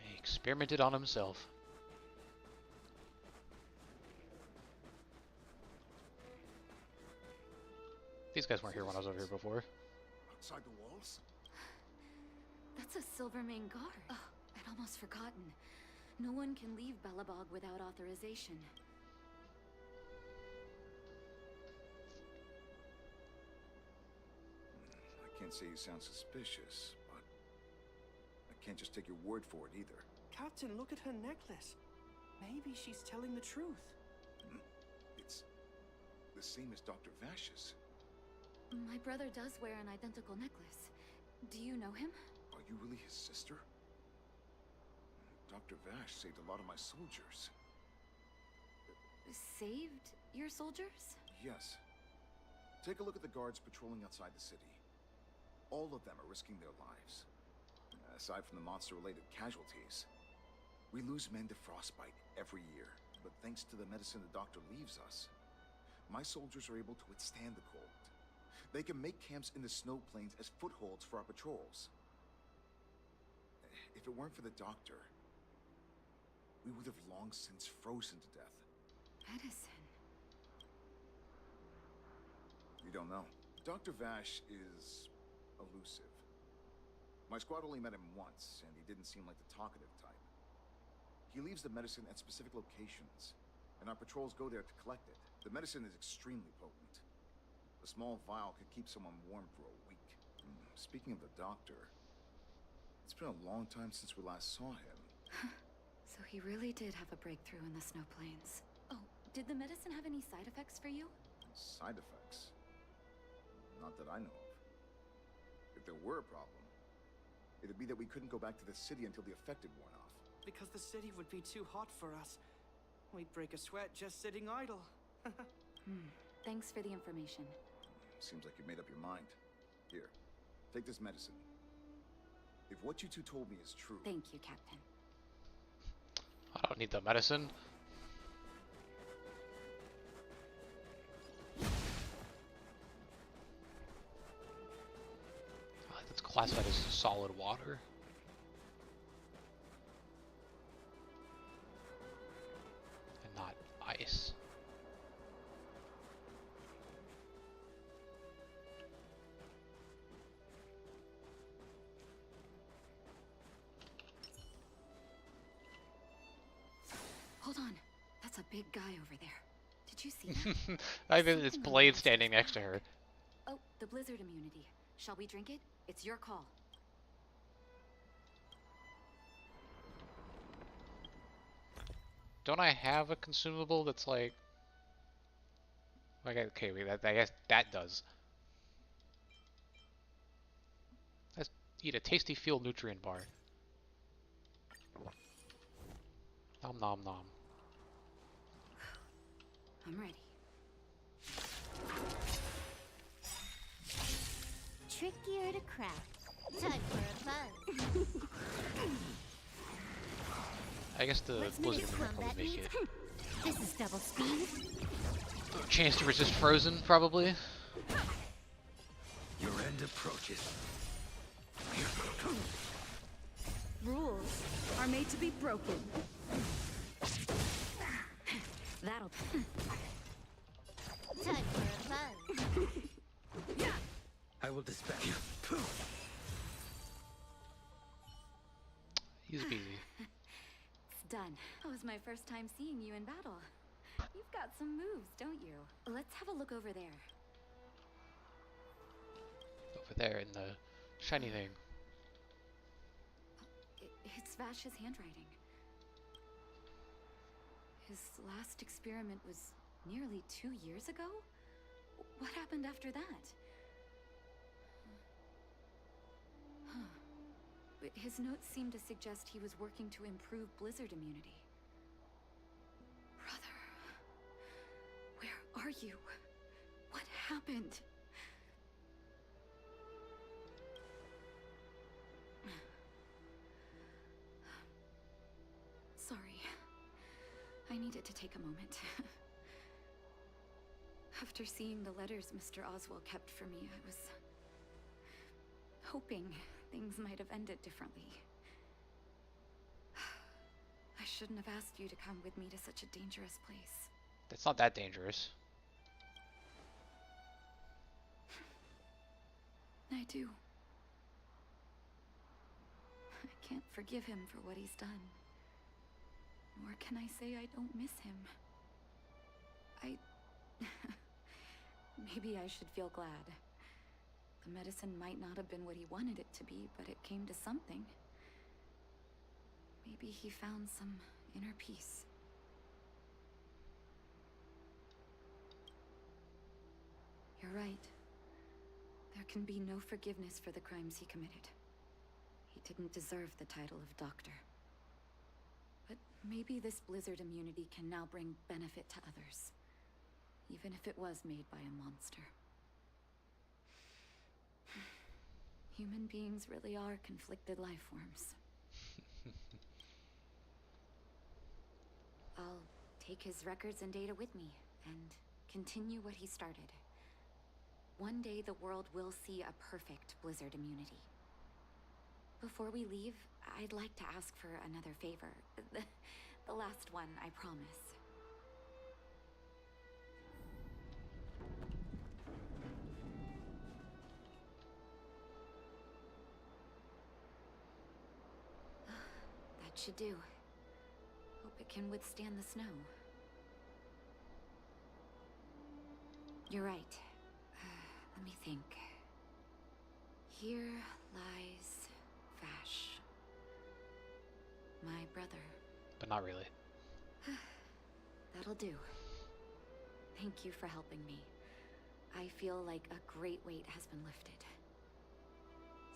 S1: He experimented on himself. These guys weren't here when I was over here before.
S14: Outside the walls?
S6: That's a Silvermane guard. Oh, I'd almost forgotten. No one can leave Belobog without authorization.
S14: I can't say you sound suspicious, but I can't just take your word for it either.
S20: Captain, look at her necklace. Maybe she's telling the truth.
S14: It's the same as Dr. Vash's.
S6: My brother does wear an identical necklace. Do you know him?
S14: Are you really his sister? Dr. Vash saved a lot of my soldiers.
S6: Saved your soldiers?
S14: Yes. Take a look at the guards patrolling outside the city. All of them are risking their lives. Aside from the monster-related casualties, we lose men to frostbite every year. But thanks to the medicine the doctor leaves us, my soldiers are able to withstand the cold. They can make camps in the snow plains as footholds for our patrols. If it weren't for the doctor, we would have long since frozen to death.
S6: Medicine?
S14: You don't know. Dr. Vash is elusive. My squad only met him once, and he didn't seem like the talkative type. He leaves the medicine at specific locations, and our patrols go there to collect it. The medicine is extremely potent. A small vial could keep someone warm for a week. Speaking of the doctor, it's been a long time since we last saw him.
S6: So he really did have a breakthrough in the snow plains. Oh, did the medicine have any side effects for you?
S14: Side effects? Not that I know of. If there were a problem, it'd be that we couldn't go back to the city until the effect had worn off.
S20: Because the city would be too hot for us. We'd break a sweat just sitting idle.
S6: Thanks for the information.
S14: Seems like you made up your mind. Here, take this medicine. If what you two told me is true...
S6: Thank you, Captain.
S1: I don't need the medicine. That's classified as solid water. And not ice.
S6: Hold on. That's a big guy over there. Did you see that?
S1: I mean, it's Blade standing next to her.
S6: Oh, the blizzard immunity. Shall we drink it? It's your call.
S1: Don't I have a consumable that's like... Okay, wait, I guess that does. Let's eat a tasty field nutrient bar. Nom nom nom.
S6: I'm ready.
S5: Trickier to crack. Time for a buzz.
S1: I guess the blizzard will probably make it.
S5: This is double speed.
S1: Chance to resist frozen, probably.
S12: Your end approaches.
S7: Rules are made to be broken.
S12: I will dispatch you.
S1: He's busy.
S6: It's done. That was my first time seeing you in battle. You've got some moves, don't you? Let's have a look over there.
S1: Over there in the shiny thing.
S6: It's Vash's handwriting. His last experiment was nearly 2 years ago? What happened after that? Huh. But his notes seem to suggest he was working to improve blizzard immunity. Brother, where are you? What happened? Sorry. I needed to take a moment. After seeing the letters Mr. Oswald kept for me, I was hoping things might have ended differently. I shouldn't have asked you to come with me to such a dangerous place.
S1: It's not that dangerous.
S6: I do. I can't forgive him for what he's done. Nor can I say I don't miss him. Maybe I should feel glad. The medicine might not have been what he wanted it to be, but it came to something. Maybe he found some inner peace. You're right. There can be no forgiveness for the crimes he committed. He didn't deserve the title of doctor. But maybe this blizzard immunity can now bring benefit to others. Even if it was made by a monster. Human beings really are conflicted life forms. I'll take his records and data with me, and continue what he started. One day the world will see a perfect blizzard immunity. Before we leave, I'd like to ask for another favor. The last one, I promise. That should do. Hope it can withstand the snow. You're right. Let me think. Here lies Vash. My brother.
S1: But not really.
S6: That'll do. Thank you for helping me. I feel like a great weight has been lifted.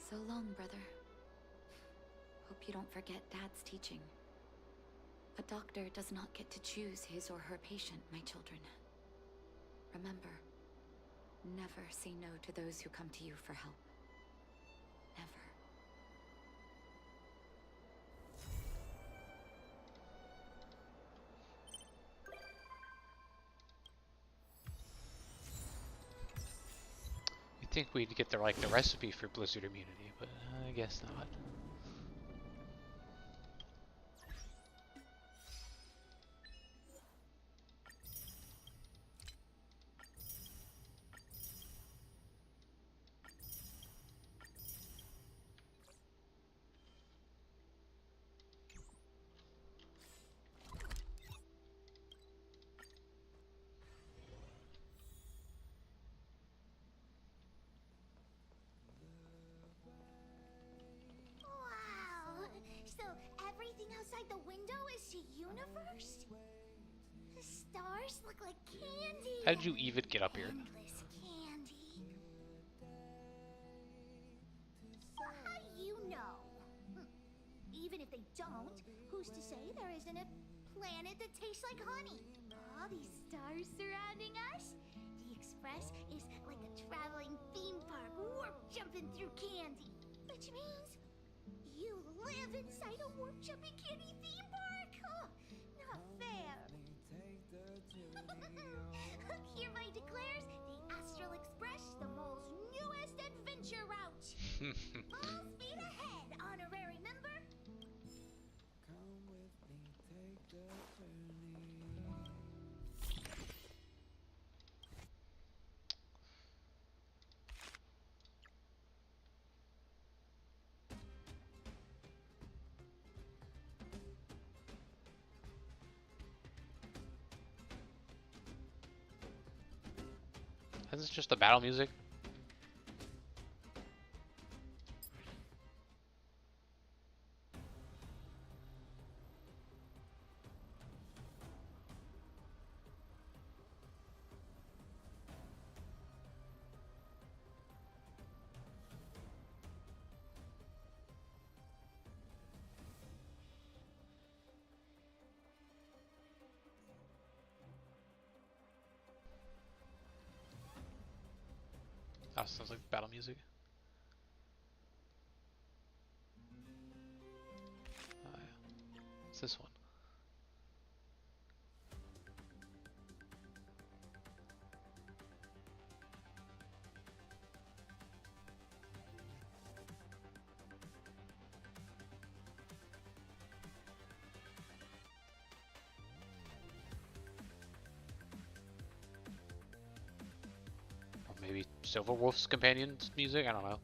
S6: So long, brother. Hope you don't forget Dad's teaching. A doctor does not get to choose his or her patient, my children. Remember, never say no to those who come to you for help. Never.
S1: You'd think we'd get the recipe for blizzard immunity, but I guess not.
S5: Wow! So everything outside the window is the universe? The stars look like candy.
S1: How did you even get up here?
S5: Endless candy. How do you know? Even if they don't, who's to say there isn't a planet that tastes like honey? All these stars surrounding us? The Express is like a traveling theme park, warp jumping through candy. Which means you live inside a warp jumping candy theme park? Oh, not fair. Hereby declares the Astral Express the mole's newest adventure route. Full speed ahead, honorary member.
S1: This is just the battle music. Oh, sounds like battle music. Oh, yeah. It's this one. Or maybe Silver Wolf's companion's music? I don't know.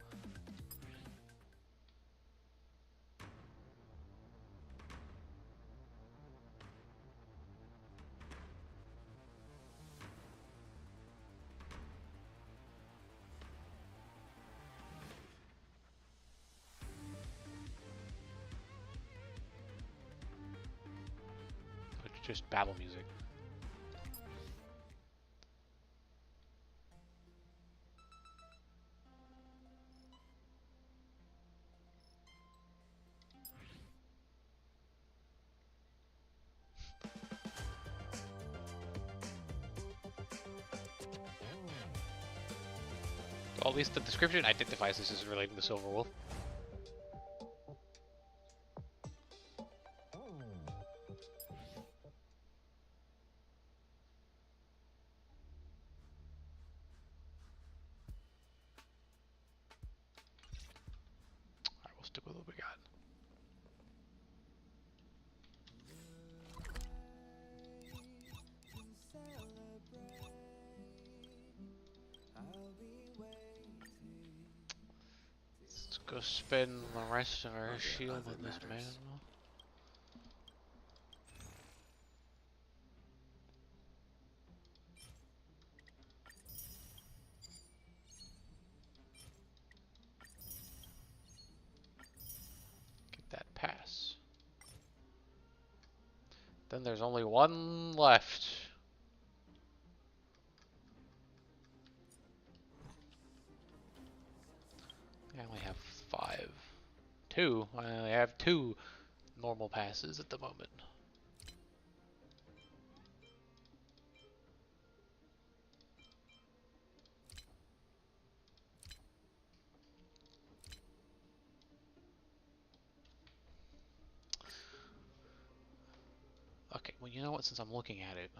S1: But just battle music. Well, at least the description identifies this as relating to Silver Wolf. Alright, we'll stick with what we got. Let's go spend the rest of our shield on this man. Get that pass. Then there's only one left. I only have 5. 2. I only have 2 normal passes at the moment. Okay, well, you know what, since I'm looking at it,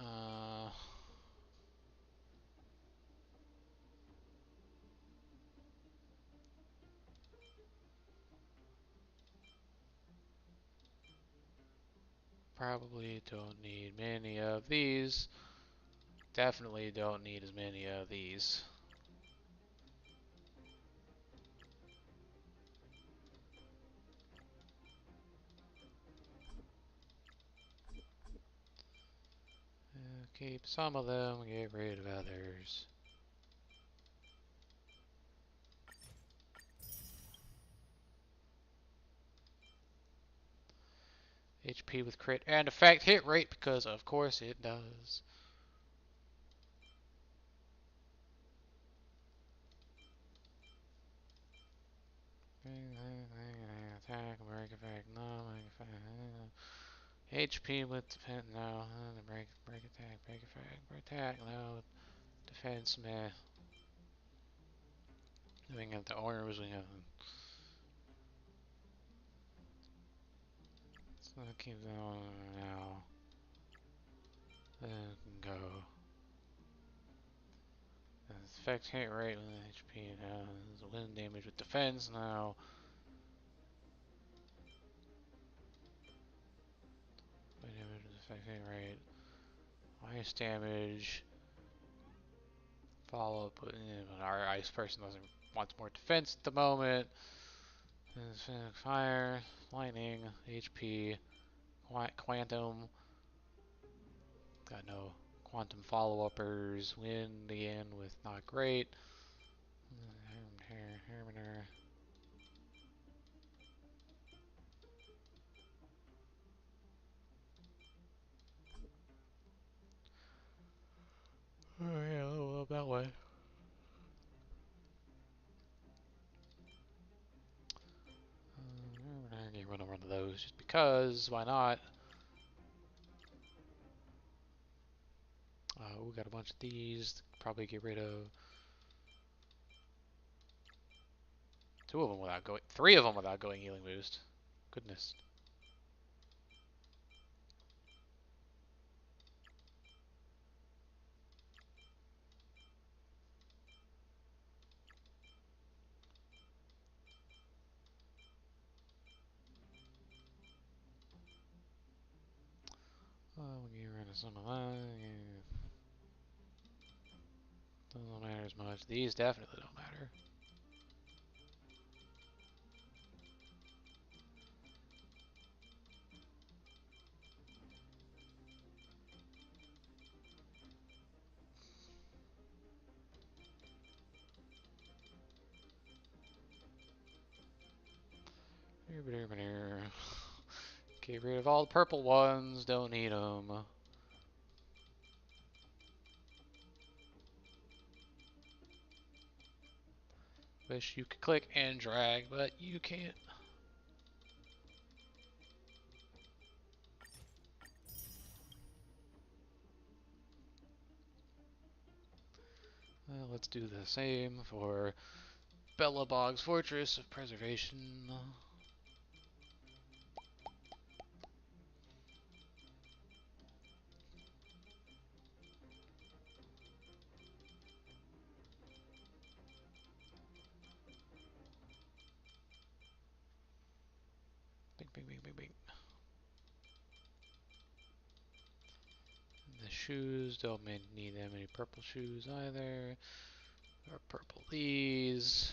S1: probably don't need many of these. Definitely don't need as many of these. Keep some of them, get rid of others. HP with crit and effect hit rate, because of course it does. Attack, break effect, no, break effect. HP with defense, no. Break attack, break effect, break attack, no. Defense, meh. We have the orange, we have. So keep going now. Then go. Effect hit rate with HP now. There's wind damage with defense now. Wind damage with effect hit rate. Ice damage. Follow up with our ice person doesn't wants more defense at the moment. Fire, lightning, HP, quantum. Got no Quantum follow-uppers win again with not great. Oh yeah, well, that way. I'm gonna run over one of those just because. Why not? We got a bunch of these. Probably get rid of 2 of them without going. 3 of them without going healing boost. Goodness. Oh, we get rid of some of that. Doesn't matter as much. These definitely don't matter. Get rid of all the purple ones. Don't need them. Wish you could click and drag, but you can't. Well, let's do the same for Belobog's Fortress of Preservation. Bing, bing, bing, bing, bing. The shoes, don't need that many purple shoes either. Or purple these.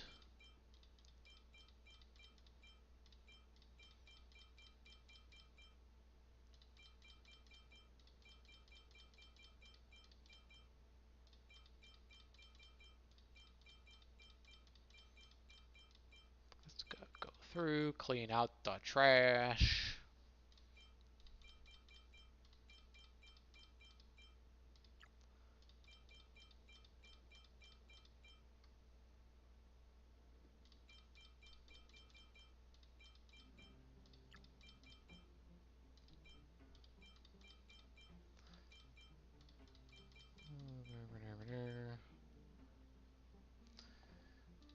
S1: Let's go through, clean out the trash.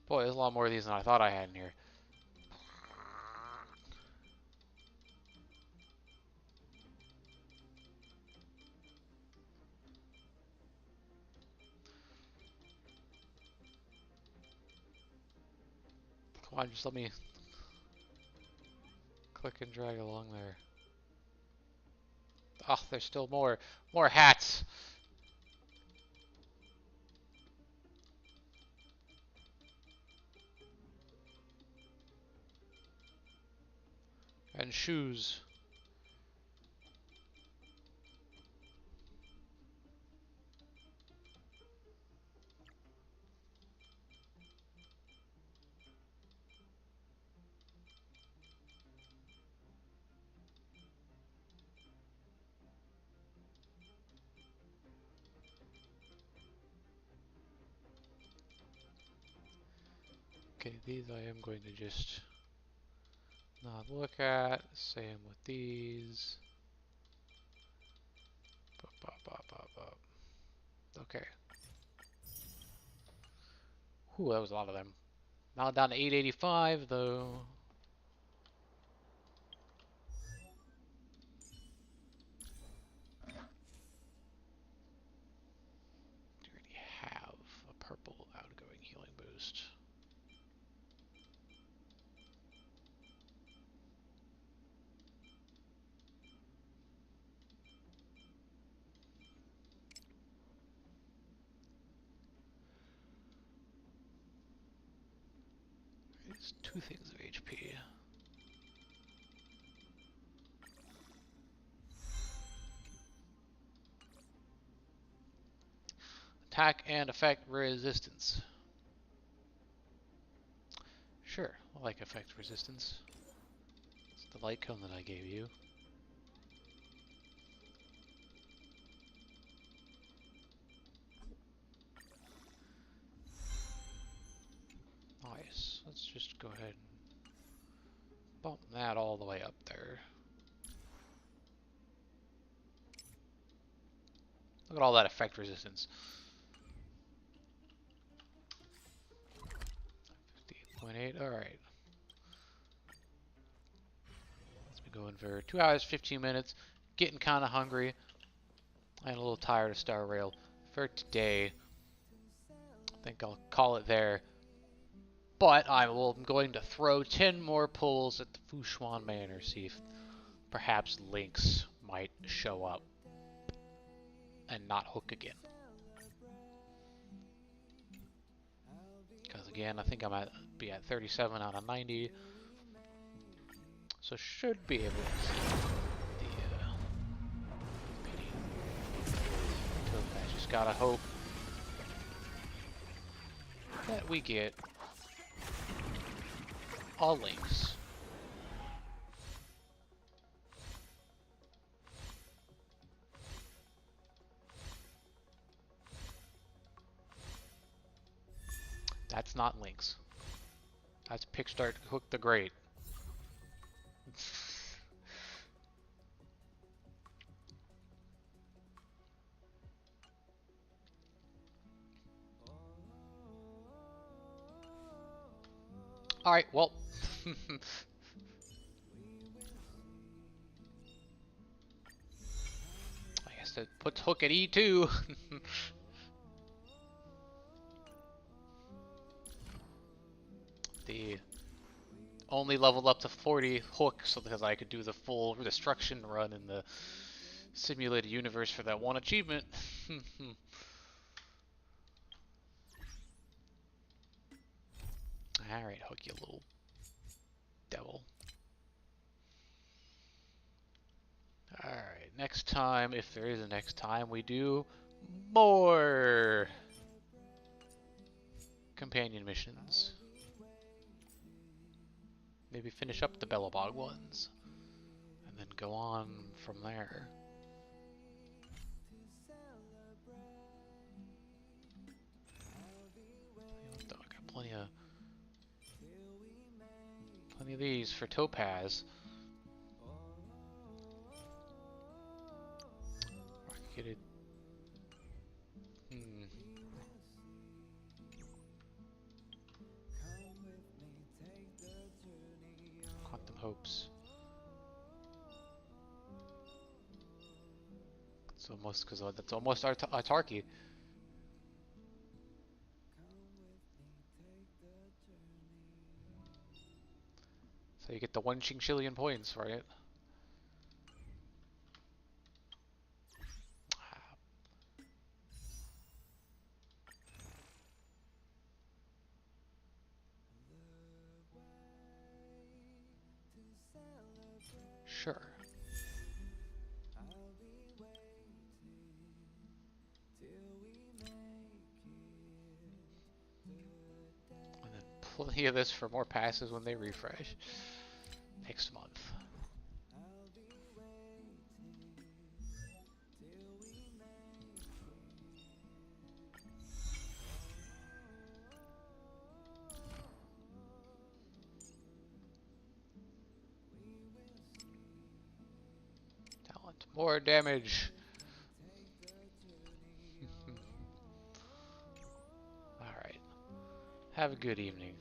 S1: Boy, there's a lot more of these than I thought I had in here. Come on, just let me click and drag along there. Oh, there's still more hats. And shoes. Okay, these I am going to just not look at. Same with these. Okay. Whew, that was a lot of them. Now down to 885 though. Do we already have a purple outgoing healing boost? It's 2 things of HP. Attack and effect resistance. Sure, I like effect resistance. It's the light cone that I gave you. Nice. Let's just go ahead and bump that all the way up there. Look at all that effect resistance. 58.8, alright. Let's be going for 2 hours, 15 minutes. Getting kind of hungry. And a little tired of Star Rail. For today, I think I'll call it there. But I'm going to throw 10 more pulls at the Fushuan Manor, see if perhaps Lynx might show up and not hook again. Because again, I think be at 37 out of 90. So should be able to see the PD. I just gotta hope that we get all Lynx. That's not Lynx. That's Pickstart Hook the Great. Alright, well. I guess that puts Hook at E2. The only leveled up to 40 Hook so because I could do the full destruction run in the simulated universe for that one achievement. Alright, Hook, you little devil. Alright, next time, if there is a next time, we do more companion missions. Maybe finish up the Bellabog ones, and then go on from there. I got plenty of these for Topaz. I could get it. Quantum Hopes. It's almost because that's almost autarky. So you get the 1 Chinchillion points for it. Sure. And then plenty of this for more passes when they refresh next month. Talent, more damage. Alright. Have a good evening.